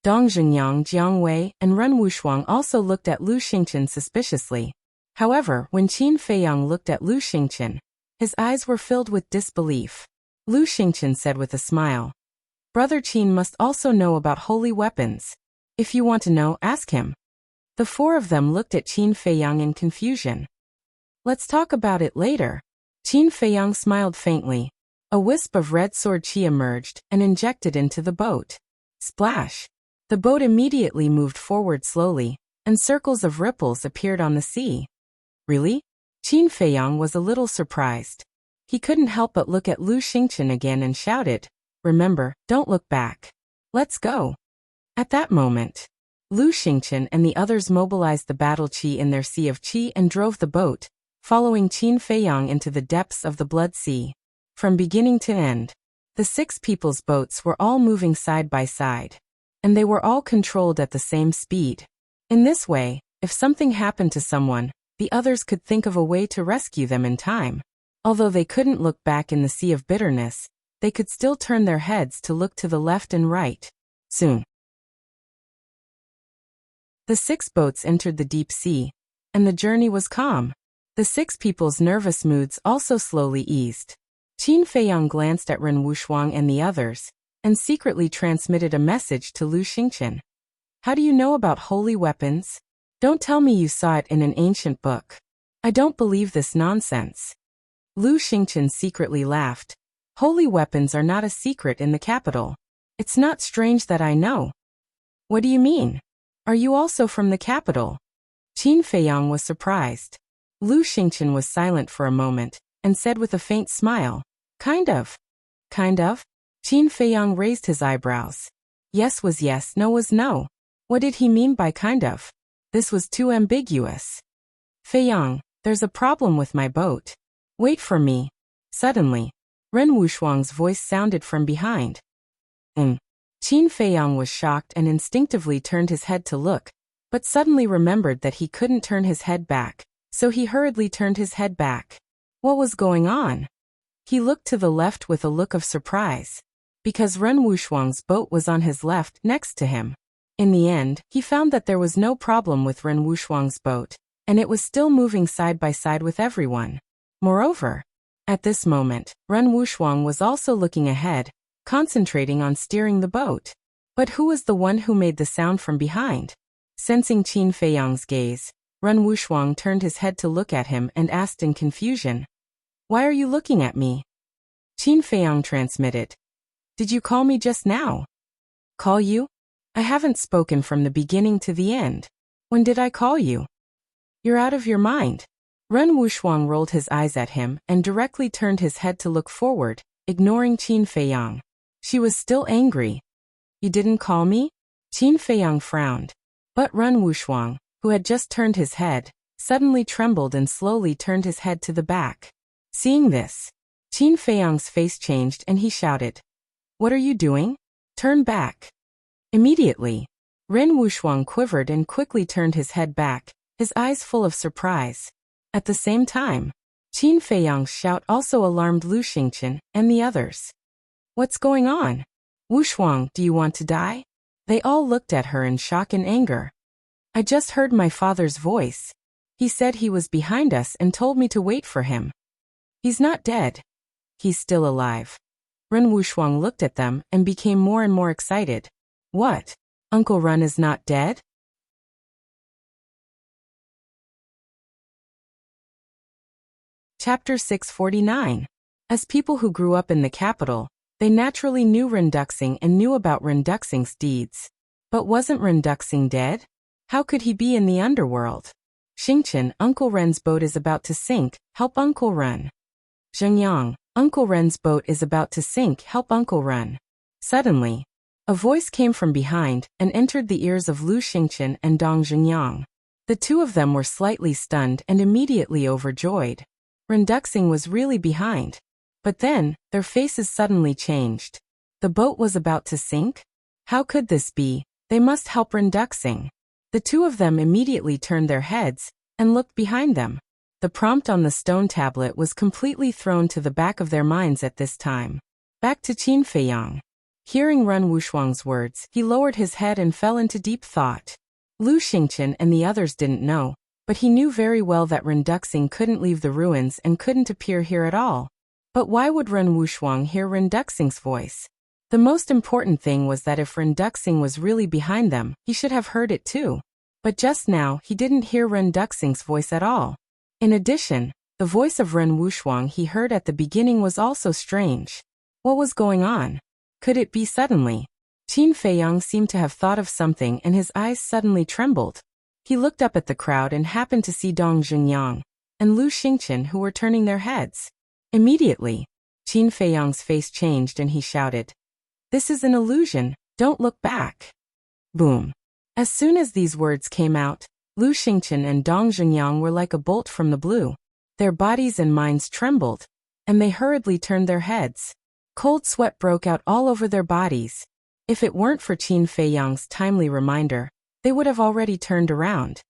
Dong Zhengyang, Jiang Wei, and Ren Wushuang also looked at Lu Xingchen suspiciously. However, when Qin Feiyang looked at Lu Xingchen, his eyes were filled with disbelief. Lu Xingchen said with a smile, "Brother Qin must also know about holy weapons. If you want to know, ask him." The four of them looked at Qin Feiyang in confusion. "Let's talk about it later." Qin Feiyang smiled faintly. A wisp of red sword qi emerged and injected into the boat. Splash! The boat immediately moved forward slowly, and circles of ripples appeared on the sea. Really? Qin Feiyang was a little surprised. He couldn't help but look at Lu Xingchen again and shouted, "Remember, don't look back. Let's go." At that moment, Lu Xingchen and the others mobilized the battle qi in their sea of qi and drove the boat, following Qin Feiyang into the depths of the Blood Sea. From beginning to end, the six people's boats were all moving side by side, and they were all controlled at the same speed. In this way, if something happened to someone, the others could think of a way to rescue them in time. Although they couldn't look back in the sea of bitterness, they could still turn their heads to look to the left and right. Soon, the six boats entered the deep sea, and the journey was calm. The six people's nervous moods also slowly eased. Qin Feiyang glanced at Ren Wushuang and the others, and secretly transmitted a message to Lu Xingchen. "How do you know about holy weapons? Don't tell me you saw it in an ancient book. I don't believe this nonsense." Lu Xingchen secretly laughed. "Holy weapons are not a secret in the capital. It's not strange that I know." "What do you mean? Are you also from the capital?" Qin Feiyang was surprised. Lu Xingchen was silent for a moment, and said with a faint smile, "Kind of." "Kind of?" Qin Feiyang raised his eyebrows. Yes was yes, no was no. What did he mean by kind of? This was too ambiguous. "Feiyang, there's a problem with my boat. Wait for me." Suddenly, Ren Wushuang's voice sounded from behind. Qin Feiyang was shocked and instinctively turned his head to look, but suddenly remembered that he couldn't turn his head back, so he hurriedly turned his head back. What was going on? He looked to the left with a look of surprise, because Ren Wushuang's boat was on his left next to him. In the end, he found that there was no problem with Ren Wushuang's boat, and it was still moving side by side with everyone. Moreover, at this moment, Ren Wushuang was also looking ahead, concentrating on steering the boat. But who was the one who made the sound from behind? Sensing Qin Feiyang's gaze, Ren Wushuang turned his head to look at him and asked in confusion, "Why are you looking at me?" Qin Feiyang transmitted, "Did you call me just now?" "Call you? I haven't spoken from the beginning to the end. When did I call you?" "You're out of your mind." Ren Wushuang rolled his eyes at him and directly turned his head to look forward, ignoring Qin Feiyang. She was still angry. "You didn't call me?" Qin Feiyang frowned. But Ren Wushuang, who had just turned his head, suddenly trembled and slowly turned his head to the back. Seeing this, Qin Feiyang's face changed and he shouted, "What are you doing? Turn back." Immediately, Ren Wushuang quivered and quickly turned his head back, his eyes full of surprise. At the same time, Qin Feiyang's shout also alarmed Lu Xingchen and the others. "What's going on? Wushuang, do you want to die?" They all looked at her in shock and anger. "I just heard my father's voice. He said he was behind us and told me to wait for him. He's not dead. He's still alive." Ren Wushuang looked at them and became more and more excited. "What? Uncle Ren is not dead?" Chapter 649. As people who grew up in the capital, they naturally knew Renduxing and knew about Renduxing's deeds. But wasn't Renduxing dead? How could he be in the underworld? Xingqian, Uncle Ren's boat is about to sink, help Uncle Ren. Zhengyang, Uncle Ren's boat is about to sink, help Uncle Ren. Suddenly, a voice came from behind and entered the ears of Lu Xingqian and Dong Zhengyang. The two of them were slightly stunned and immediately overjoyed. Renduxing was really behind. But then, their faces suddenly changed. The boat was about to sink? How could this be? They must help Renduxing. The two of them immediately turned their heads and looked behind them. The prompt on the stone tablet was completely thrown to the back of their minds at this time. Back to Qin Feiyang. Hearing Ren Wushuang's words, he lowered his head and fell into deep thought. Lu Xingqian and the others didn't know, but he knew very well that Renduxing couldn't leave the ruins and couldn't appear here at all. But why would Ren Wushuang hear Renduxing's voice? The most important thing was that if Renduxing was really behind them, he should have heard it too. But just now, he didn't hear Renduxing's voice at all. In addition, the voice of Ren Wushuang he heard at the beginning was also strange. What was going on? Could it be suddenly? Qin Feiyang seemed to have thought of something and his eyes suddenly trembled. He looked up at the crowd and happened to see Dong Zhengyang and Lu Xingqian who were turning their heads. Immediately, Qin Feiyang's face changed and he shouted, "This is an illusion, don't look back." Boom. As soon as these words came out, Lu Xingqian and Dong Zhengyang were like a bolt from the blue. Their bodies and minds trembled, and they hurriedly turned their heads. Cold sweat broke out all over their bodies. If it weren't for Qin Feiyang's timely reminder, they would have already turned around.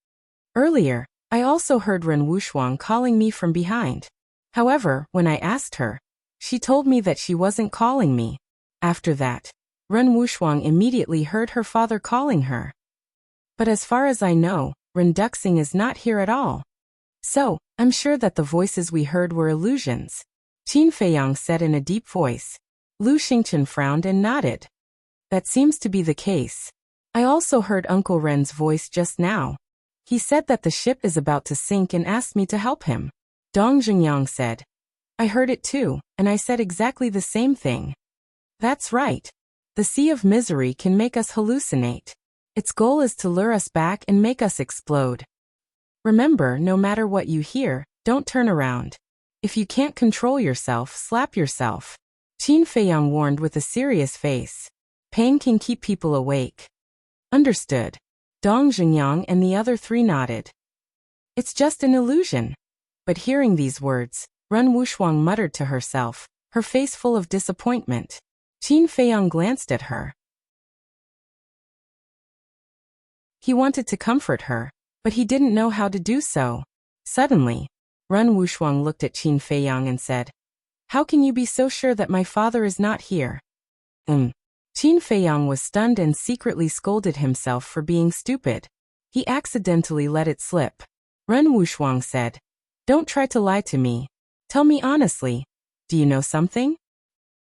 Earlier, I also heard Ren Wushuang calling me from behind. However, when I asked her, she told me that she wasn't calling me. After that, Ren Wushuang immediately heard her father calling her. But as far as I know, Renduxing is not here at all. So, I'm sure that the voices we heard were illusions. Qin Feiyang said in a deep voice. Lu Xingqian frowned and nodded. That seems to be the case. I also heard Uncle Ren's voice just now. He said that the ship is about to sink and asked me to help him. Dong Zhengyang said. I heard it too, and I said exactly the same thing. That's right. The sea of misery can make us hallucinate. Its goal is to lure us back and make us explode. Remember, no matter what you hear, don't turn around. If you can't control yourself, slap yourself. Qin Feiyang warned with a serious face. Pain can keep people awake. Understood. Dong Zhengyang and the other three nodded. It's just an illusion. But hearing these words, Ren Wushuang muttered to herself, her face full of disappointment. Qin Feiyang glanced at her. He wanted to comfort her, but he didn't know how to do so. Suddenly, Ren Wushuang looked at Qin Feiyang and said, How can you be so sure that my father is not here? Qin Feiyang was stunned and secretly scolded himself for being stupid. He accidentally let it slip. Ren Wushuang said, Don't try to lie to me. Tell me honestly. Do you know something?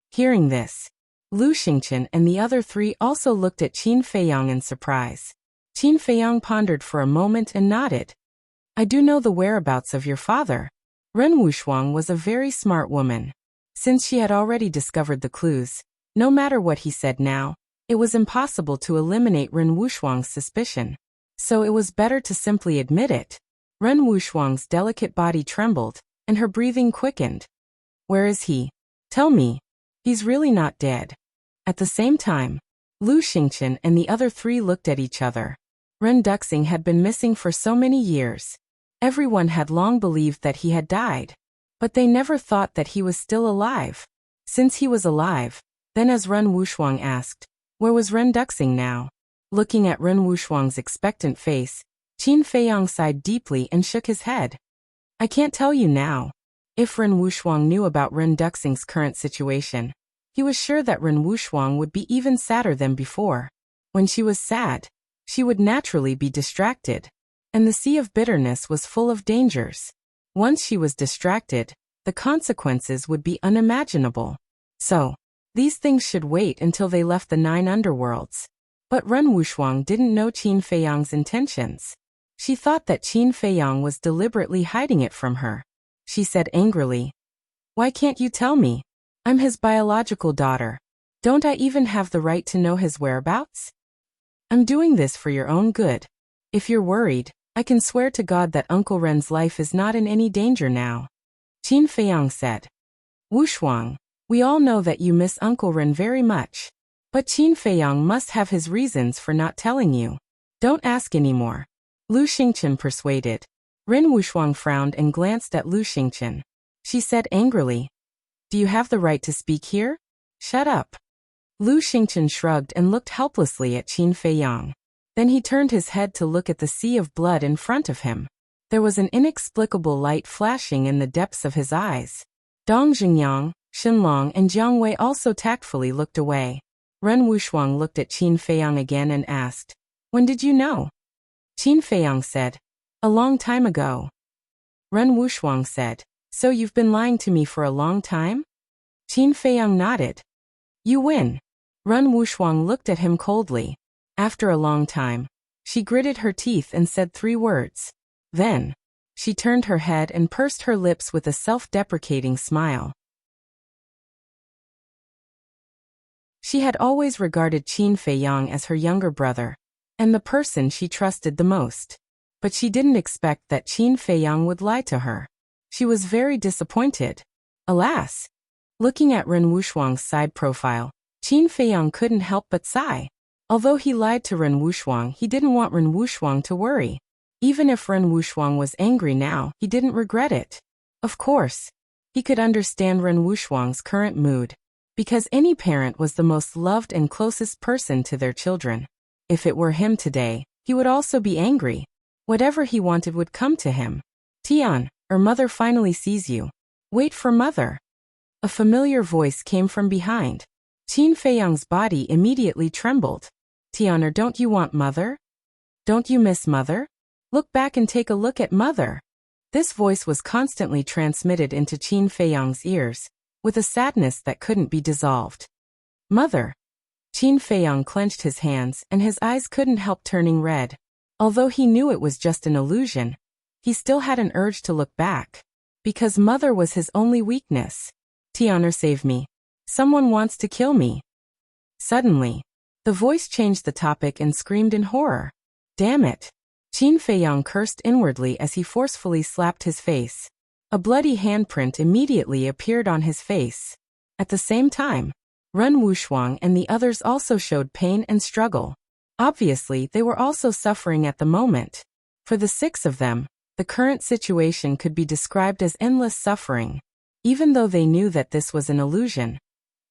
Hearing this, Lu Xingqian and the other three also looked at Qin Feiyang in surprise. Qin Feiyang pondered for a moment and nodded. I do know the whereabouts of your father. Ren Wushuang was a very smart woman. Since she had already discovered the clues, no matter what he said now, it was impossible to eliminate Ren Wushuang's suspicion. So it was better to simply admit it. Ren Wushuang's delicate body trembled, and her breathing quickened. Where is he? Tell me. He's really not dead. At the same time, Lu Xingqian and the other three looked at each other. Renduxing had been missing for so many years. Everyone had long believed that he had died. But they never thought that he was still alive. Since he was alive, then as Ren Wushuang asked, where was Renduxing now? Looking at Ren Wushuang's expectant face, Qin Feiyang sighed deeply and shook his head. I can't tell you now. If Ren Wushuang knew about Renduxing's current situation, he was sure that Ren Wushuang would be even sadder than before. When she was sad, she would naturally be distracted. And the sea of bitterness was full of dangers. Once she was distracted, the consequences would be unimaginable. So, these things should wait until they left the 9 underworlds. But Ren Wushuang didn't know Qin Feiyang's intentions. She thought that Qin Feiyang was deliberately hiding it from her. she said angrily. Why can't you tell me? I'm his biological daughter. Don't I even have the right to know his whereabouts? I'm doing this for your own good. If you're worried, I can swear to God that Uncle Ren's life is not in any danger now. Qin Feiyang said. Wushuang, we all know that you miss Uncle Ren very much. But Qin Feiyang must have his reasons for not telling you. Don't ask anymore. Lu Xingqian persuaded. Ren Wushuang frowned and glanced at Lu Xingqian. She said angrily, Do you have the right to speak here? Shut up. Lu Xingqian shrugged and looked helplessly at Qin Feiyang. Then he turned his head to look at the sea of blood in front of him. There was an inexplicable light flashing in the depths of his eyes. Dong Xingyang, Shenlong and Jiang Wei also tactfully looked away. Ren Wushuang looked at Qin Feiyang again and asked, When did you know? Qin Feiyang said, A long time ago. Ren Wushuang said, So you've been lying to me for a long time? Qin Feiyang nodded. You win. Ren Wushuang looked at him coldly. After a long time, she gritted her teeth and said 3 words. Then, she turned her head and pursed her lips with a self-deprecating smile. She had always regarded Qin Feiyang as her younger brother, and the person she trusted the most. But she didn't expect that Qin Feiyang would lie to her. She was very disappointed. Alas! Looking at Ren Wushuang's side profile, Qin Feiyang couldn't help but sigh. Although he lied to Ren Wushuang, he didn't want Ren Wushuang to worry. Even if Ren Wushuang was angry now, he didn't regret it. Of course, he could understand Ren Wushuang's current mood, because any parent was the most loved and closest person to their children. If it were him today, he would also be angry. Whatever he wanted would come to him. Tian, mother finally sees you. Wait for mother. A familiar voice came from behind. Qin Feiyang's body immediately trembled. Tian, don't you want mother? Don't you miss mother? Look back and take a look at mother. This voice was constantly transmitted into Qin Feiyang's ears, with a sadness that couldn't be dissolved. Mother. Qin Feiyang clenched his hands and his eyes couldn't help turning red. Although he knew it was just an illusion, he still had an urge to look back. Because mother was his only weakness. Tian, save me. Someone wants to kill me. Suddenly, the voice changed the topic and screamed in horror. Damn it. Qin Feiyang cursed inwardly as he forcefully slapped his face. A bloody handprint immediately appeared on his face. At the same time, Ren Wushuang and the others also showed pain and struggle. Obviously, they were also suffering at the moment. For the 6 of them, the current situation could be described as endless suffering. Even though they knew that this was an illusion,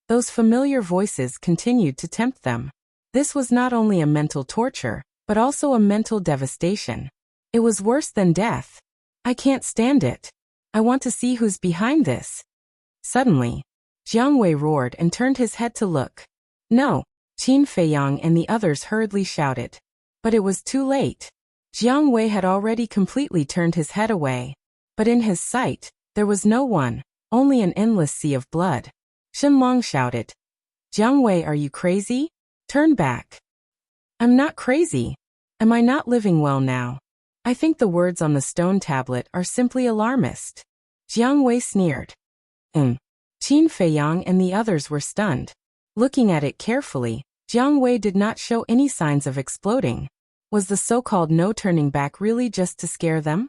those familiar voices continued to tempt them. This was not only a mental torture, but also a mental devastation. It was worse than death. I can't stand it. I want to see who's behind this. Suddenly, Jiang Wei roared and turned his head to look. No, Qin Feiyang and the others hurriedly shouted. But it was too late. Jiang Wei had already completely turned his head away. But in his sight, there was no one, only an endless sea of blood. Shenlong shouted. Jiang Wei, are you crazy? Turn back. I'm not crazy. Am I not living well now? I think the words on the stone tablet are simply alarmist. Jiang Wei sneered. Qin Feiyang and the others were stunned. Looking at it carefully, Jiang Wei did not show any signs of exploding. Was the so-called no turning back really just to scare them?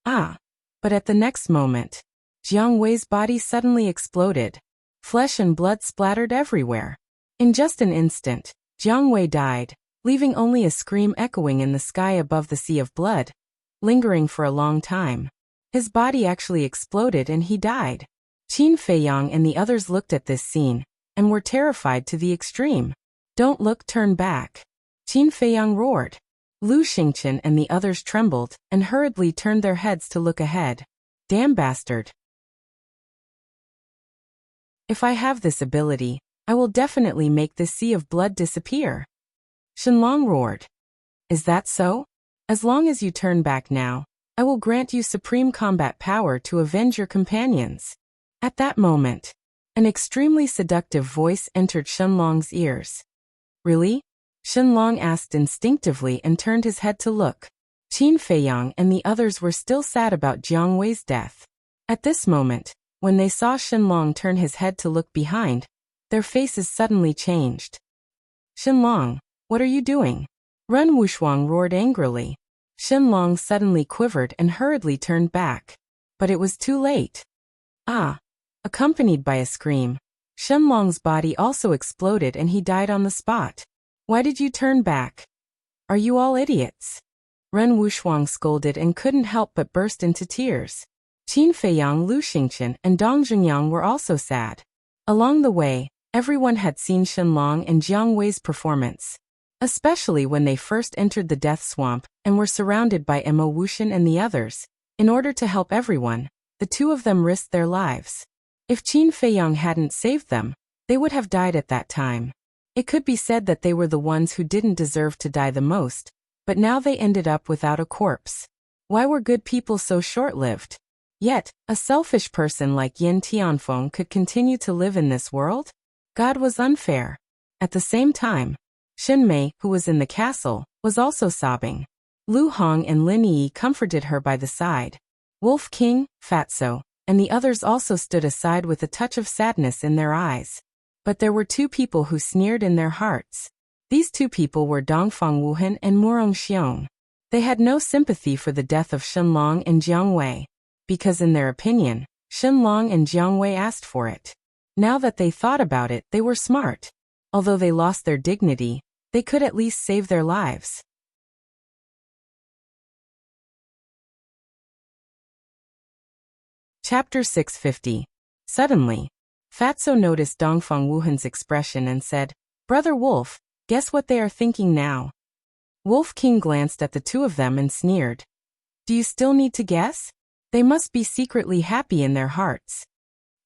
But at the next moment, Jiang Wei's body suddenly exploded. Flesh and blood splattered everywhere. In just an instant, Jiang Wei died, leaving only a scream echoing in the sky above the sea of blood, lingering for a long time. His body actually exploded and he died. Qin Feiyang and the others looked at this scene, and were terrified to the extreme. Don't look, turn back. Qin Feiyang roared. Lu Xingqian and the others trembled, and hurriedly turned their heads to look ahead. Damn bastard. If I have this ability, I will definitely make this sea of blood disappear. Shenlong roared. Is that so? As long as you turn back now, I will grant you supreme combat power to avenge your companions. At that moment, an extremely seductive voice entered Shenlong's ears. Really? Shenlong asked instinctively and turned his head to look. Qin Feiyang and the others were still sad about Jiang Wei's death. At this moment, when they saw Shenlong turn his head to look behind, their faces suddenly changed. Shenlong, what are you doing? Ren Wuxia roared angrily. Shenlong suddenly quivered and hurriedly turned back. But it was too late. Ah! Accompanied by a scream, Shenlong's body also exploded and he died on the spot. Why did you turn back? Are you all idiots? Ren Wuxia scolded and couldn't help but burst into tears. Qin Feiyang, Lu Xingqian, and Dong Jungyang were also sad. Along the way, everyone had seen Shenlong and Jiang Wei's performance, especially when they first entered the death swamp and were surrounded by Mo Wuxian and the others. In order to help everyone, the two of them risked their lives. If Qin Feiyang hadn't saved them, they would have died at that time. It could be said that they were the ones who didn't deserve to die the most, but now they ended up without a corpse. Why were good people so short-lived? Yet, a selfish person like Yin Tianfeng could continue to live in this world? God was unfair. At the same time, Xin Mei, who was in the castle, was also sobbing. Lu Hong and Lin Yi comforted her by the side. Wolf King, Fatso, and the others also stood aside with a touch of sadness in their eyes. But there were two people who sneered in their hearts. These two people were Dongfang Wuhan and Murong Xiong. They had no sympathy for the death of Shenlong and Jiang Wei, because in their opinion, Shenlong and Jiang Wei asked for it. Now that they thought about it, they were smart. Although they lost their dignity, they could at least save their lives. Chapter 650. Suddenly, Fatso noticed Dongfang Wuhan's expression and said, "Brother Wolf, guess what they are thinking now?" Wolf King glanced at the two of them and sneered. "Do you still need to guess? They must be secretly happy in their hearts."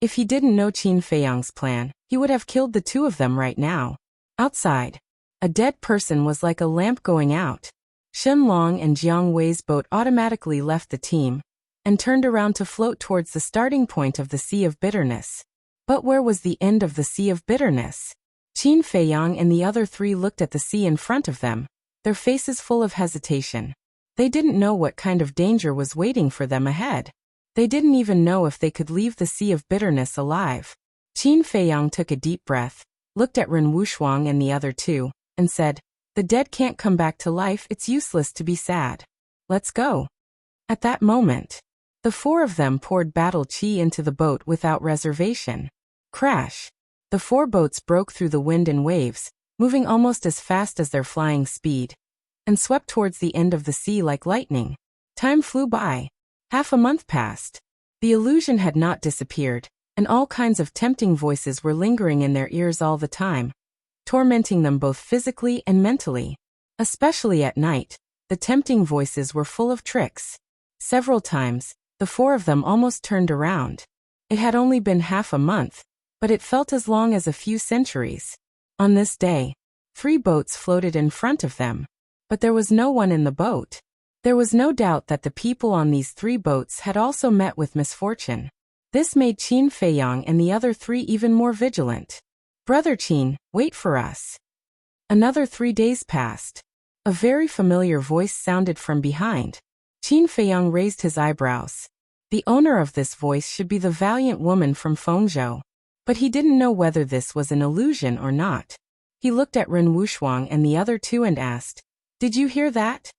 If he didn't know Qin Feiyang's plan, he would have killed the two of them right now. Outside, a dead person was like a lamp going out. Shenlong and Jiang Wei's boat automatically left the team and turned around to float towards the starting point of the Sea of Bitterness. But where was the end of the Sea of Bitterness? Qin Feiyang and the other three looked at the sea in front of them, their faces full of hesitation. They didn't know what kind of danger was waiting for them ahead. They didn't even know if they could leave the Sea of Bitterness alive. Qin Feiyang took a deep breath, looked at Ren Wuxia and the other two, and said, "The dead can't come back to life, it's useless to be sad. Let's go." At that moment, the four of them poured battle qi into the boat without reservation. Crash! The four boats broke through the wind and waves, moving almost as fast as their flying speed, and swept towards the end of the sea like lightning. Time flew by. Half a month passed. The illusion had not disappeared, and all kinds of tempting voices were lingering in their ears all the time, tormenting them both physically and mentally. Especially at night, the tempting voices were full of tricks. Several times, the four of them almost turned around. It had only been half a month, but it felt as long as a few centuries. On this day, 3 boats floated in front of them, but there was no one in the boat. There was no doubt that the people on these 3 boats had also met with misfortune. This made Qin Feiyang and the other 3 even more vigilant. "Brother Qin, wait for us." Another 3 days passed. A very familiar voice sounded from behind. Qin Feiyang raised his eyebrows. The owner of this voice should be the valiant woman from Fengzhou, but he didn't know whether this was an illusion or not. He looked at Ren Wuxia and the other 2 and asked, "Did you hear that?"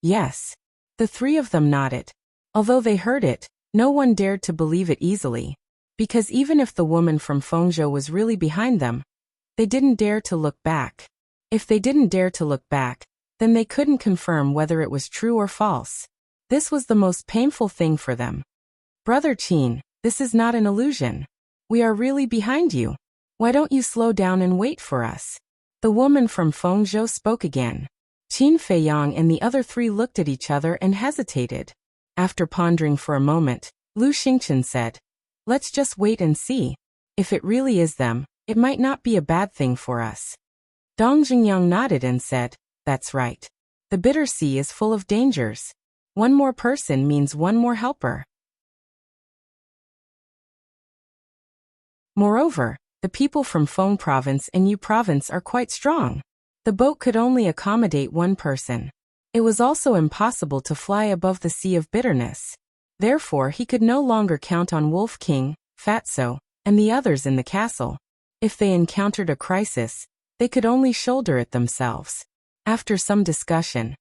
Yes. The 3 of them nodded. Although they heard it, no one dared to believe it easily, because even if the woman from Fengzhou was really behind them, they didn't dare to look back. If they didn't dare to look back, then they couldn't confirm whether it was true or false. This was the most painful thing for them. "Brother Qin, this is not an illusion. We are really behind you. Why don't you slow down and wait for us?" The woman from Fengzhou spoke again. Qin Feiyang and the other 3 looked at each other and hesitated. After pondering for a moment, Lu Xingqian said, "Let's just wait and see. If it really is them, it might not be a bad thing for us." Dong Jungyang nodded and said, "That's right. The bitter sea is full of dangers. One more person means one more helper." Moreover, the people from Feng Province and Yu Province are quite strong. The boat could only accommodate one person. It was also impossible to fly above the Sea of Bitterness. Therefore he could no longer count on Wolf King, Fatso, and the others in the castle. If they encountered a crisis, they could only shoulder it themselves. After some discussion,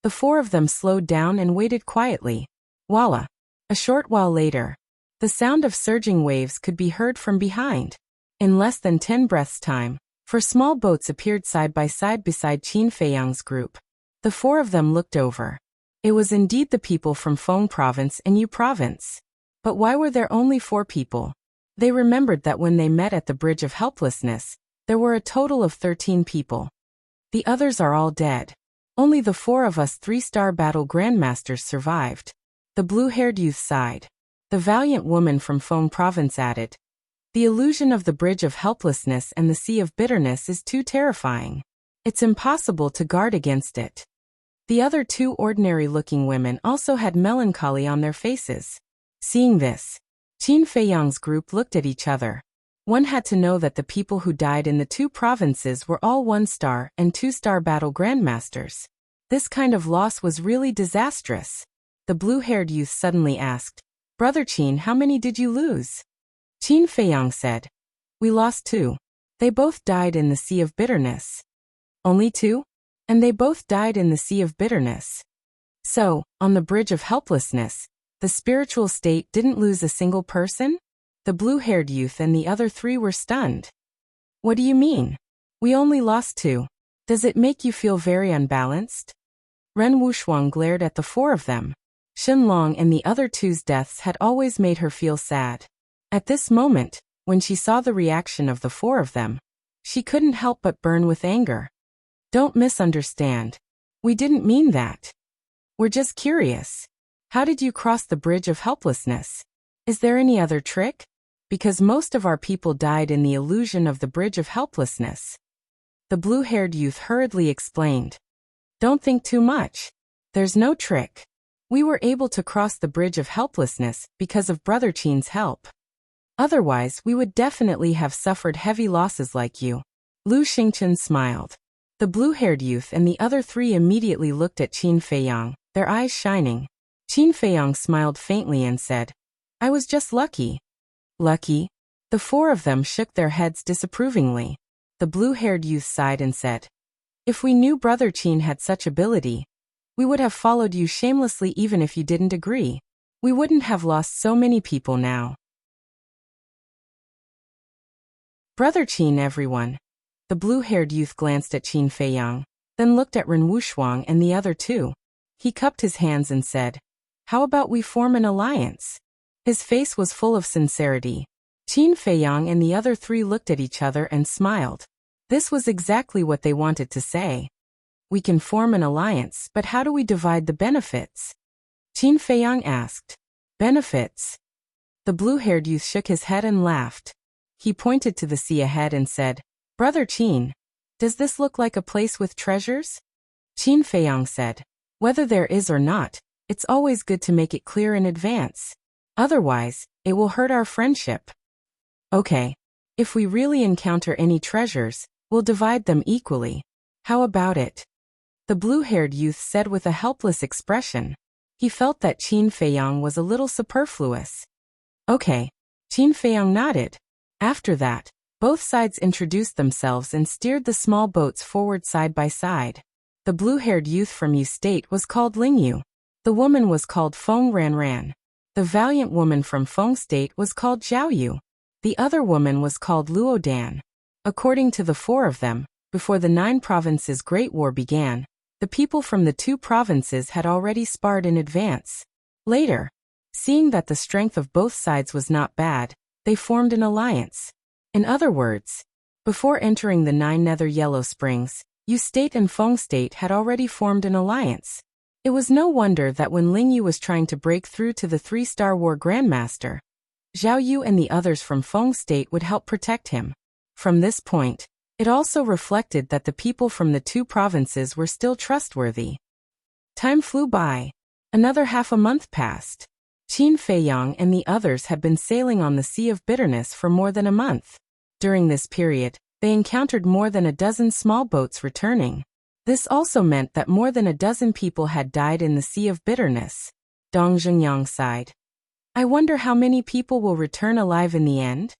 the four of them slowed down and waited quietly. Voila! A short while later, the sound of surging waves could be heard from behind. In less than 10 breaths' time, 4 small boats appeared side by side beside Qin Feiyang's group. The four of them looked over. It was indeed the people from Feng Province and Yu Province. But why were there only 4 people? They remembered that when they met at the Bridge of Helplessness, there were a total of 13 people. The others are all dead. Only the 4 of us 3-star battle grandmasters survived. The blue-haired youth sighed. The valiant woman from Feng Province added, "The illusion of the Bridge of Helplessness and the Sea of Bitterness is too terrifying. It's impossible to guard against it." The other 2 ordinary-looking women also had melancholy on their faces. Seeing this, Qin Feiyang's group looked at each other. One had to know that the people who died in the 2 provinces were all 1-star and 2-star battle grandmasters. This kind of loss was really disastrous. The blue-haired youth suddenly asked, "Brother Qin, how many did you lose?" Qin Feiyang said, "We lost 2. They both died in the Sea of Bitterness." "Only 2? And they both died in the Sea of Bitterness." So, on the Bridge of Helplessness, the spiritual state didn't lose a single person? The blue-haired youth and the other 3 were stunned. "What do you mean? We only lost 2. Does it make you feel very unbalanced?" Ren Wuxia glared at the 4 of them. Shenlong and the other 2's deaths had always made her feel sad. At this moment, when she saw the reaction of the 4 of them, she couldn't help but burn with anger. "Don't misunderstand. We didn't mean that. We're just curious. How did you cross the Bridge of Helplessness? Is there any other trick? Because most of our people died in the illusion of the Bridge of Helplessness." The blue-haired youth hurriedly explained. "Don't think too much. There's no trick. We were able to cross the Bridge of Helplessness because of Brother Qin's help. Otherwise, we would definitely have suffered heavy losses like you." Lu Xingchen smiled. The blue-haired youth and the other 3 immediately looked at Qin Feiyang, their eyes shining. Qin Feiyang smiled faintly and said, "I was just lucky." "Lucky?" The 4 of them shook their heads disapprovingly. The blue-haired youth sighed and said, "If we knew Brother Qin had such ability, we would have followed you shamelessly even if you didn't agree. We wouldn't have lost so many people now." "Brother Qin, everyone." The blue-haired youth glanced at Qin Feiyang, then looked at Ren Wuxia and the other 2. He cupped his hands and said, "How about we form an alliance?" His face was full of sincerity. Qin Feiyang and the other 3 looked at each other and smiled. This was exactly what they wanted to say. "We can form an alliance, but how do we divide the benefits?" Qin Feiyang asked. "Benefits?" The blue-haired youth shook his head and laughed. He pointed to the sea ahead and said, "Brother Qin, does this look like a place with treasures?" Qin Feiyang said, "Whether there is or not, it's always good to make it clear in advance. Otherwise, it will hurt our friendship." "Okay. If we really encounter any treasures, we'll divide them equally. How about it?" The blue-haired youth said with a helpless expression. He felt that Qin Feiyang was a little superfluous. "Okay." Qin Feiyang nodded. After that, both sides introduced themselves and steered the small boats forward side by side. The blue-haired youth from Yu State was called Lingyu. The woman was called Feng Ranran. The valiant woman from Feng State was called Zhaoyu. The other woman was called Luodan. According to the 4 of them, before the 9 provinces' Great War began, the people from the 2 provinces had already sparred in advance. Later, seeing that the strength of both sides was not bad, they formed an alliance. In other words, before entering the 9 Nether Yellow Springs, Yu State and Feng State had already formed an alliance. It was no wonder that when Lingyu was trying to break through to the 3-star war grandmaster, Zhaoyu and the others from Feng State would help protect him. From this point, it also reflected that the people from the 2 provinces were still trustworthy. Time flew by. Another half a month passed. Qin Feiyang and the others had been sailing on the Sea of Bitterness for more than a month. During this period, they encountered more than a dozen small boats returning. This also meant that more than a dozen people had died in the Sea of Bitterness. Dong Zhengyang sighed. I wonder how many people will return alive in the end?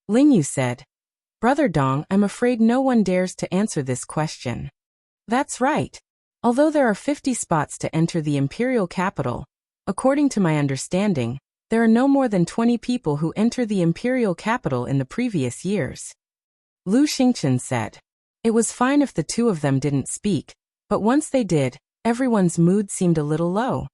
Ling Yu said. Brother Dong, I'm afraid no one dares to answer this question. That's right. Although there are 50 spots to enter the imperial capital, according to my understanding, there are no more than 20 people who enter the imperial capital in the previous years. Lu Xingchen said. It was fine if the two of them didn't speak, but once they did, everyone's mood seemed a little low.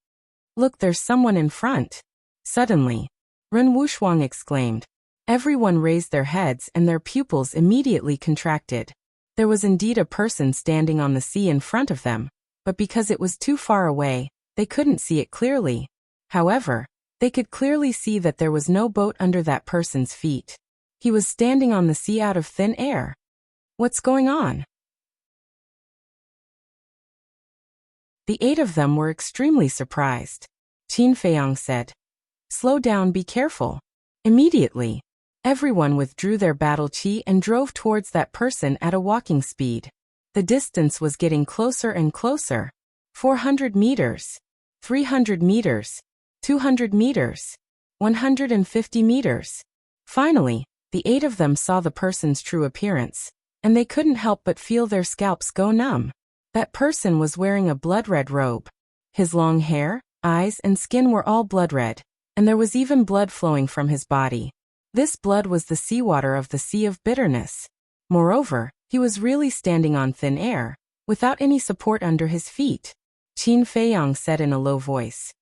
Look, there's someone in front. Suddenly, Ren Wuxia exclaimed. Everyone raised their heads and their pupils immediately contracted. There was indeed a person standing on the sea in front of them, but because it was too far away, they couldn't see it clearly. However, they could clearly see that there was no boat under that person's feet. He was standing on the sea out of thin air. What's going on? The 8 of them were extremely surprised. Qin Feiyang said. Slow down, be careful. Immediately, everyone withdrew their battle qi and drove towards that person at a walking speed. The distance was getting closer and closer. 400 meters, 300 meters, 200 meters, 150 meters. Finally, the 8 of them saw the person's true appearance, and they couldn't help but feel their scalps go numb. That person was wearing a blood-red robe. His long hair, eyes, and skin were all blood-red, and there was even blood flowing from his body. This blood was the seawater of the Sea of Bitterness. Moreover, he was really standing on thin air, without any support under his feet. Qin Feiyang said in a low voice.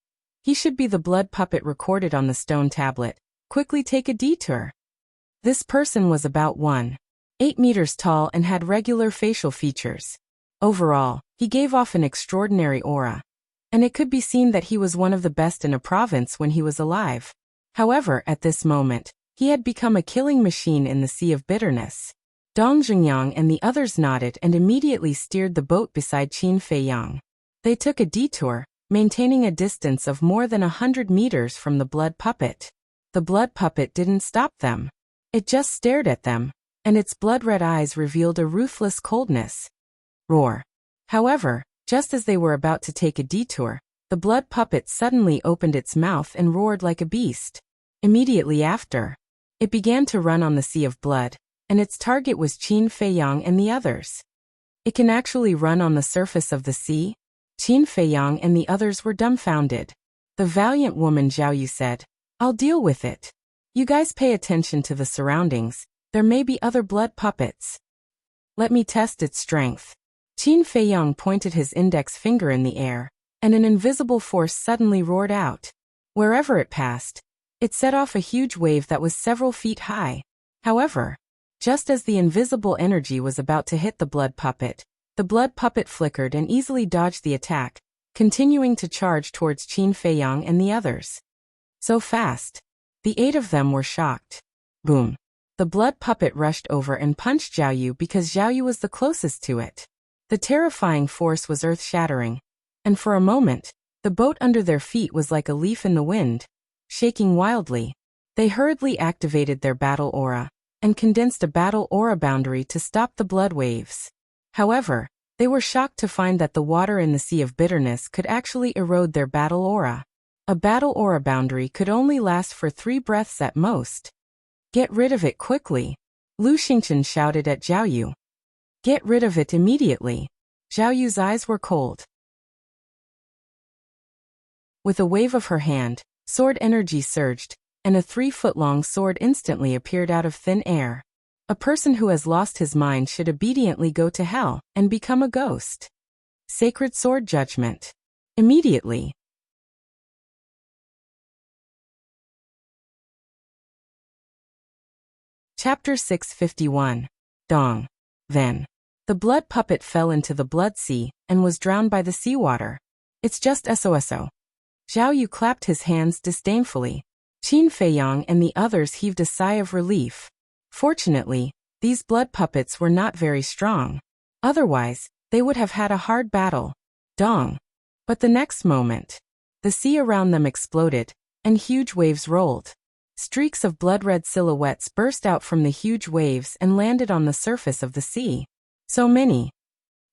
He should be the blood puppet recorded on the stone tablet. Quickly take a detour. This person was about 1.8 meters tall and had regular facial features. Overall, he gave off an extraordinary aura, and it could be seen that he was one of the best in a province when he was alive. However, at this moment, he had become a killing machine in the Sea of Bitterness. Dong Jingyang and the others nodded and immediately steered the boat beside Qin Feiyang. They took a detour, maintaining a distance of more than 100 meters from the blood puppet. The blood puppet didn't stop them. It just stared at them, and its blood-red eyes revealed a ruthless coldness. Roar. However, just as they were about to take a detour, the blood puppet suddenly opened its mouth and roared like a beast. Immediately after, it began to run on the sea of blood, and its target was Qin Feiyang and the others. It can actually run on the surface of the sea? Qin Feiyang and the others were dumbfounded. The valiant woman Zhao Yu said, I'll deal with it. You guys pay attention to the surroundings, there may be other blood puppets. Let me test its strength. Qin Feiyang pointed his index finger in the air, and an invisible force suddenly roared out. Wherever it passed, it set off a huge wave that was several feet high. However, just as the invisible energy was about to hit the blood puppet flickered and easily dodged the attack, continuing to charge towards Qin Feiyang and the others. So fast. The 8 of them were shocked. Boom. The blood puppet rushed over and punched Zhao Yu because Zhao Yu was the closest to it. The terrifying force was earth-shattering, and for a moment, the boat under their feet was like a leaf in the wind, shaking wildly. They hurriedly activated their battle aura, and condensed a battle aura boundary to stop the blood waves. However, they were shocked to find that the water in the Sea of Bitterness could actually erode their battle aura. A battle aura boundary could only last for 3 breaths at most. Get rid of it quickly. Lu Xingchen shouted at Zhao Yu. Get rid of it immediately. Zhao Yu's eyes were cold. With a wave of her hand, sword energy surged, and a 3-foot-long sword instantly appeared out of thin air. A person who has lost his mind should obediently go to hell and become a ghost. Sacred sword judgment. Immediately. Chapter 651. Dong. Then. The blood puppet fell into the blood sea and was drowned by the seawater. It's just SOSO. Zhao Yu clapped his hands disdainfully. Qin Feiyang and the others heaved a sigh of relief. Fortunately, these blood puppets were not very strong. Otherwise, they would have had a hard battle. Dong. But the next moment, the sea around them exploded, and huge waves rolled. Streaks of blood-red silhouettes burst out from the huge waves and landed on the surface of the sea. So many.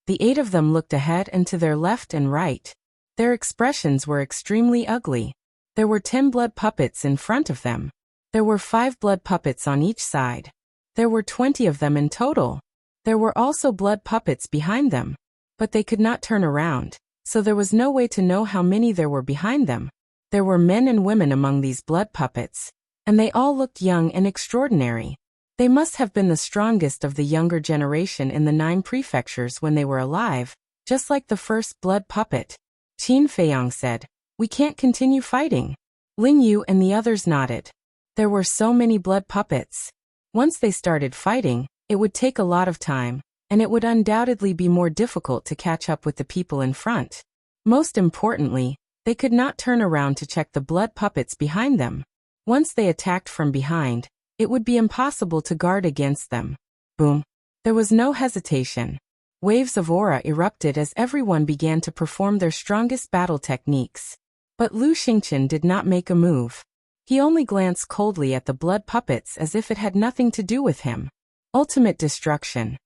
The 8 of them looked ahead and to their left and right. Their expressions were extremely ugly. There were 10 blood puppets in front of them. There were 5 blood puppets on each side. There were 20 of them in total. There were also blood puppets behind them. But they could not turn around, so there was no way to know how many there were behind them. There were men and women among these blood puppets, and they all looked young and extraordinary. They must have been the strongest of the younger generation in the 9 prefectures when they were alive, just like the first blood puppet. Qin Feiyang said, "We can't continue fighting." Ling Yu and the others nodded. There were so many blood puppets. Once they started fighting, it would take a lot of time, and it would undoubtedly be more difficult to catch up with the people in front. Most importantly, they could not turn around to check the blood puppets behind them. Once they attacked from behind, it would be impossible to guard against them. Boom! There was no hesitation. Waves of aura erupted as everyone began to perform their strongest battle techniques. But Lu Xingqian did not make a move. He only glanced coldly at the blood puppets as if it had nothing to do with him. Ultimate destruction.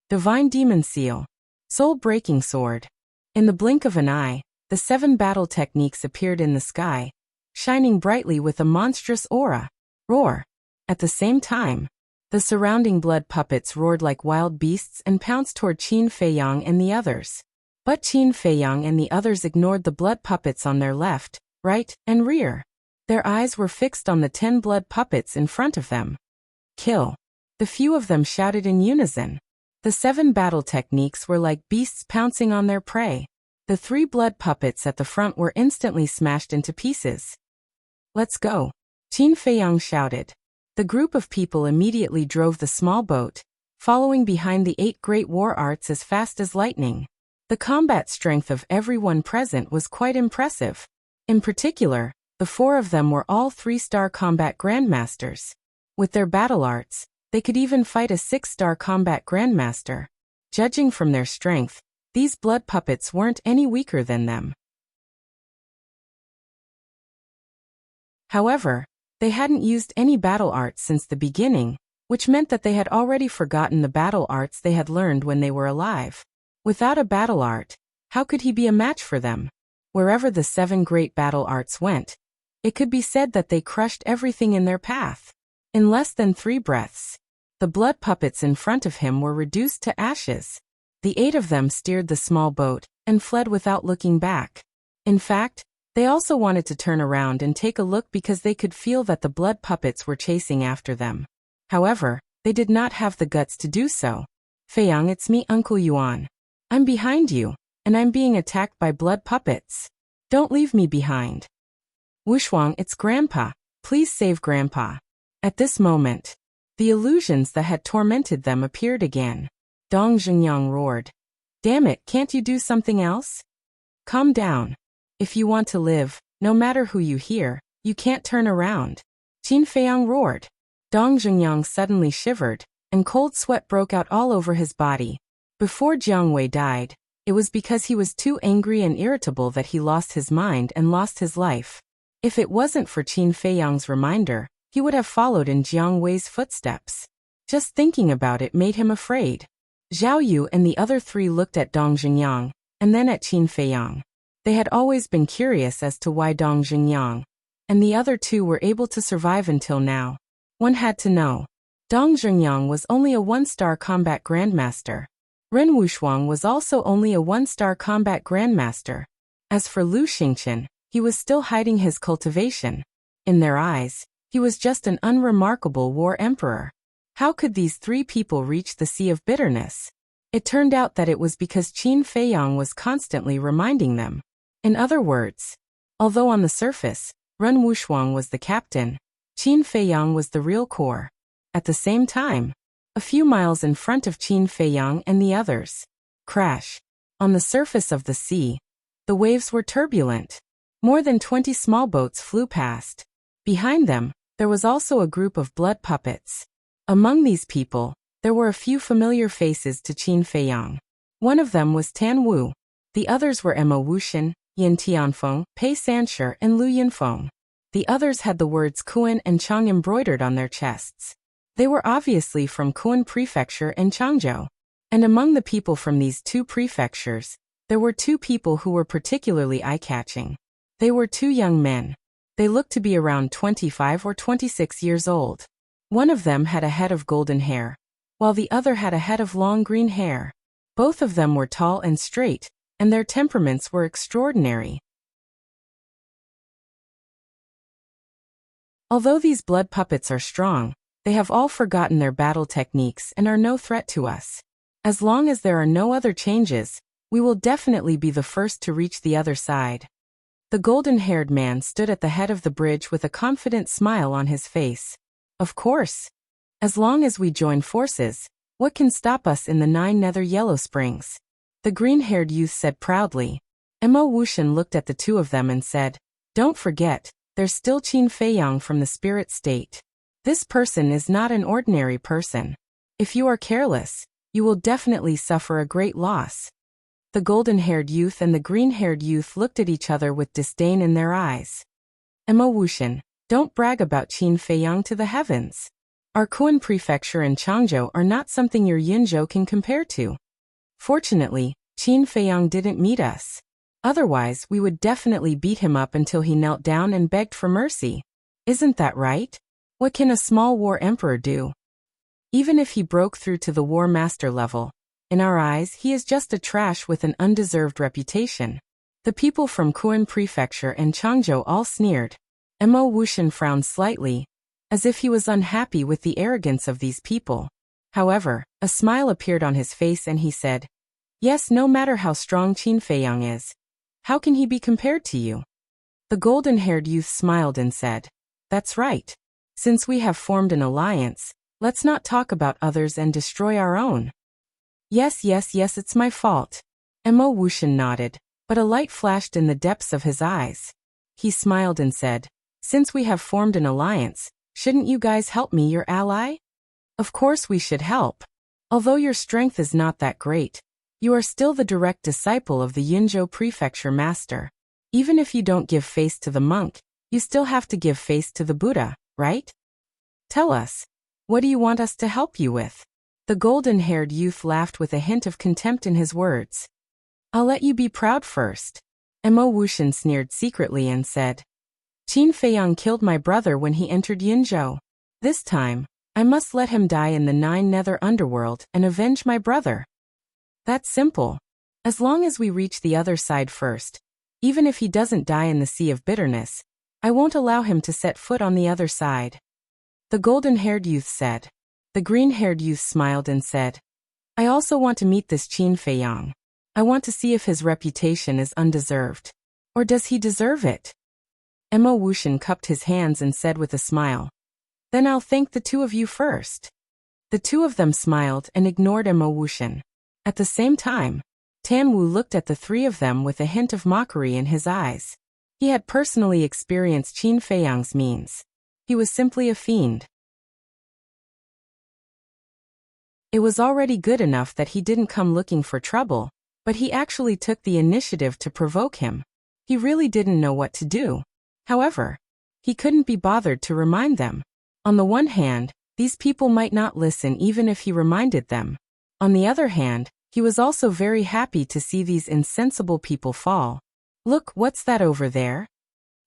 Divine Demon Seal. Soul-breaking sword. In the blink of an eye, the 7 battle techniques appeared in the sky, shining brightly with a monstrous aura. Roar! At the same time, the surrounding blood puppets roared like wild beasts and pounced toward Qin Feiyang and the others. But Qin Feiyang and the others ignored the blood puppets on their left, right, and rear. Their eyes were fixed on the 10 blood puppets in front of them. Kill! The few of them shouted in unison. The 7 battle techniques were like beasts pouncing on their prey. The 3 blood puppets at the front were instantly smashed into pieces. "Let's go!" Qin Feiyang shouted. The group of people immediately drove the small boat, following behind the 8 great war arts as fast as lightning. The combat strength of everyone present was quite impressive. In particular, the 4 of them were all 3-star combat grandmasters. With their battle arts, they could even fight a 6-star combat grandmaster. Judging from their strength, these blood puppets weren't any weaker than them. However, they hadn't used any battle arts since the beginning, which meant that they had already forgotten the battle arts they had learned when they were alive. Without a battle art, how could he be a match for them? Wherever the 7 great battle arts went, it could be said that they crushed everything in their path. In less than 3 breaths, the blood puppets in front of him were reduced to ashes. The 8 of them steered the small boat and fled without looking back. In fact, they also wanted to turn around and take a look because they could feel that the blood puppets were chasing after them. However, they did not have the guts to do so. "Feiyang, it's me, Uncle Yuan. I'm behind you, and I'm being attacked by blood puppets. Don't leave me behind." "Wushuang, it's Grandpa. Please save Grandpa." At this moment, the illusions that had tormented them appeared again. Dong Zhengyang roared. "Damn it, can't you do something else? Calm down. If you want to live, no matter who you hear, you can't turn around." Qin Feiyang roared. Dong Zhengyang suddenly shivered, and cold sweat broke out all over his body. Before Jiang Wei died, it was because he was too angry and irritable that he lost his mind and lost his life. If it wasn't for Qin Feiyang's reminder, he would have followed in Jiang Wei's footsteps. Just thinking about it made him afraid. Zhao Yu and the other 3 looked at Dong Zhengyang, and then at Qin Feiyang. They had always been curious as to why Dong Zhengyang and the other 2 were able to survive until now. One had to know. Dong Zhengyang was only a 1-star combat grandmaster. Ren Wushuang was also only a 1-star combat grandmaster. As for Lu Xingqian, he was still hiding his cultivation. In their eyes, he was just an unremarkable war emperor. How could these 3 people reach the Sea of Bitterness? It turned out that it was because Qin Feiyang was constantly reminding them. In other words, although on the surface, Ren Wushuang was the captain, Qin Feiyang was the real core. At the same time, a few miles in front of Qin Feiyang and the others. Crash. On the surface of the sea, the waves were turbulent. More than 20 small boats flew past. Behind them, there was also a group of blood puppets. Among these people, there were a few familiar faces to Qin Feiyang. One of them was Tan Wu. The others were Emma Wuxian, Yin Tianfeng, Pei Sanshi, and Lu Yinfeng. The others had the words Kuan and Chang embroidered on their chests. They were obviously from Kuan Prefecture and Changzhou. And among the people from these 2 prefectures, there were 2 people who were particularly eye-catching. They were 2 young men. They looked to be around 25 or 26 years old. One of them had a head of golden hair, while the other had a head of long green hair. Both of them were tall and straight, and their temperaments were extraordinary. Although these blood puppets are strong, they have all forgotten their battle techniques and are no threat to us. As long as there are no other changes, we will definitely be the first to reach the other side. The golden-haired man stood at the head of the bridge with a confident smile on his face. Of course. As long as we join forces, what can stop us in the 9 nether yellow springs? The green-haired youth said proudly. Mo Wuxian looked at the two of them and said, "Don't forget, there's still Qin Feiyang from the spirit state. This person is not an ordinary person. If you are careless, you will definitely suffer a great loss." The golden-haired youth and the green-haired youth looked at each other with disdain in their eyes. Mo Wuxian, don't brag about Qin Feiyang to the heavens. Our Kuan prefecture and Changzhou are not something your Yinzhou can compare to. Fortunately, Qin Feiyang didn't meet us. Otherwise, we would definitely beat him up until he knelt down and begged for mercy. Isn't that right? What can a small war emperor do? Even if he broke through to the war master level, in our eyes he is just a trash with an undeserved reputation. The people from Kuan prefecture and Changzhou all sneered. Mo Wuxian frowned slightly, as if he was unhappy with the arrogance of these people. However, a smile appeared on his face and he said, "Yes, no matter how strong Qin Feiyang is, how can he be compared to you?" The golden-haired youth smiled and said, "That's right. Since we have formed an alliance, let's not talk about others and destroy our own." Yes, it's my fault." Mo Wuxian nodded, but a light flashed in the depths of his eyes. He smiled and said, "Since we have formed an alliance, shouldn't you guys help me, your ally?" "Of course we should help. Although your strength is not that great, you are still the direct disciple of the Yinzhou prefecture master. Even if you don't give face to the monk, you still have to give face to the Buddha, right? Tell us, what do you want us to help you with?" The golden-haired youth laughed with a hint of contempt in his words. "I'll let you be proud first." Mo Wuxian sneered secretly and said, "Qin Feiyang killed my brother when he entered Yinzhou. This time, I must let him die in the 9 nether underworld and avenge my brother. That's simple. As long as we reach the other side first, even if he doesn't die in the sea of bitterness, I won't allow him to set foot on the other side." The golden-haired youth said. The green-haired youth smiled and said, "I also want to meet this Qin Feiyang. I want to see if his reputation is undeserved. Or does he deserve it?" Mo Wuxian cupped his hands and said with a smile, "Then I'll thank the two of you first." The two of them smiled and ignored Mo Wuxian. At the same time, Tan Wu looked at the three of them with a hint of mockery in his eyes. He had personally experienced Qin Feiyang's means. He was simply a fiend. It was already good enough that he didn't come looking for trouble, but he actually took the initiative to provoke him. He really didn't know what to do. However, he couldn't be bothered to remind them. On the one hand, these people might not listen even if he reminded them. On the other hand, he was also very happy to see these insensible people fall. "Look, what's that over there?"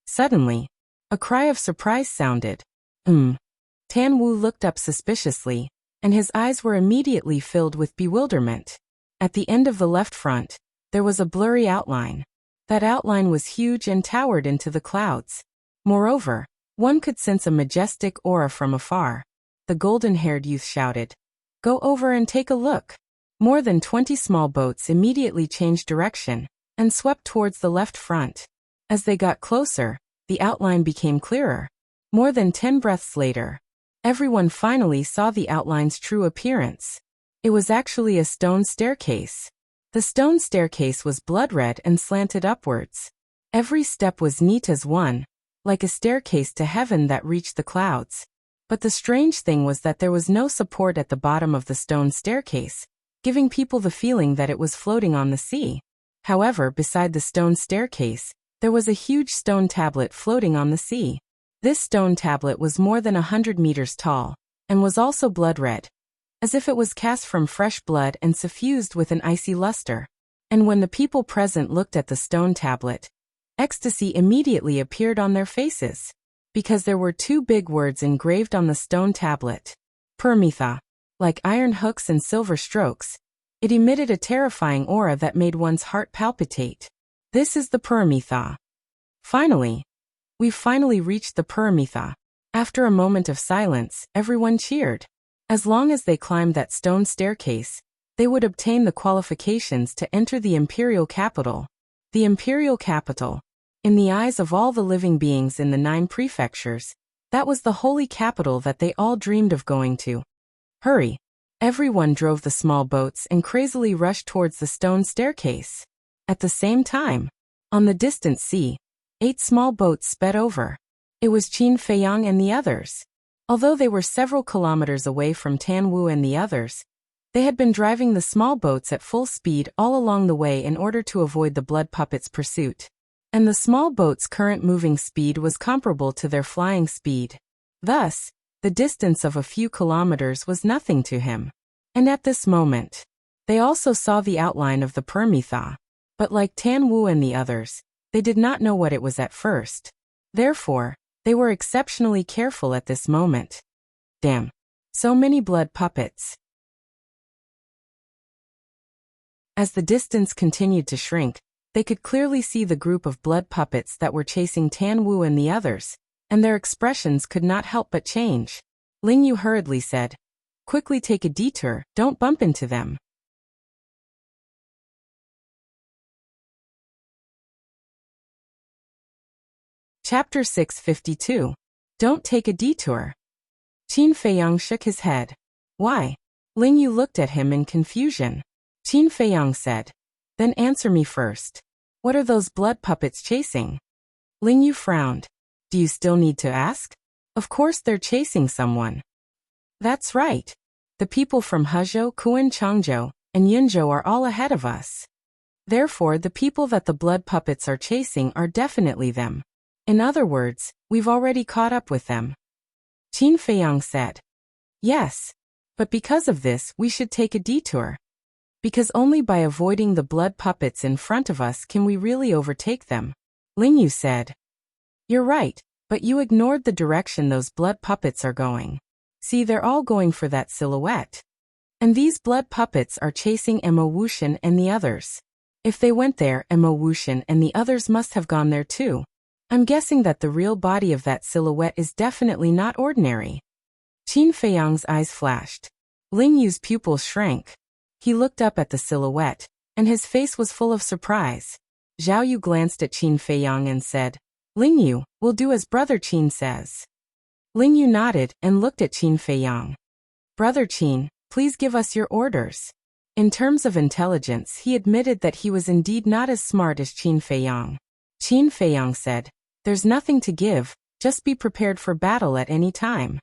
Suddenly, a cry of surprise sounded. Tan Wu looked up suspiciously, and his eyes were immediately filled with bewilderment. At the end of the left front, there was a blurry outline. That outline was huge and towered into the clouds. Moreover, one could sense a majestic aura from afar. The golden-haired youth shouted, "Go over and take a look." More than 20 small boats immediately changed direction and swept towards the left front. As they got closer, the outline became clearer. More than 10 breaths later, everyone finally saw the outline's true appearance. It was actually a stone staircase. The stone staircase was blood-red and slanted upwards. Every step was neat as one, like a staircase to heaven that reached the clouds. But the strange thing was that there was no support at the bottom of the stone staircase, giving people the feeling that it was floating on the sea. However, beside the stone staircase, there was a huge stone tablet floating on the sea. This stone tablet was more than 100 meters tall, and was also blood-red, as if it was cast from fresh blood and suffused with an icy luster. And when the people present looked at the stone tablet, Ecstasy immediately appeared on their faces, because there were two big words engraved on the stone tablet. Permitha. Like iron hooks and silver strokes, it emitted a terrifying aura that made one's heart palpitate. This is the Permitha. We've finally reached the Permitha. After a moment of silence, everyone cheered. As long as they climbed that stone staircase, they would obtain the qualifications to enter the imperial capital. The imperial capital. In the eyes of all the living beings in the 9 prefectures, that was the holy capital that they all dreamed of going to. Hurry! Everyone drove the small boats and crazily rushed towards the stone staircase. At the same time, on the distant sea, 8 small boats sped over. It was Qin Feiyang and the others. Although they were several kilometers away from Tan Wu and the others, they had been driving the small boats at full speed all along the way in order to avoid the blood puppet's pursuit. And the small boat's current moving speed was comparable to their flying speed. Thus, the distance of a few kilometers was nothing to him. And at this moment, they also saw the outline of the Permitha. But like Tan Wu and the others, they did not know what it was at first. Therefore, they were exceptionally careful at this moment. Damn. So many blood puppets. As the distance continued to shrink, they could clearly see the group of blood puppets that were chasing Tan Wu and the others, and their expressions could not help but change. Ling Yu hurriedly said, "Quickly take a detour, don't bump into them." Chapter 652. Don't take a detour. Qin Feiyang shook his head. Why? Ling Yu looked at him in confusion. Qin Feiyang said, "Then answer me first. What are those blood puppets chasing?" Ling Yu frowned. Do you still need to ask? Of course they're chasing someone. That's right. The people from Hezhou, Kuan Changzhou, and Yunzhou are all ahead of us. Therefore, the people that the blood puppets are chasing are definitely them. In other words, we've already caught up with them. Qin Feiyang said. Yes. But because of this, we should take a detour. Because only by avoiding the blood puppets in front of us can we really overtake them. Ling Yu said. You're right, but you ignored the direction those blood puppets are going. See, they're all going for that silhouette. And these blood puppets are chasing Mo Wuxian and the others. If they went there, Mo Wuxian and the others must have gone there too. I'm guessing that the real body of that silhouette is definitely not ordinary. Qin Feiyang's eyes flashed. Ling Yu's pupils shrank. He looked up at the silhouette, and his face was full of surprise. Zhao Yu glanced at Qin Feiyang and said, Ling Yu, we'll do as Brother Qin says. Ling Yu nodded and looked at Qin Feiyang. Brother Qin, please give us your orders. In terms of intelligence, he admitted that he was indeed not as smart as Qin Feiyang. Qin Feiyang said, There's nothing to give, just be prepared for battle at any time.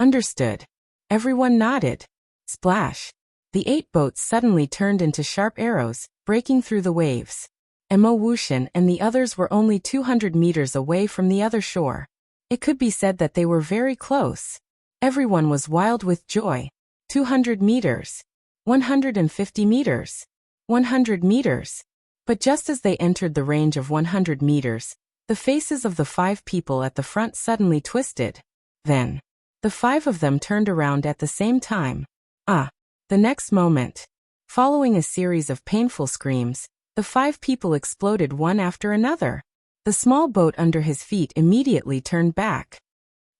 Understood. Everyone nodded. Splash. The 8 boats suddenly turned into sharp arrows, breaking through the waves. Mo Wuxian and the others were only 200 meters away from the other shore. It could be said that they were very close. Everyone was wild with joy. 200 meters. 150 meters. 100 meters. But just as they entered the range of 100 meters, the faces of the 5 people at the front suddenly twisted. Then, the 5 of them turned around at the same time. The next moment, following a series of painful screams, the 5 people exploded one after another. The small boat under his feet immediately turned back.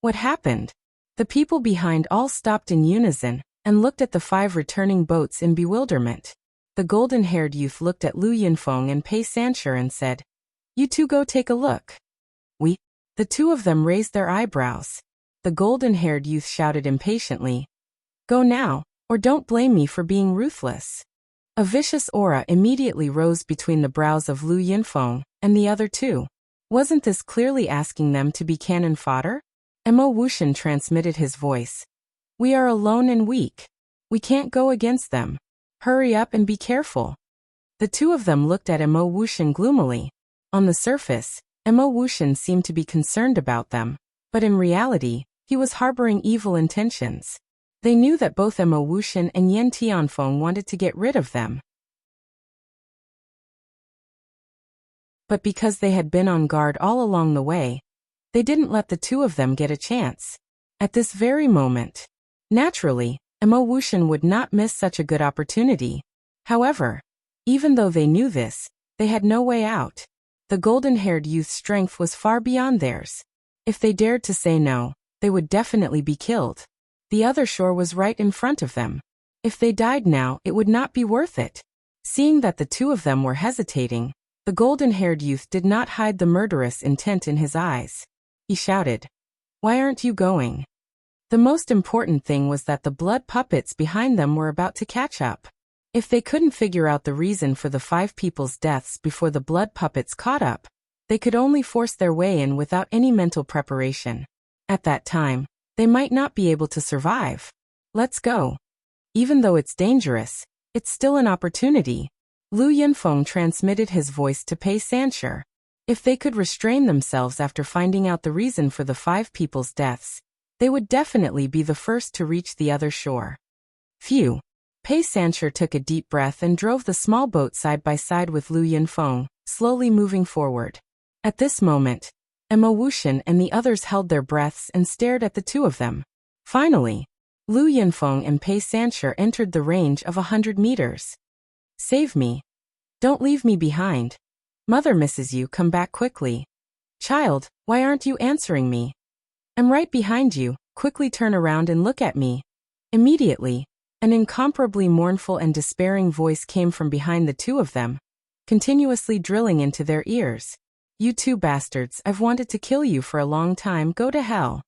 What happened? The people behind all stopped in unison and looked at the 5 returning boats in bewilderment. The golden-haired youth looked at Lu Yunfeng and Pei Sanshur and said, You two go take a look. We? The 2 of them raised their eyebrows. The golden-haired youth shouted impatiently, Go now, or don't blame me for being ruthless. A vicious aura immediately rose between the brows of Lu Yunfeng and the other 2. Wasn't this clearly asking them to be cannon fodder? Mo Wuxian transmitted his voice. We are alone and weak. We can't go against them. Hurry up and be careful. The 2 of them looked at Mo Wuxian gloomily. On the surface, Mo Wuxian seemed to be concerned about them, but in reality, he was harboring evil intentions. They knew that both Mo Wuxian and Yan Tianfeng wanted to get rid of them. But because they had been on guard all along the way, they didn't let the two of them get a chance. At this very moment, naturally, Emma Wuxian would not miss such a good opportunity. However, even though they knew this, they had no way out. The golden-haired youth's strength was far beyond theirs. If they dared to say no, they would definitely be killed. The other shore was right in front of them. If they died now, it would not be worth it. Seeing that the two of them were hesitating, the golden-haired youth did not hide the murderous intent in his eyes. He shouted, "Why aren't you going?" The most important thing was that the blood puppets behind them were about to catch up. If they couldn't figure out the reason for the 5 people's deaths before the blood puppets caught up, they could only force their way in without any mental preparation. At that time, they might not be able to survive. Let's go. Even though it's dangerous, it's still an opportunity. Lu Yunfeng transmitted his voice to Pei Sancher. If they could restrain themselves after finding out the reason for the 5 people's deaths, they would definitely be the first to reach the other shore. Phew. Pei Sancher took a deep breath and drove the small boat side by side with Lu Yunfeng, slowly moving forward. At this moment, Emma Wuxian and the others held their breaths and stared at the two of them. Finally, Lu Yunfeng and Pei Sancher entered the range of 100 meters. "Save me. Don't leave me behind. Mother misses you, come back quickly. Child, why aren't you answering me? I'm right behind you, quickly turn around and look at me." Immediately, an incomparably mournful and despairing voice came from behind the two of them, continuously drilling into their ears. "You two bastards, I've wanted to kill you for a long time, go to hell.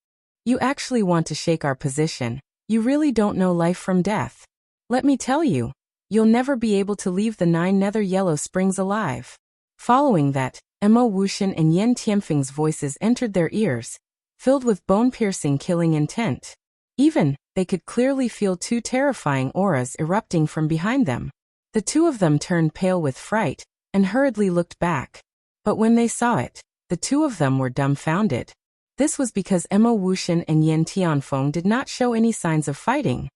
You actually want to shake our position, you really don't know life from death. Let me tell you, you'll never be able to leave the 9 nether yellow springs alive." Following that, Emma Wuxian and Yen Tianfeng's voices entered their ears, filled with bone-piercing killing intent. Even, they could clearly feel 2 terrifying auras erupting from behind them. The two of them turned pale with fright, and hurriedly looked back. But when they saw it, the two of them were dumbfounded. This was because Emma Wuxian and Yen Tianfeng did not show any signs of fighting.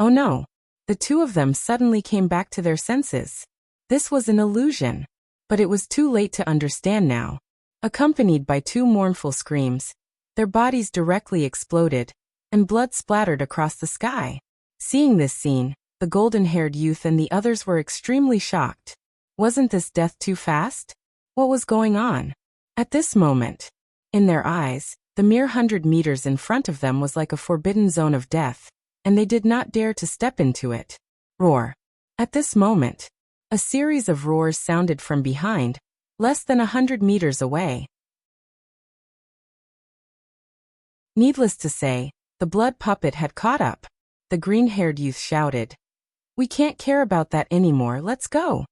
Oh no! The two of them suddenly came back to their senses. This was an illusion. But it was too late to understand now. Accompanied by 2 mournful screams, their bodies directly exploded, and blood splattered across the sky. Seeing this scene, the golden-haired youth and the others were extremely shocked. Wasn't this death too fast? What was going on? At this moment, in their eyes, the mere 100 meters in front of them was like a forbidden zone of death, and they did not dare to step into it. Roar. At this moment, a series of roars sounded from behind, less than 100 meters away. Needless to say, the blood puppet had caught up. The green-haired youth shouted, "We can't care about that anymore, let's go."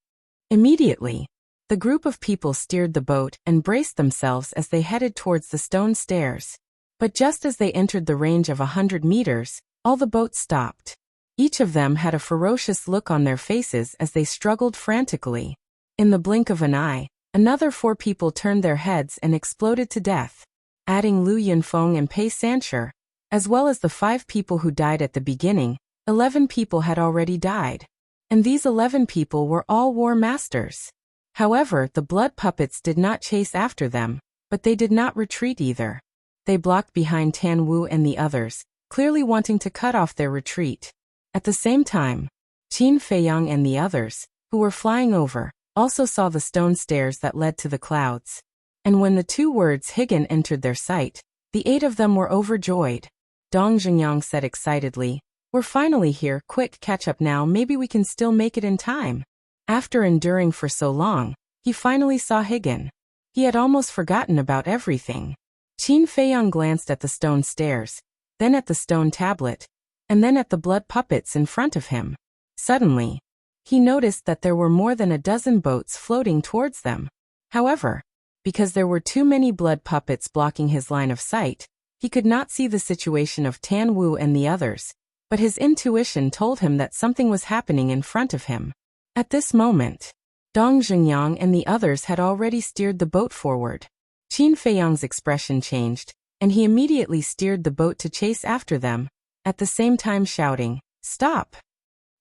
Immediately, the group of people steered the boat and braced themselves as they headed towards the stone stairs. But just as they entered the range of 100 meters, all the boats stopped. Each of them had a ferocious look on their faces as they struggled frantically. In the blink of an eye, another 4 people turned their heads and exploded to death. Adding Lu Yunfeng and Pei Sancher, as well as the 5 people who died at the beginning, 11 people had already died. And these 11 people were all war masters. However, the blood puppets did not chase after them, but they did not retreat either. They blocked behind Tan Wu and the others, clearly wanting to cut off their retreat. At the same time, Qin Feiyang and the others, who were flying over, also saw the stone stairs that led to the clouds. And when the 2 words Higan entered their sight, the 8 of them were overjoyed. Dong Zhengyang said excitedly, "We're finally here, quick, catch up now, maybe we can still make it in time." After enduring for so long, he finally saw Higan. He had almost forgotten about everything. Qin Feiyang glanced at the stone stairs, then at the stone tablet, and then at the blood puppets in front of him. Suddenly, he noticed that there were more than a dozen boats floating towards them. However, because there were too many blood puppets blocking his line of sight, he could not see the situation of Tan Wu and the others, but his intuition told him that something was happening in front of him. At this moment, Dong Zhengyang and the others had already steered the boat forward. Qin Feiyang's expression changed, and he immediately steered the boat to chase after them, at the same time shouting, "Stop!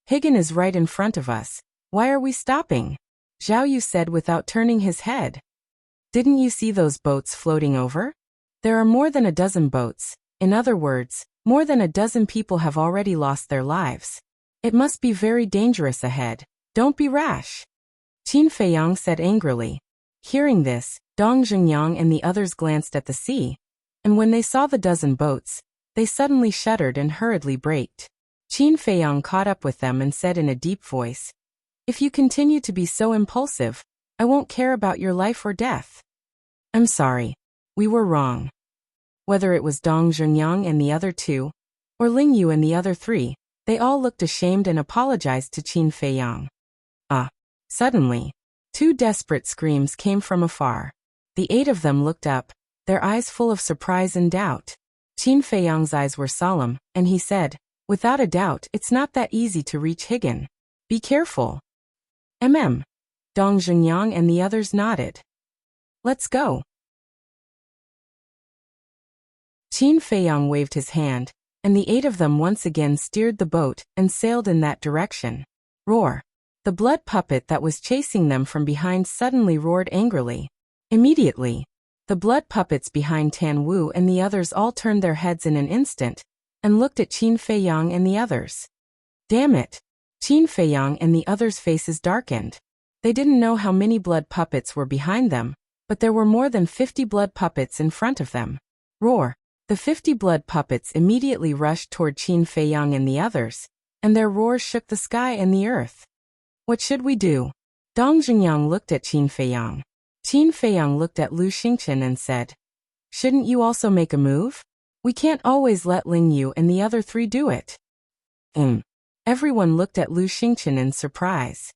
Higan is right in front of us. Why are we stopping?" Zhao Yu said without turning his head. Didn't you see those boats floating over? There are more than a dozen boats. In other words, more than a dozen people have already lost their lives. It must be very dangerous ahead. Don't be rash. Qin Feiyang said angrily. Hearing this, Dong Zhengyang and the others glanced at the sea, and when they saw the dozen boats, they suddenly shuddered and hurriedly braked. Qin Feiyang caught up with them and said in a deep voice, "If you continue to be so impulsive, I won't care about your life or death." "I'm sorry. We were wrong." Whether it was Dong Zhengyang and the other two, or Ling Yu and the other three, they all looked ashamed and apologized to Qin Feiyang. Suddenly, two desperate screams came from afar. The 8 of them looked up, their eyes full of surprise and doubt. Qin Feiyang's eyes were solemn, and he said, "Without a doubt, it's not that easy to reach Higan. Be careful." Dong Zhengyang and the others nodded. "Let's go." Qin Feiyang waved his hand, and the 8 of them once again steered the boat and sailed in that direction. Roar! The blood puppet that was chasing them from behind suddenly roared angrily. Immediately, the blood puppets behind Tan Wu and the others all turned their heads in an instant and looked at Qin Feiyang and the others. Damn it! Qin Feiyang and the others' faces darkened. They didn't know how many blood puppets were behind them, but there were more than 50 blood puppets in front of them. Roar! The 50 blood puppets immediately rushed toward Qin Feiyang and the others, and their roars shook the sky and the earth. What should we do? Dong Zhengyang looked at Qin Feiyang. Qin Feiyang looked at Lu Xingchen and said, "Shouldn't you also make a move? We can't always let Ling Yu and the other 3 do it." Everyone looked at Lu Xingchen in surprise.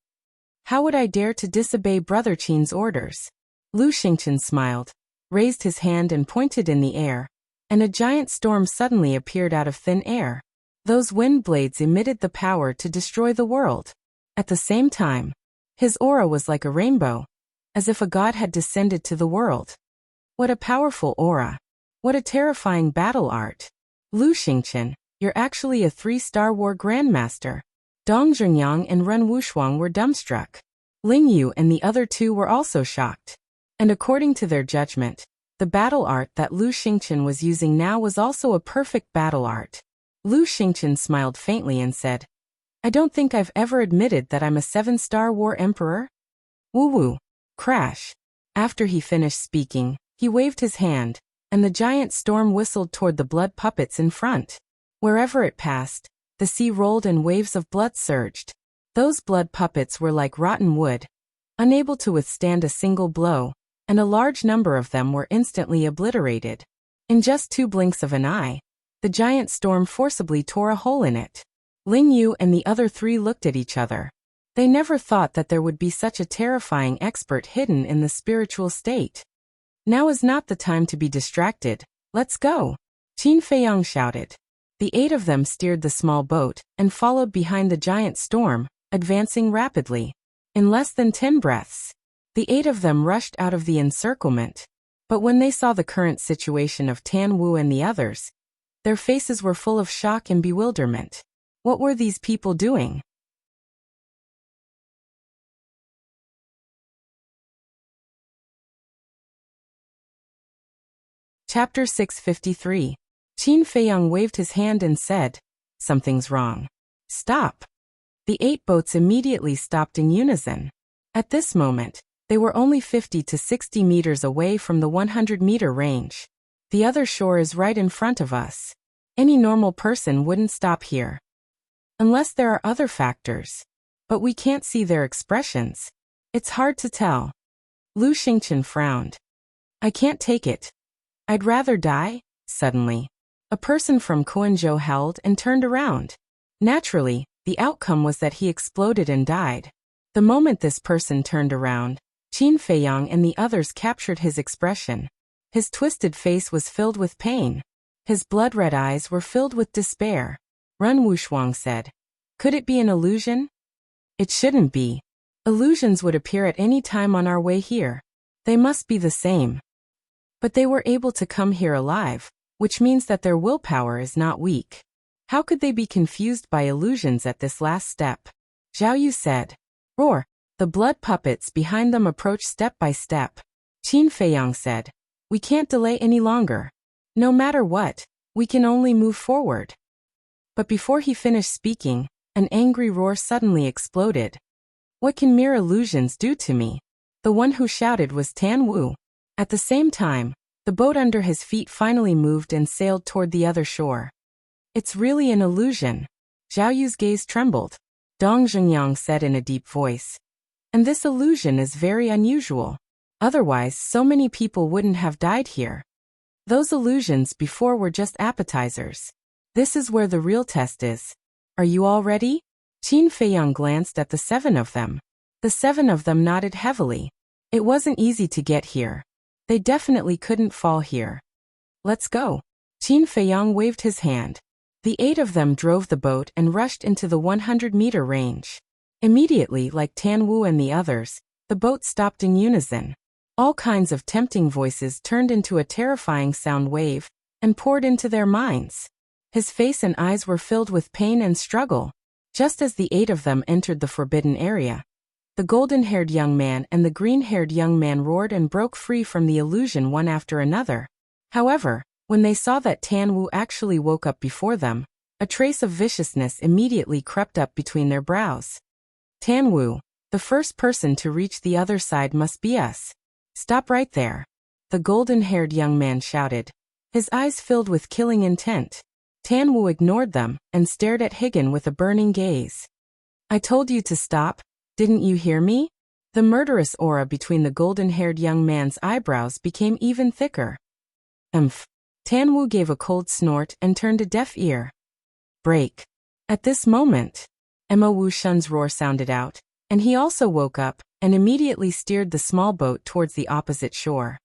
How would I dare to disobey Brother Qin's orders? Lu Xingchen smiled, raised his hand and pointed in the air, and a giant storm suddenly appeared out of thin air. Those wind blades emitted the power to destroy the world. At the same time, his aura was like a rainbow, as if a god had descended to the world. What a powerful aura! What a terrifying battle art! Lu Xingchen, you're actually a 3-star war grandmaster. Dong Zhengyang and Ren Wushuang were dumbstruck. Ling Yu and the other 2 were also shocked. And according to their judgment, the battle art that Lu Xingchen was using now was also a perfect battle art. Lu Xingchen smiled faintly and said, "I don't think I've ever admitted that I'm a 7-star war emperor." Woo-woo. Crash. After he finished speaking, he waved his hand, and the giant storm whistled toward the blood puppets in front. Wherever it passed, the sea rolled and waves of blood surged. Those blood puppets were like rotten wood, unable to withstand a single blow, and a large number of them were instantly obliterated. In just 2 blinks of an eye, the giant storm forcibly tore a hole in it. Ling Yu and the other 3 looked at each other. They never thought that there would be such a terrifying expert hidden in the spiritual state. Now is not the time to be distracted. Let's go! Qin Feiyang shouted. The 8 of them steered the small boat and followed behind the giant storm, advancing rapidly. In less than 10 breaths, the 8 of them rushed out of the encirclement. But when they saw the current situation of Tan Wu and the others, their faces were full of shock and bewilderment. What were these people doing? Chapter 653. Qin Feiyang waved his hand and said, "Something's wrong. Stop." The 8 boats immediately stopped in unison. At this moment, they were only 50 to 60 meters away from the 100-meter range. The other shore is right in front of us. Any normal person wouldn't stop here. Unless there are other factors. But we can't see their expressions. It's hard to tell. Lu Xingchen frowned. "I can't take it. I'd rather die." Suddenly, a person from Kuanzhou held and turned around. Naturally, the outcome was that he exploded and died. The moment this person turned around, Qin Feiyang and the others captured his expression. His twisted face was filled with pain. His blood-red eyes were filled with despair. Ren Wushuang said, "Could it be an illusion?" "It shouldn't be. Illusions would appear at any time on our way here. They must be the same." But they were able to come here alive, which means that their willpower is not weak. How could they be confused by illusions at this last step? Zhao Yu said. Roar! The blood puppets behind them approached step by step. Qin Feiyang said. We can't delay any longer. No matter what, we can only move forward. But before he finished speaking, an angry roar suddenly exploded. What can mere illusions do to me? The one who shouted was Tan Wu. At the same time, the boat under his feet finally moved and sailed toward the other shore. It's really an illusion. Zhao Yu's gaze trembled. Dong Zhengyang said in a deep voice. And this illusion is very unusual. Otherwise, so many people wouldn't have died here. Those illusions before were just appetizers. This is where the real test is. Are you all ready? Qin Feiyang glanced at the 7 of them. The 7 of them nodded heavily. It wasn't easy to get here. They definitely couldn't fall here. Let's go. Qin Feiyang waved his hand. The 8 of them drove the boat and rushed into the 100-meter range. Immediately, like Tan Wu and the others, the boat stopped in unison. All kinds of tempting voices turned into a terrifying sound wave and poured into their minds. His face and eyes were filled with pain and struggle. Just as the 8 of them entered the forbidden area, the golden-haired young man and the green-haired young man roared and broke free from the illusion one after another. However, when they saw that Tan Wu actually woke up before them, a trace of viciousness immediately crept up between their brows. Tan Wu, the first person to reach the other side must be us. Stop right there. The golden-haired young man shouted, his eyes filled with killing intent. Tan Wu ignored them and stared at Higan with a burning gaze. I told you to stop, didn't you hear me? The murderous aura between the golden-haired young man's eyebrows became even thicker. Tan Wu gave a cold snort and turned a deaf ear. Break. At this moment, Emma Wu Shun's roar sounded out, and he also woke up and immediately steered the small boat towards the opposite shore.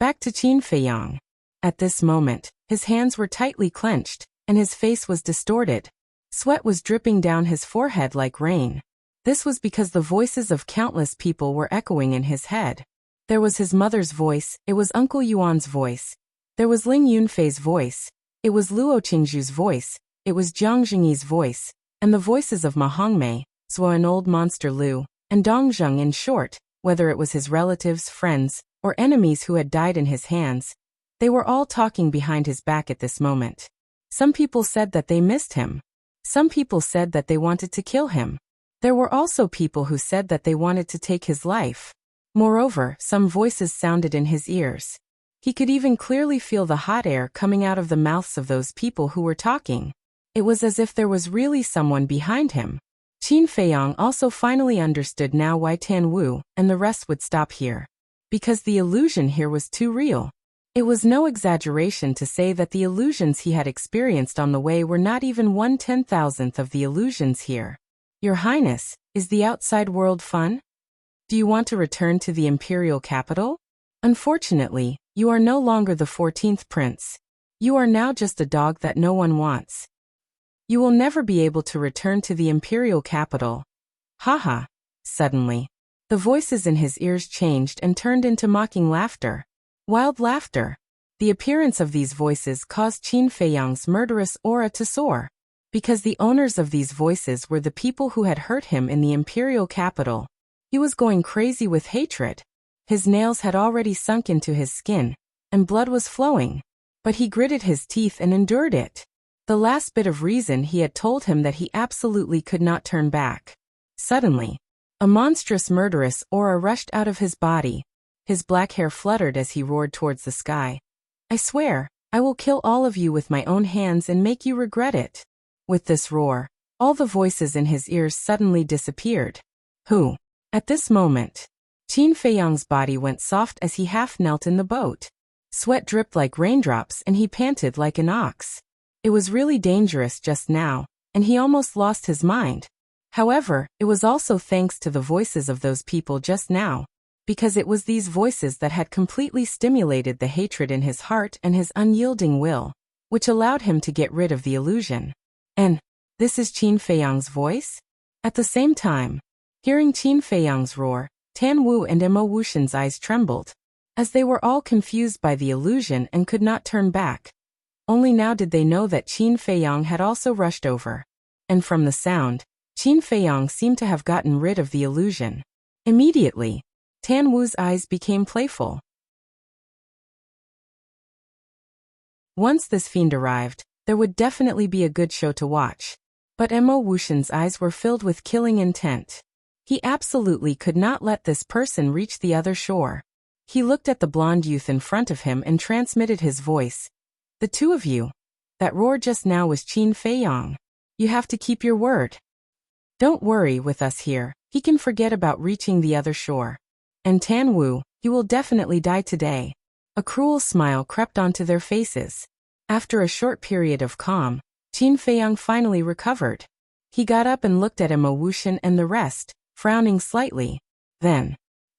Back to Qin Feiyang. At this moment, his hands were tightly clenched, and his face was distorted. Sweat was dripping down his forehead like rain. This was because the voices of countless people were echoing in his head. There was his mother's voice, it was Uncle Yuan's voice. There was Ling Yunfei's voice, it was Luo Qingzhu's voice, it was Jiang Jingyi's voice, and the voices of Ma Hongmei, Zhuo and old monster Lu, and Dong Zheng. In short, whether it was his relatives, friends, or enemies who had died in his hands, they were all talking behind his back at this moment. Some people said that they missed him. Some people said that they wanted to kill him. There were also people who said that they wanted to take his life. Moreover, some voices sounded in his ears. He could even clearly feel the hot air coming out of the mouths of those people who were talking. It was as if there was really someone behind him. Qin Feiyang also finally understood now why Tan Wu and the rest would stop here. Because the illusion here was too real. It was no exaggeration to say that the illusions he had experienced on the way were not even 1/10,000th of the illusions here. Your Highness, is the outside world fun? Do you want to return to the imperial capital? Unfortunately, you are no longer the 14th prince. You are now just a dog that no one wants. You will never be able to return to the imperial capital. Haha. Suddenly, the voices in his ears changed and turned into mocking laughter. Wild laughter. The appearance of these voices caused Qin Feiyang's murderous aura to soar. Because the owners of these voices were the people who had hurt him in the imperial capital. He was going crazy with hatred. His nails had already sunk into his skin, and blood was flowing. But he gritted his teeth and endured it. The last bit of reason he had told him that he absolutely could not turn back. Suddenly, a monstrous murderous aura rushed out of his body. His black hair fluttered as he roared towards the sky. I swear, I will kill all of you with my own hands and make you regret it. With this roar, all the voices in his ears suddenly disappeared. Who? At this moment, Qin Feiyang's body went soft as he half knelt in the boat. Sweat dripped like raindrops and he panted like an ox. It was really dangerous just now, and he almost lost his mind. However, it was also thanks to the voices of those people just now. Because it was these voices that had completely stimulated the hatred in his heart and his unyielding will, which allowed him to get rid of the illusion. And, this is Qin Feiyang's voice? At the same time, hearing Qin Feiyang's roar, Tan Wu and Emma Wuxian's eyes trembled, as they were all confused by the illusion and could not turn back. Only now did they know that Qin Feiyang had also rushed over. And from the sound, Qin Feiyang seemed to have gotten rid of the illusion. Immediately, Tan Wu's eyes became playful. Once this fiend arrived, there would definitely be a good show to watch. But Mo Wuxian's eyes were filled with killing intent. He absolutely could not let this person reach the other shore. He looked at the blonde youth in front of him and transmitted his voice. The two of you. That roar just now was Qin Feiyang. You have to keep your word. Don't worry with us here, he can forget about reaching the other shore. And Tan Wu, he will definitely die today. A cruel smile crept onto their faces. After a short period of calm, Qin Feiyang finally recovered. He got up and looked at Mo Wuxian and the rest, frowning slightly. Then,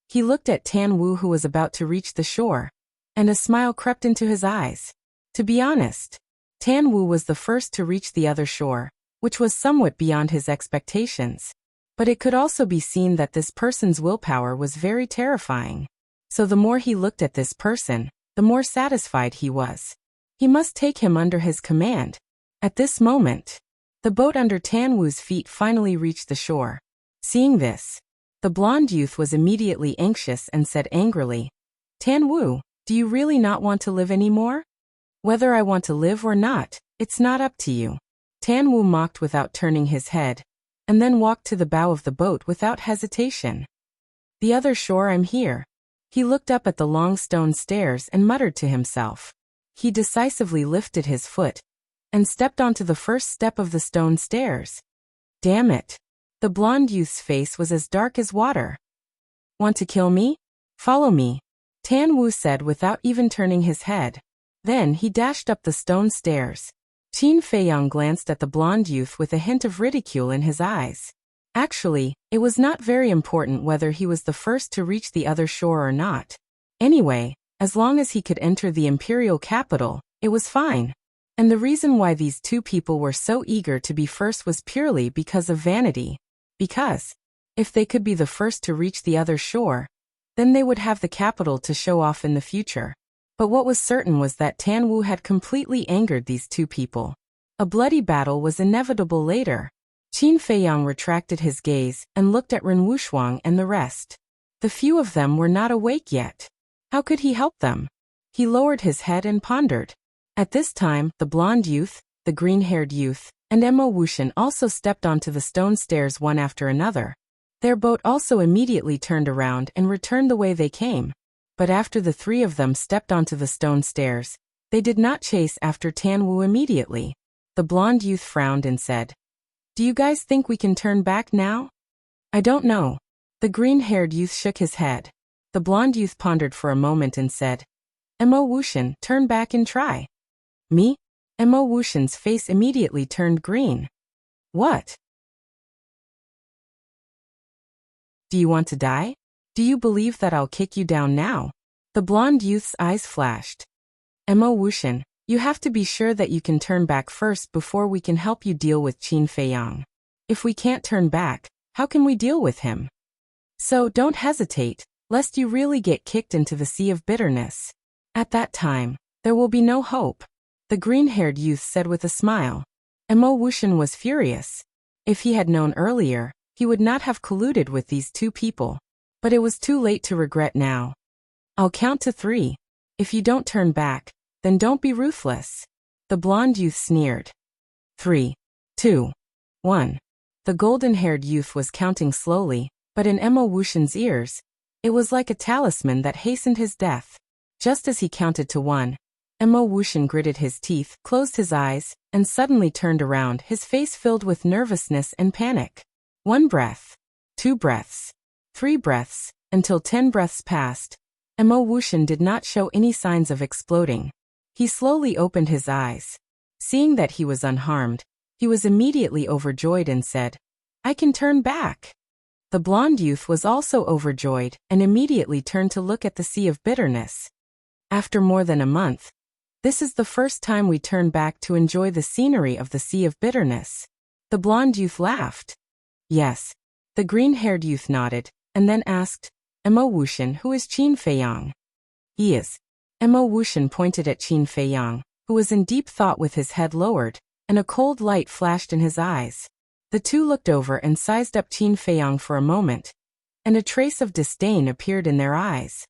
he looked at Tan Wu who was about to reach the shore, and a smile crept into his eyes. To be honest, Tan Wu was the first to reach the other shore, which was somewhat beyond his expectations. But it could also be seen that this person's willpower was very terrifying. So the more he looked at this person, the more satisfied he was. He must take him under his command. At this moment, the boat under Tan Wu's feet finally reached the shore. Seeing this, the blonde youth was immediately anxious and said angrily, Tan Wu, do you really not want to live anymore? Whether I want to live or not, it's not up to you. Tan Wu mocked without turning his head, and then walked to the bow of the boat without hesitation. The other shore, I'm here. He looked up at the long stone stairs and muttered to himself. He decisively lifted his foot and stepped onto the first step of the stone stairs. Damn it. The blonde youth's face was as dark as water. Want to kill me? Follow me, Tan Wu said without even turning his head. Then he dashed up the stone stairs. Qin Feiyang glanced at the blonde youth with a hint of ridicule in his eyes. Actually, it was not very important whether he was the first to reach the other shore or not. Anyway, as long as he could enter the imperial capital, it was fine. And the reason why these two people were so eager to be first was purely because of vanity. Because, if they could be the first to reach the other shore, then they would have the capital to show off in the future. But what was certain was that Tan Wu had completely angered these two people. A bloody battle was inevitable later. Qin Feiyang retracted his gaze and looked at Ren Wushuang and the rest. The few of them were not awake yet. How could he help them? He lowered his head and pondered. At this time, the blonde youth, the green-haired youth, and Mo Wuxian also stepped onto the stone stairs one after another. Their boat also immediately turned around and returned the way they came. But after the three of them stepped onto the stone stairs, they did not chase after Tan Wu immediately. The blonde youth frowned and said, Do you guys think we can turn back now? I don't know. The green-haired youth shook his head. The blonde youth pondered for a moment and said, Mo Wuxian, turn back and try. Me? Mo Wuxian's face immediately turned green. What? Do you want to die? Do you believe that I'll kick you down now? The blonde youth's eyes flashed. Mo Wuxian, you have to be sure that you can turn back first before we can help you deal with Qin Feiyang. If we can't turn back, how can we deal with him? So don't hesitate, lest you really get kicked into the sea of bitterness. At that time, there will be no hope. The green-haired youth said with a smile. Mo Wuxian was furious. If he had known earlier, he would not have colluded with these two people. But it was too late to regret now. I'll count to 3. If you don't turn back, then don't be ruthless. The blonde youth sneered. 3, 2, 1. The golden-haired youth was counting slowly, but in Mo Wuxian's ears, it was like a talisman that hastened his death. Just as he counted to 1, Mo Wuxian gritted his teeth, closed his eyes, and suddenly turned around, his face filled with nervousness and panic. 1 breath, 2 breaths, 3 breaths, until 10 breaths passed. Mo Wuxian did not show any signs of exploding. He slowly opened his eyes. Seeing that he was unharmed, he was immediately overjoyed and said, I can turn back. The blonde youth was also overjoyed and immediately turned to look at the sea of bitterness. After more than a month, this is the first time we turn back to enjoy the scenery of the sea of bitterness. The blonde youth laughed. Yes. The green-haired youth nodded, and then asked, Mo Wuxian, who is Qin Feiyang? He is. Mo Wuxian pointed at Qin Feiyang, who was in deep thought with his head lowered, and a cold light flashed in his eyes. The two looked over and sized up Qin Feiyang for a moment. and a trace of disdain appeared in their eyes.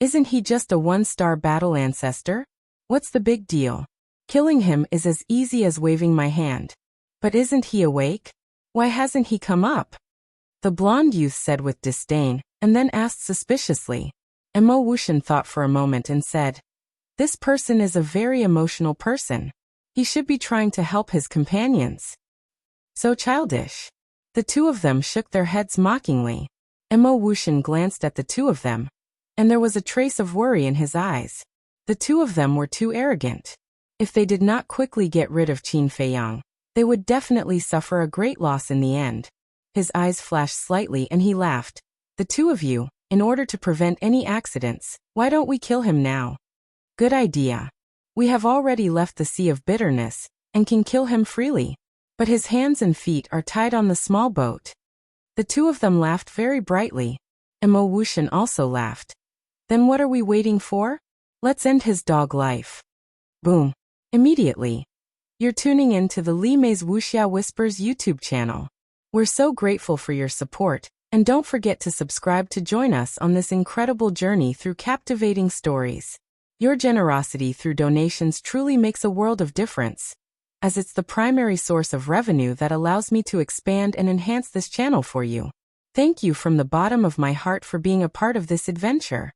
Isn't he just a one-star battle ancestor? What's the big deal? Killing him is as easy as waving my hand. But isn't he awake? Why hasn't he come up? The blonde youth said with disdain, and then asked suspiciously. Mo Wuxian thought for a moment and said, "This person is a very emotional person. He should be trying to help his companions." So childish. The two of them shook their heads mockingly. Mo Wuxian glanced at the two of them, and there was a trace of worry in his eyes. The two of them were too arrogant. If they did not quickly get rid of Qin Feiyang, they would definitely suffer a great loss in the end. His eyes flashed slightly and he laughed. "The two of you, in order to prevent any accidents, why don't we kill him now?" "Good idea. We have already left the Sea of Bitterness, and can kill him freely. But his hands and feet are tied on the small boat." The two of them laughed very brightly. Mo Wuxian also laughed. "Then what are we waiting for? Let's end his dog life." Boom. Immediately. You're tuning in to the Li Mei's Wuxia Whispers YouTube channel. We're so grateful for your support, and don't forget to subscribe to join us on this incredible journey through captivating stories. Your generosity through donations truly makes a world of difference, as it's the primary source of revenue that allows me to expand and enhance this channel for you. Thank you from the bottom of my heart for being a part of this adventure.